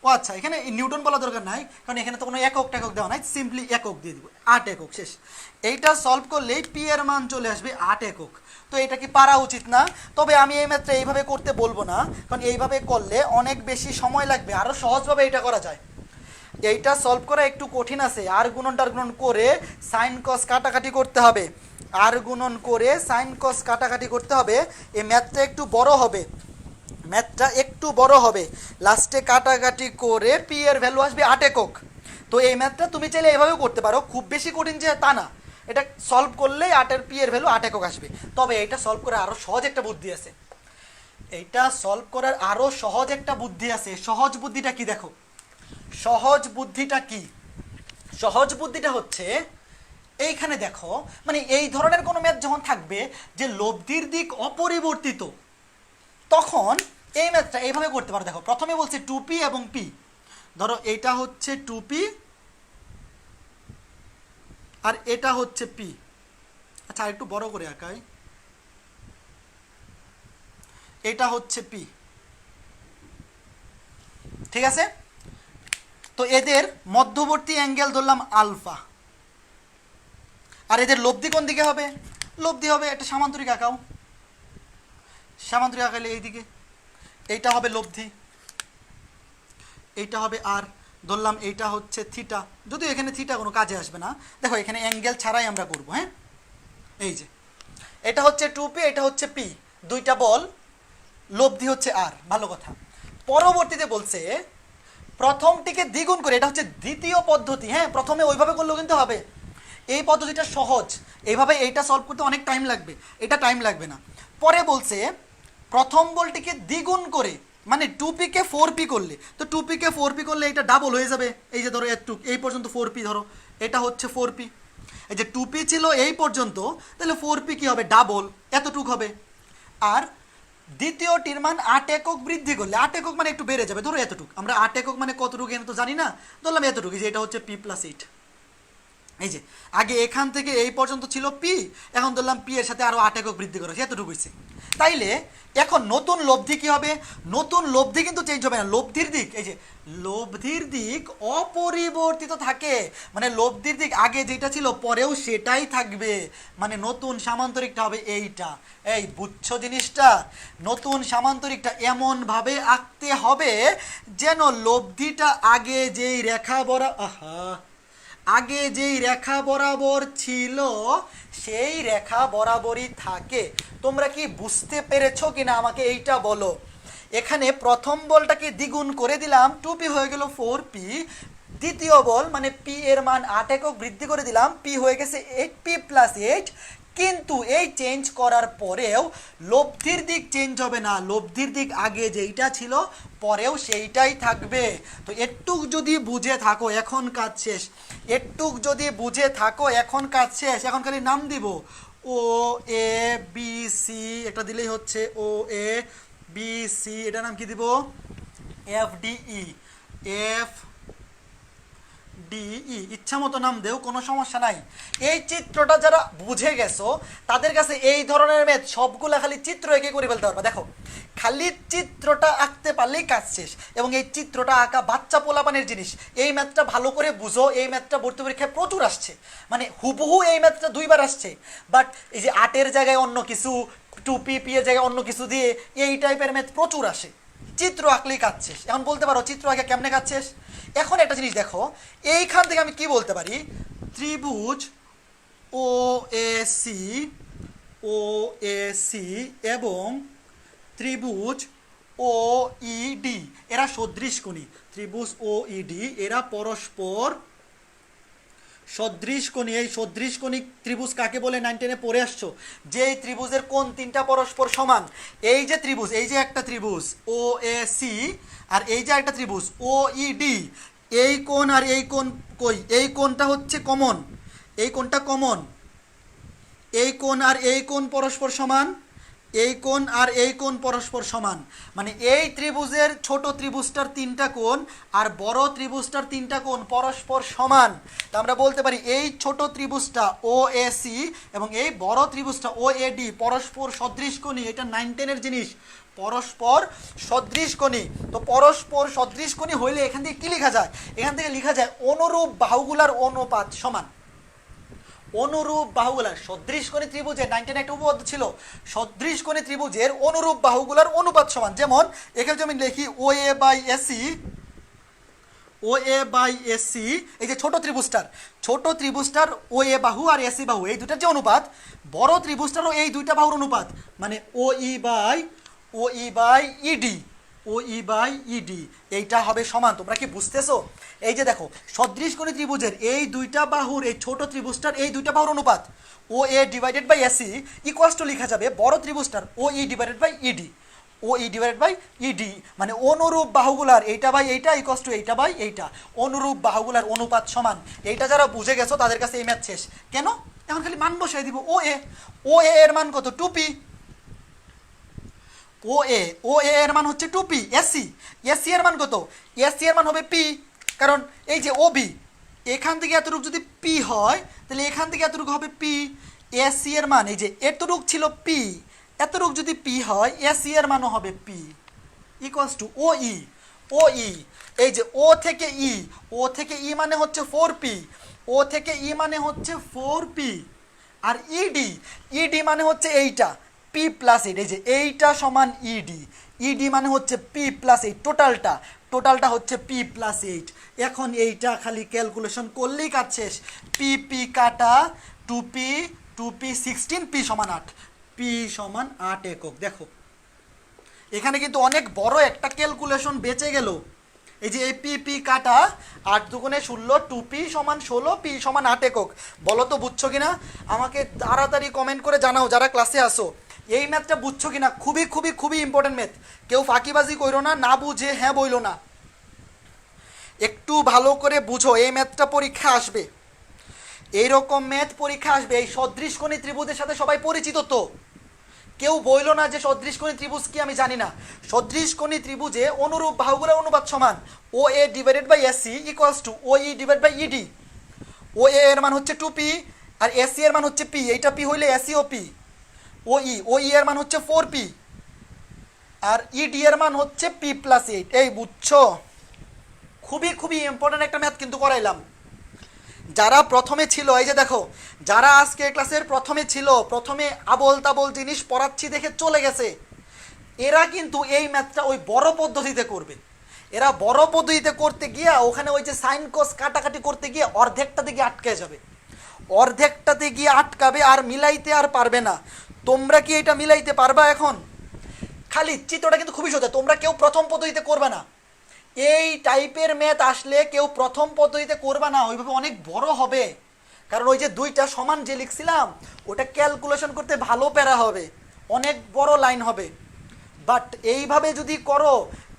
ও আচ্ছা, এখানে নিউটন বলা দরকার নাই, কারণ এখানে তো কোনো একক টেকক দেওয়া নাই, সিম্পলি একক দিয়ে দিব, 8 একক, শেষ। এইটা সলভ করলেই পি এর মান চলে আসবে 8 একক। তো এটা কি পারা উচিত না? তবে আমি এই মাত্র এইভাবে করতে বলবো না, কারণ এইভাবে করলে অনেক বেশি সময় লাগবে, আরও সহজভাবে এটা করা যায়। এইটা সলভ করা একটু কঠিন আছে, আর গুণন করে সাইন কস কাটাকাটি করতে হবে, আর গুণন করে সাইন কস কাটাকাটি করতে হবে। এই ম্যাথটা একটু বড় হবে, লাস্টে কাটাকাটি করে পি এর ভ্যালু আসবে 8 একক। তো এই ম্যাথটা তুমি চাইলে এভাবেও করতে পারো, খুব বেশি কঠিন যে তা না, এটা সলভ করলেই 8 এর পি এর ভ্যালু 8 একক আসবে। তবে এইটা সলভ করার আরও সহজ একটা বুদ্ধি আছে, সহজ বুদ্ধিটা কি দেখো? সহজ বুদ্ধিটা হচ্ছে এইখানে দেখো, মানে এই ধরনের কোনো ম্যাথ যখন থাকবে যে লব্ধির দিক অপরিবর্তিত, তখন এই ম্যাথটা এইভাবে করতে পারো। দেখো প্রথমে বলছে 2p এবং p, ধরো এইটা হচ্ছে 2p আর এটা হচ্ছে p। আচ্ছা আর একটু বড় করে আঁকাই, এটা হচ্ছে p, ঠিক আছে? তো এদের মধ্যবর্তী অ্যাঙ্গেল ধরলাম আলফা, আর এদের লব্ধি কোন দিকে হবে? লব্ধি হবে, একটা সামান্তরিক আঁকাও, সামান্তরিক আঁকাইলে এইদিকে, এইটা হবে লব্ধি, এইটা হবে আর, ধরলাম এইটা হচ্ছে থিটা, যদিও এখানে থিটা কোনো কাজে আসবে না, দেখো এখানে অ্যাঙ্গেল ছাড়াই আমরা করবো। হ্যাঁ, এই যে এটা হচ্ছে 2p, এটা হচ্ছে p, দুইটা বল, লব্ধি হচ্ছে আর, ভালো কথা। পরবর্তীতে বলছে প্রথমটিকে দ্বিগুণ করে, এটা হচ্ছে দ্বিতীয় পদ্ধতি। হ্যাঁ, প্রথমে ওইভাবে করলেও কিন্তু হবে, এই পদ্ধতিটা সহজ, এইভাবে এইটা সলভ করতে অনেক টাইম লাগবে, এটা টাইম লাগবে না। পরে বলছে প্রথম বলটিকে দ্বিগুণ করে, মানে 2p কে 4p করলে, তো 2p কে 4p করলে এটা ডাবল হয়ে যাবে। এই যে ধরো এতটুক, এই পর্যন্ত 4p, ধরো এটা হচ্ছে 4p, এই যে 2p ছিল এই পর্যন্ত, তাহলে 4p কি হবে? ডাবল, এতটুক হবে। আর দ্বিতীয়টির মান 8 একক বৃদ্ধি করলে, 8 একক মানে একটু বেড়ে যাবে, ধরো এতটুক, আমরা 8 একক মানে কতটুকু এনে তো জানি না, ধরলাম এতটুকু, যে এটা হচ্ছে p প্লাস 8। এই যে আগে এখান থেকে এই পর্যন্ত ছিল p, এখন ধরলাম p এর সাথে আরও 8 একক বৃদ্ধি করা, এতটুকু হয়েছে। তাইলে এখন নতুন লব্ধি কি হবে? নতুন লব্ধি কিন্তু চেঞ্জ হবে না, লব্ধির দিক, এই যে লব্ধির দিক অপরিবর্তিত থাকে, মানে লব্ধির দিক আগে যেটা ছিল পরেও সেটাই থাকবে, মানে নতুন সামান্তরিকটা হবে এইটা। এই বুঝছো জিনিসটা? নতুন সামান্তরিকটা এমনভাবে আঁকতে হবে যেন লব্ধিটা আগে যেই রেখা বরাবর ছিল সেই রেখা বরাবরই থাকে। তোমরা কি বুঝতে পেরেছো কিনা আমাকে এইটা বলো। এখানে প্রথম বলটাকে দ্বিগুণ করে দিলাম, 2p হয়ে গেল 4p, দ্বিতীয় বল মানে পি এর মান 8 একক বৃদ্ধি করে দিলাম, পি হয়ে গেছে 8p + 8, কিন্তু এই চেঞ্জ করার পরেও লব্ধির দিক চেঞ্জ হবে না, লব্ধির দিক আগে যেইটা ছিল পরেও সেইটাই থাকবে। তো একটুক যদি বুঝে থাকো এখন কাজ শেষ, একটুক যদি বুঝে থাকো এখন কাজ শেষ। এখন খালি নাম দিব ও এ বি সি, এটা দিলেই হচ্ছে ও এ বি সি, এটা নাম কি দিব F D E, F D E, ইচ্ছা মতো নাম দেও, কোনো সমস্যা নাই। এই চিত্রটা যারা বুঝে গেছো তাদের কাছে এই ধরনের ম্যাথ সবগুলা খালি চিত্র এঁকে করে ফেলতে পারবা। দেখো খালি চিত্রটা আঁকতে পারলেই কাজ শেষ, এবং এই চিত্রটা আঁকা বাচ্চা পোলাপানের জিনিস। এই ম্যাথটা ভালো করে বুঝো, এই ম্যাথটা ভর্তি পরীক্ষায় প্রচুর আসছে, মানে হুবহু এই ম্যাথটা 2বার আসছে, বাট এই যে 8-এর জায়গায় অন্য কিছু, 2p এর জায়গায় অন্য কিছু দিয়ে এই টাইপের ম্যাথ প্রচুর আসে। চিত্র আঁকলেই কাজ শেষ। এখন বলতে পারো চিত্র আঁকা কেমনে কাজ শেষ? এখন একটা জিনিস দেখো, এইখান থেকে আমি কি বলতে পারি, ত্রিভুজ ও এ সি এবং ত্রিভুজ ও ইডি এরা সদৃশকোণী। ত্রিভুজ ও ইডি এরা পরস্পর সদৃশকোণী। এই সদৃশকোণী ত্রিভুজ কাকে বলে 9 10-এ পড়ে আসছো? যে এই ত্রিভুজের কোণ 3টা পরস্পর সমান। এই যে ত্রিভুজ, এই যে একটা ত্রিভুজ ও এ সি, আর এই যে একটা ত্রিভুজ ও ইডি, এই কোণ আর এই কোণ কই? এই কোণটা হচ্ছে কমন, এই কোণটা কমন, এই কোণ আর এই কোণ পরস্পর সমান, এই কোণ আর এই কোণ পরস্পর সমান। মানে এই ত্রিভুজের ছোট ত্রিভুজটার 3টা কোণ আর বড় ত্রিভুজটার 3টা কোণ পরস্পর সমান। তা আমরা বলতে পারি এই ছোট ত্রিভুজটা ও এ সি এবং এই বড় ত্রিভুজটা ও এ ডি পরস্পর সদৃশকোণী। এটা 9 10-এর জিনিস, পরস্পর সদৃশকোণী। তো পরস্পর সদৃশকোণী হইলে এখান থেকে কি লেখা যায়? এখান থেকে লেখা যায় অনুরূপ বাহুগুলার অনুপাত সমান। অনুরূপ বাহুগুলার, সদৃশকোণী ত্রিভুজের 9 10-এ একটা উপপাদ্য ছিল, সদৃশকোণী ত্রিভুজের অনুরূপ বাহুগুলার অনুপাত সমান। যেমন এখানে যদি আমি লিখি ও এ বাই এসি, এই যে ছোট ত্রিভুজটার ও এ বাহু আর এসি বাহু এই দুটার যে অনুপাত, বড় ত্রিভুজটারও এই দুইটা বাহুর অনুপাত, মানে ও ই বাই ইডি এইটা হবে সমান। তোমরা কি বুঝতেছো? এই যে দেখো সদৃশকোণী ত্রিভুজের এই দুইটা বাহুর, এই ছোট ত্রিভুজটার এই দুইটা বাহুর অনুপাত O A divided by AC equals to লেখা যাবে বড় ত্রিভুজটার O E divided by ED, মানে অনুরূপ বাহুগুলার এইটা বাই এইটা ইকুয়ালস টু এইটা বাই এইটা, অনুরূপ বাহুগুলার অনুপাত সমান। এইটা যারা বুঝে গেছো তাদের কাছে এই ম্যাথ শেষ। কেন? এখন খালি মান বসাই দিব। ও এ এর মান কত? 2p। ও এ এর মান হচ্ছে 2p। এসি এর মান কত? এসি এর মান হবে p, কারণ এই যে ও বি এখান থেকে এতটুকু যদি p হয় তাহলে এখান থেকে এতটুকু হবে p। এসি এর মান এই যে এতটুকু ছিল p, এতটুকু যদি p হয় এসি এর মানও হবে p ইকুয়ালস টু ও ই। এই যে ও থেকে ই মানে হচ্ছে 4p, ও থেকে ই মানে হচ্ছে 4p, আর ইডি মানে হচ্ছে এইটা p + 8, এই যে এইটা সমান ইডি মানে হচ্ছে p + 8, টোটালটা হচ্ছে p + 8। এখন এইটা খালি ক্যালকুলেশন করলেই কাজ শেষ। পি কাটা 2p 16, p সমান 8, p সমান 8 একক। দেখো এখানে কিন্তু অনেক বড় একটা ক্যালকুলেশন বেঁচে গেল। এই যে এই পি কাটা 8 দুগুণে 16, 2p সমান 16, p সমান 8 একক। বলো তো বুঝছো কিনা? আমাকে তাড়াতাড়ি কমেন্ট করে জানাও যারা ক্লাসে আসো, এই ম্যাথটা বুঝছো কিনা? খুবই খুবই খুবই ইম্পর্টেন্ট ম্যাথ। কেউ ফাঁকিবাজি করো না, না বুঝে হ্যাঁ বইলো না, একটু ভালো করে বুঝো। এই ম্যাথটা পরীক্ষা আসবে, এইরকম ম্যাথ পরীক্ষা আসবে। এই সদৃশকোণী ত্রিভুজের সাথে সবাই পরিচিত তো? কেউ বইলো না যে সদৃশকোণী ত্রিভুজ কি আমি জানি না। সদৃশকোণী ত্রিভুজে অনুরূপ বাহুগুলোর অনুপাত সমান O A divided by AC equals to O E divide by ED. O A এর মান হচ্ছে 2p আর এসি এর মান হচ্ছে p, এইটা p হইলে এসি ও p। ও ই এর মান হচ্ছে 4p আর ইডি এর মান হচ্ছে p + 8। এই বুঝছো? খুবই খুবই ইম্পর্টেন্ট একটা ম্যাথ কিন্তু করাইলাম। যারা প্রথমে ছিল, এই যে দেখো যারা আজকে ক্লাসের প্রথমে ছিল, প্রথমে আবল তাবল জিনিস পড়াচ্ছি দেখে চলে গেছে, এরা কিন্তু এই ম্যাথটা ওই বড় পদ্ধতিতে করবে। এরা বড় পদ্ধতিতে করতে গিয়ে ওখানে ওই যে সাইন কোস কাটাকাটি করতে গিয়ে অর্ধেকটাতে গিয়ে আটকে যাবে, অর্ধেকটাতে গিয়ে আটকাবে আর মিলাইতে আর পারবে না। তোমরা কি এটা মিলাইতে পারবা? এখন খালি চিত্রটা কিন্তু খুবই সোজা, তোমরা কেউ প্রথম পদ্ধতিতে করবে না, এই টাইপের ম্যাথ আসলে কেউ প্রথম পদ্ধতিতে করবা না, ওইভাবে অনেক বড় হবে। কারণ ওই যে দুইটা সমান যে লিখছিলাম ওটা ক্যালকুলেশন করতে ভালো প্যারা হবে, অনেক বড় লাইন হবে। বাট এইভাবে যদি করো,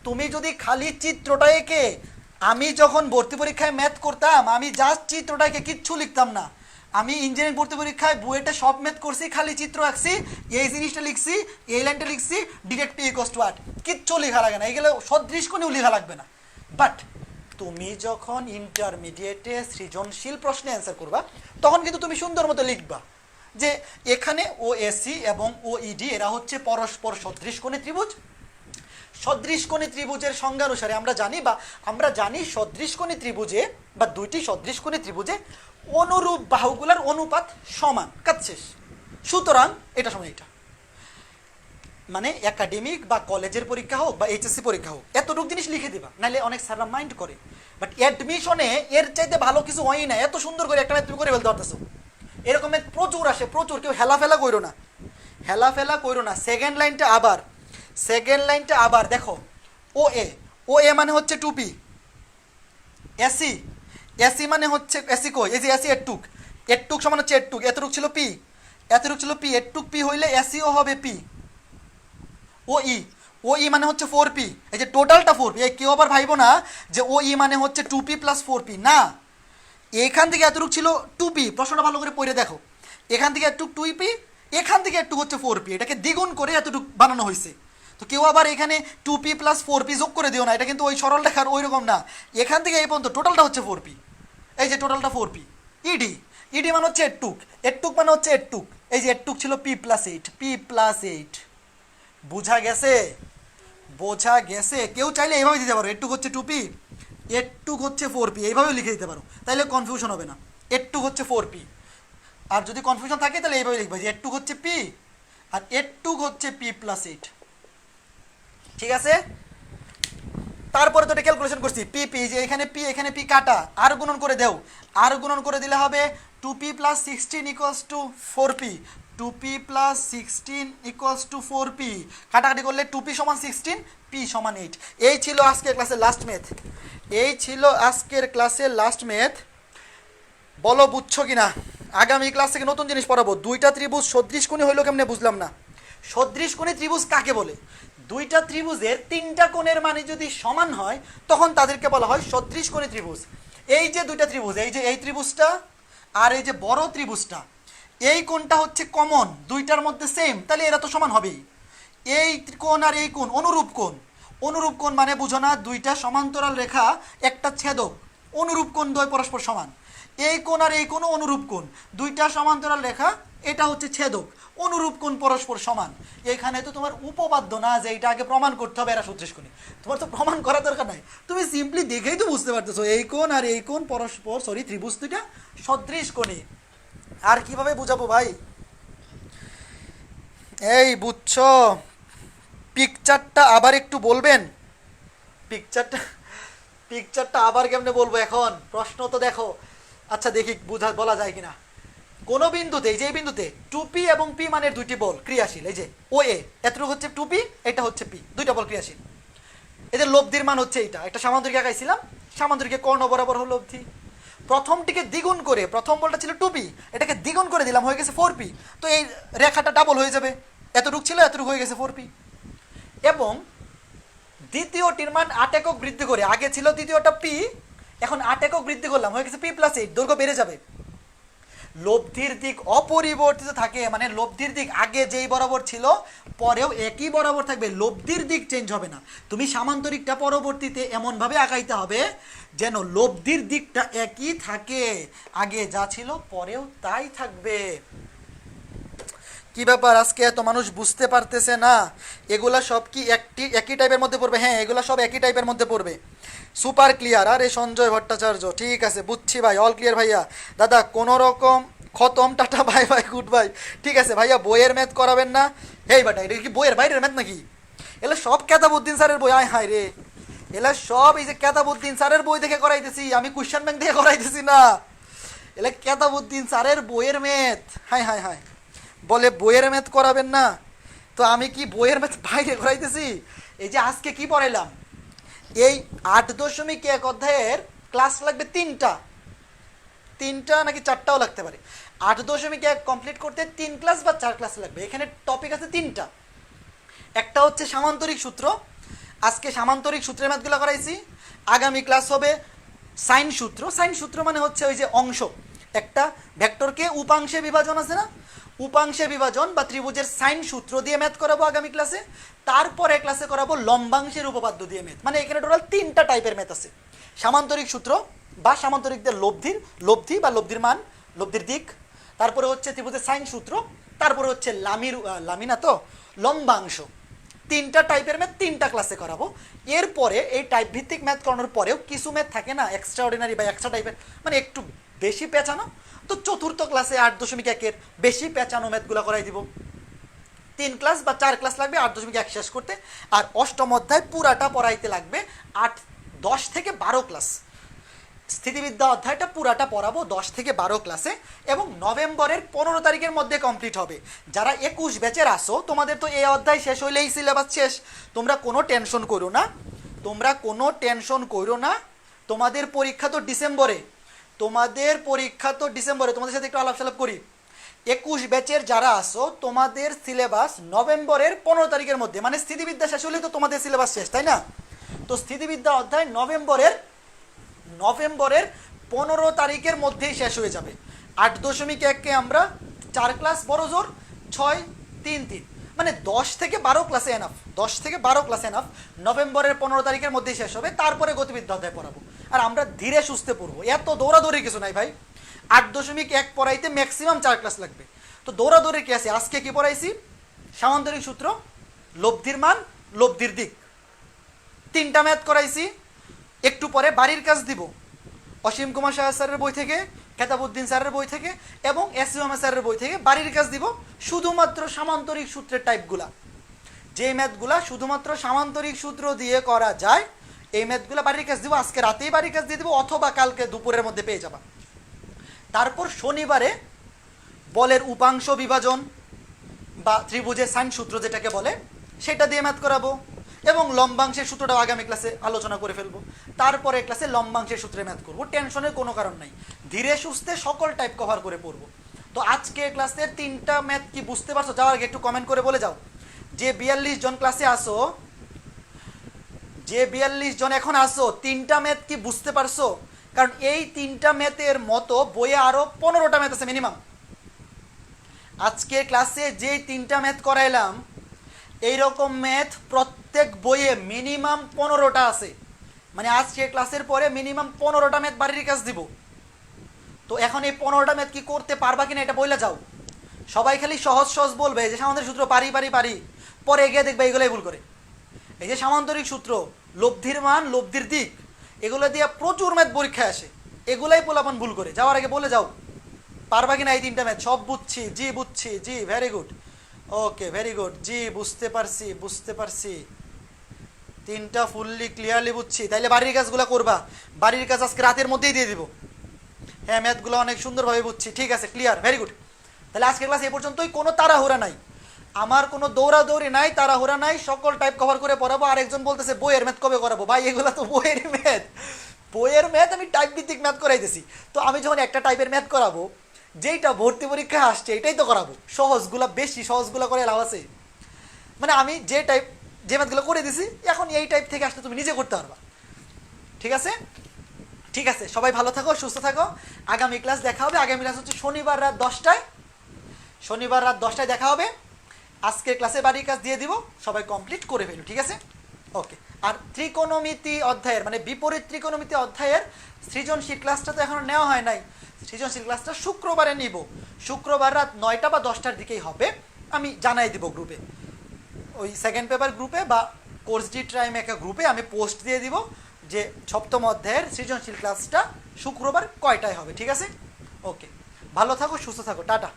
তুমি যদি খালি চিত্রটা এঁকে, আমি যখন ভর্তি পরীক্ষায় ম্যাথ করতাম আমি জাস্ট চিত্রটা এঁকে কিচ্ছু লিখতাম না। আমি ইঞ্জিনিয়ারিং ভর্তি পরীক্ষায় বুয়েটে সব ম্যাথ করছি, খালি চিত্র আঁকছি, এই জিনিসটা লিখছি, এই লাইনটা লিখছি, ডিরেক্ট পি ইকুয়ালস টু 8, কিচ্ছু লেখা লাগে না, এগুলো সদৃশ কোণেও লেখা লাগবে না। বাট তুমি যখন ইন্টারমিডিয়েটে সৃজনশীল প্রশ্নে অ্যান্সার করবা তখন কিন্তু তুমি সুন্দর মতো লিখবা যে এখানে ও এসি এবং ও ইডি এরা হচ্ছে পরস্পর সদৃশ কোণী ত্রিভুজ। সদৃশ কোণী ত্রিভুজের সংজ্ঞা অনুসারে আমরা জানি সদৃশ কোণী ত্রিভুজে বা দুইটি সদৃশ কোণী ত্রিভুজে অনুরূপ বাহুগুলোর অনুপাত সমান, কাজ শেষ। সুতরাং এটা সময় এটা মানে একাডেমিক বা কলেজের পরীক্ষা হোক বা এইচএসসি পরীক্ষা হোক এতটুকু জিনিস লিখে দিবা, নাহলে অনেক স্যাররা মাইন্ড করে। বাট অ্যাডমিশনে এর চাইতে ভালো কিছু হয়ই না, এত সুন্দর করে একটা ম্যাথ তুমি করে ফেলতে পারতেছো। এরকম ম্যাথ প্রচুর আসে, প্রচুর, কেউ হেলাফেলা করো না, হেলাফেলা করো না। সেকেন্ড লাইনটা আবার দেখো, ও এ মানে হচ্ছে টুপি, এসি মানে হচ্ছে এসি কই, এই যে এসি এটুক সমান হচ্ছে এটুক, এতটুক ছিল পি, এটুক পি হইলে এসিও হবে পি। ও ই মানে হচ্ছে 4p, এই যে টোটালটা 4p, এই কেউ আবার ভাইবো না যে ও ই মানে হচ্ছে 2p প্লাস 4p, না, এখান থেকে এতটুকু ছিল 2p, প্রশ্নটা ভালো করে পড়ে দেখো, এখান থেকে এতটুক 2p, এখান থেকে একটু হচ্ছে 4p, এটাকে দ্বিগুণ করে এতটুকু বানানো হয়েছে। তো কেউ আবার এখানে 2p প্লাস 4p যোগ করে দিও না, এটা কিন্তু ওই সরল রেখার ওই রকম না, এখান থেকে এই পর্যন্ত টোটালটা হচ্ছে 4p, এই যে টোটালটা 4p। ইডি মানে হচ্ছে এটুক মানে হচ্ছে এটুক, এই যে এটুক ছিল p+8, বোঝা গেছে। কেউ চাইলে এইভাবে দিতে পারো, এটুক হচ্ছে 2p, এটুক হচ্ছে 4p, এইভাবেও লিখে দিতে পারো, তাইলে কনফিউশন হবে না। এটুক হচ্ছে 4p, আর যদি কনফিউশন থাকে তাহলে এইভাবে লিখবে যে এটুক হচ্ছে p আর এটুক হচ্ছে p+8, ঠিক আছে। তারপরে তো এটা ক্যালকুলেশন করছি পি, যে এখানে পি কাটা, আর গুণন করে দেও, আর গুণন করে দিলে হবে 2p + 16 = 4p, 2p + 16 = 4p, কাটাকাটি করলে 2p = 16, p = 8। এই ছিল আজকের ক্লাসের লাস্ট ম্যাথ, বলো বুঝছো কিনা। আগামী ক্লাস থেকে নতুন জিনিস পড়াবো, দুইটা ত্রিভুজ সদৃশ কোণী হইলো কেমনে বুঝলাম না। সদৃশ কোণী ত্রিভুজ কাকে বলে? দুইটা ত্রিভুজের তিনটা কোণের মানে যদি সমান হয় তখন তাদেরকে বলা হয় সদৃশ কোণী ত্রিভুজ। এই যে দুইটা ত্রিভুজ, এই যে এই ত্রিভুজটা আর এই যে বড় ত্রিভুজটা, এই কোণটা হচ্ছে কমন, দুইটার মধ্যে সেম, তাহলে এরা তো সমান হবেই। এই কোণ আর এই কোণ অনুরূপ কোণ মানে বুঝো না, দুইটা সমান্তরাল রেখা একটা ছেদক, অনুরূপ কোণ দ্বয় পরস্পর সমান। এই কোণ আর এই কোণ অনুরূপ কোণ, দুইটা সমান্তরাল রেখা, এটা হচ্ছে ছেদক, অনুরূপ কোণ পরস্পর সমান। এখানে তো তোমার উপপাদ্য না যে এটা আগে প্রমাণ করতে হবে এরা সদৃশ কোণী, তোমার তো প্রমাণ করার দরকার নাই, তুমি সিম্পলি দেখেই তো বুঝতে পারতেছো এই কোণ আর এই কোণ পরস্পর ত্রিভুজ দুইটা সদৃশ কোণী। আর কিভাবে বুঝাবো ভাই? এই বুঝছো? পিকচারটা আবার একটু বলবেন, পিকচারটা আবার কেমনে বলবো এখন, প্রশ্ন তো দেখো। আচ্ছা দেখি বলা যায় কিনা। কোন বিন্দুতে, এই যে বিন্দুতে 2p এবং p মানের দুইটি বল ক্রিয়াশীল, এই যে ও এ এতটুকু হচ্ছে 2p, এটা হচ্ছে p, দুইটা বল ক্রিয়াশীল। এদের লব্ধির মান হচ্ছে এইটা, একটা সামান্তরিক আঁকাইছিলাম, সামান্তরিকে কর্ণ বরাবর হলো লব্ধি। প্রথমটিকে দ্বিগুণ করে, প্রথম বলটা ছিল 2p, এটাকে দ্বিগুণ করে দিলাম, হয়ে গেছে 4p, তো এই রেখাটা ডাবল হয়ে যাবে, এতটুক ছিল এতটুকু হয়ে গেছে 4p। এবং দ্বিতীয়টির মান 8 একক বৃদ্ধি করে, আগে ছিল দ্বিতীয়টা p, এখন 8 একক বৃদ্ধি করলাম, হয়ে গেছে p+8, দৈর্ঘ্য বেড়ে যাবে। লব্ধির দিক অপরিবর্তিত থাকে, মানে লব্ধির দিক আগে যেই বরাবর ছিল পরেও একই বরাবর থাকবে, লব্ধির দিক চেঞ্জ হবে না। তুমি সামান্তরিকটা পরবর্তীতে এমনভাবে আঁকাইতে হবে যেন লব্ধির দিকটা একই থাকে, আগে যা ছিল পরেও তাই থাকবে। কি ব্যাপার, আজকে এত মানুষ বুঝতে পারতেছে না? এগুলা সব কি একই টাইপের মধ্যে পড়বে? হ্যাঁ, এগুলা সব একই টাইপের মধ্যে পড়বে। Super clear. আরে সঞ্জয় ভট্টাচার্য, ঠিক আছে, বুঝছি ভাই, অল ক্লিয়ার ভাইয়া। দাদা কোনো রকম খতম, tata, bye bye, good bye. ঠিক আছে ভাইয়া, বইয়ের ম্যাথ করাবেন না? এই বাটা, এটা কি বইয়ের বাইরের ম্যাথ নাকি? এলা সব কেতাবুদ্দিন স্যারের বই, আয় হায় রে, এলা সব এই যে কেতাবুদ্দিন স্যারের বই দেখে করাইতেছি, আমি কোয়েশ্চেন ব্যাংক দেখে করাইতেছি না, এলা কেতাবুদ্দিন স্যারের বইয়ের ম্যাথ। হায় হায় হায়, বলে বইয়ের ম্যাথ করাবেন না, তো আমি কি বইয়ের ম্যাথ বাইরে করাইতেছি? এই যে আজকে কি পড়াইলাম, এই 8.1 অধ্যায়ের ক্লাস লাগবে তিনটা নাকি 4টাও লাগতে পারে। 8.1 কমপ্লিট করতে 3 ক্লাস বা 4 ক্লাস লাগবে। এখানে টপিক আছে 3টা। একটা হচ্ছে সামান্তরিক সূত্র, আজকে সামান্তরিক সূত্রের ম্যাথগুলো করাইছি। আগামী ক্লাস হবে সাইন সূত্র। সাইন সূত্র মানে হচ্ছে ওই যে অংশ, একটা ভেক্টরকে উপাংশে বিভাজন আছে না, উপাংশে বিভাজন বা ত্রিভুজের সাইন সূত্র দিয়ে ম্যাথ করাবো আগামী ক্লাসে। তারপরে ক্লাসে করাবো লম্বাংশের উপপাদ্য দিয়ে ম্যাথ। মানে এখানে টোটাল 3টা টাইপের ম্যাথ আছে। সামান্তরিক সূত্র বা সামান্তরিকদের লব্ধি বা লব্ধির মান, লব্ধির দিক, তারপরে হচ্ছে ত্রিভুজের সাইন সূত্র, তারপরে হচ্ছে লামিনা তো লম্বাংশ। 3টা টাইপের ম্যাথ 3টা ক্লাসে করাবো। এরপরে এই টাইপ ভিত্তিক ম্যাথ করানোর পরেও কিছু ম্যাথ থাকে না এক্সট্রা অর্ডিনারি বা এক্সট্রা টাইপের, মানে একটু বেশি পেঁচানো, তো 4র্থ ক্লাসে 8.1 বেশি পেঁচানো ম্যাথগুলো করাই দিব। 3 ক্লাস বা 4 ক্লাস লাগবে 8.1 শেষ করতে। আর অষ্টম অধ্যায় পুরাটা পড়াইতে লাগবে 10 থেকে 12 ক্লাস। স্থিতিবিদ্যা অধ্যায়টা পুরাটা পড়াবো 10 থেকে 12 ক্লাসে, এবং নভেম্বরের 15 তারিখের মধ্যে কমপ্লিট হবে। যারা 21 ব্যাচের আসো, তোমাদের তো এই অধ্যায় শেষ হইলেই সিলেবাস শেষ। তোমরা কোনো টেনশন করো না, তোমাদের পরীক্ষা তো ডিসেম্বরে, তোমাদের সাথে একটু আলাপ সালাপ করি। 21 ব্যাচের যারা আসো, তোমাদের সিলেবাস নভেম্বরের 15 তারিখের মধ্যে, মানে স্থিতিবিদ্যা শেষ হলেই তো তোমাদের সিলেবাস শেষ, তাই না? তো স্থিতিবিদ্যা অধ্যায় নভেম্বরের 15 তারিখের মধ্যেই শেষ হয়ে যাবে। 8.1 আমরা 4 ক্লাস বড় জোর 6, 3, 3, মানে 10 থেকে 12 ক্লাসে এনাফ। নভেম্বরের 15 তারিখের মধ্যেই শেষ হবে। তারপরে গতিবিদ্যা অধ্যায় পড়াবো। আর আমরা ধীরে সুস্থে পড়বো, এত দৌড়াদৌড়ি কিছু নাই ভাই। 8.1 পড়াইতে ম্যাক্সিমাম 4 ক্লাস লাগবে, তো দৌড়াদৌড়ি কি আছে? আজকে কি পড়াইছি? সামান্তরিক সূত্র, লব্ধির মান, লব্ধির দিক, 3টা ম্যাথ করাইছি। একটু পরে বাড়ির কাজ দিব অসীম কুমার শাহ স্যারের বই থেকে, কেতাবউদ্দিন স্যারের বই থেকে এবং এসইউএম স্যারের বই থেকে বাড়ির কাজ দিব শুধুমাত্র সামান্তরিক সূত্রের টাইপগুলা। যে ম্যাথগুলা শুধুমাত্র সামান্তরিক সূত্র দিয়ে করা যায়, এই ম্যাথগুলা বাড়ির কাজ দিব। আজকে রাতেই বাড়ির কাজ দিয়ে দিব, অথবা কালকে দুপুরের মধ্যে পেয়ে যাবা। তারপর শনিবারে বলের উপাংশ বিভাজন বা ত্রিভুজের সাইন সূত্র যেটাকে বলে, সেটা দিয়ে ম্যাথ করাবো, এবং লম্বাংশের সূত্রটাও আগামী ক্লাসে আলোচনা করে ফেলবো। তারপরে ক্লাসে লম্বাংশের সূত্রে ম্যাথ করবো। টেনশনের কোনো কারণ নাই, ধীরে সুস্থে সকল টাইপ কভার করে পড়বো। তো আজকে ক্লাসের 3টা ম্যাথ কি বুঝতে পারছো? যাওয়ার আগে একটু কমেন্ট করে বলে যাও। যে 42 জন ক্লাসে আসো, যে 42 জন এখন আসো, 3টা ম্যাথ কি বুঝতে পারছো? কারণ এই 3টা ম্যাথের মতো বইয়ে আরো 15টা ম্যাথ আছে মিনিমাম। আজকে ক্লাসে যে 3টা ম্যাথ করাইলাম, এইরকম ম্যাথ প্রত্যেক বইয়ে মিনিমাম 15টা আছে। মানে আজকে ক্লাসের পরে মিনিমাম 15টা ম্যাথ বাড়ির কাজ দিব। তো এখন এই 15টা ম্যাথ কি করতে পারবা কিনা এটা বইলা যাও। সবাই খালি সহজ সহজ বলবে যে সামান্তরিক সূত্র পারি, পরে এগিয়ে দেখবে এগুলোই ভুল করে। এই যে সামান্তরিক সূত্র, লব্ধির মান, লব্ধির দিক, এগুলো দিয়ে প্রচুর ম্যাথ পরীক্ষায় আসে, এগুলাই পোলাপান ভুল করে। যাওয়ার আগে বলে যাও পারবা কিনা এই 3টা ম্যাথ। সব বুঝছি, জি very good, okay very good, জি বুঝতে পারছি, 3টা ফুললি ক্লিয়ারলি বুঝছি। তাইলে বাড়ির কাজগুলো করবা, বাড়ির কাজ আজকে রাতের মধ্যেই দিয়ে দিব। হ্যাঁ, ম্যাথগুলো অনেক সুন্দরভাবে বুঝছি, ঠিক আছে, ক্লিয়ার, ভেরি গুড। তাহলে আজকের ক্লাস এই পর্যন্তই। কোনো তাড়াহুড়া নাই, আমার কোনো দৌড়াদৌড়ি নাই, তাড়াহুড়া নাই, সকল টাইপ কভার করে পড়াবো। আরেকজন বলতেছে বইয়ের ম্যাথ কবে করাবো? ভাই এগুলো তো বইয়ের ম্যাথ, আমি টাইপ ভিত্তিক ম্যাথ করাইতেছি। তো আমি যখন একটা টাইপের ম্যাথ করাবো, যেইটা ভর্তি পরীক্ষায় আসছে এটাই তো করাবো। সহজগুলা বেশি, সহজগুলা করে লাভ আছে? মানে আমি যে ম্যাথগুলো করে দিছি, এখন এই টাইপ থেকে আসলে তুমি নিজে করতে পারবা। ঠিক আছে, সবাই ভালো থাকো, সুস্থ থাকো। আগামী ক্লাস দেখা হবে। আগামী ক্লাস হচ্ছে শনিবার রাত 10টায় দেখা হবে। আজকের ক্লাসে বাড়ির কাজ দিয়ে দিব, সবাই কমপ্লিট করে ফেলো, ঠিক আছে? ওকে। আর ত্রিকোণমিতি অধ্যায়ের, মানে বিপরীত ত্রিকোণমিতি অধ্যায়ের সৃজনশীল ক্লাসটা তো এখনো নেওয়া হয় নাই। সৃজনশীল ক্লাসটা শুক্রবারে নিব, শুক্রবার রাত 9টা বা 10টার দিকেই হবে। আমি জানাই দিব গ্রুপে, ওই সেকেন্ড পেপার গ্রুপে বা কোর্স ডি ট্রাইম একটা গ্রুপে আমি পোস্ট দিয়ে দিব যে 7ম অধ্যায়ের সৃজনশীল ক্লাসটা শুক্রবার কয়টায় হবে, ঠিক আছে? ওকে, ভালো থাকো, সুস্থ থাকো, টাটা।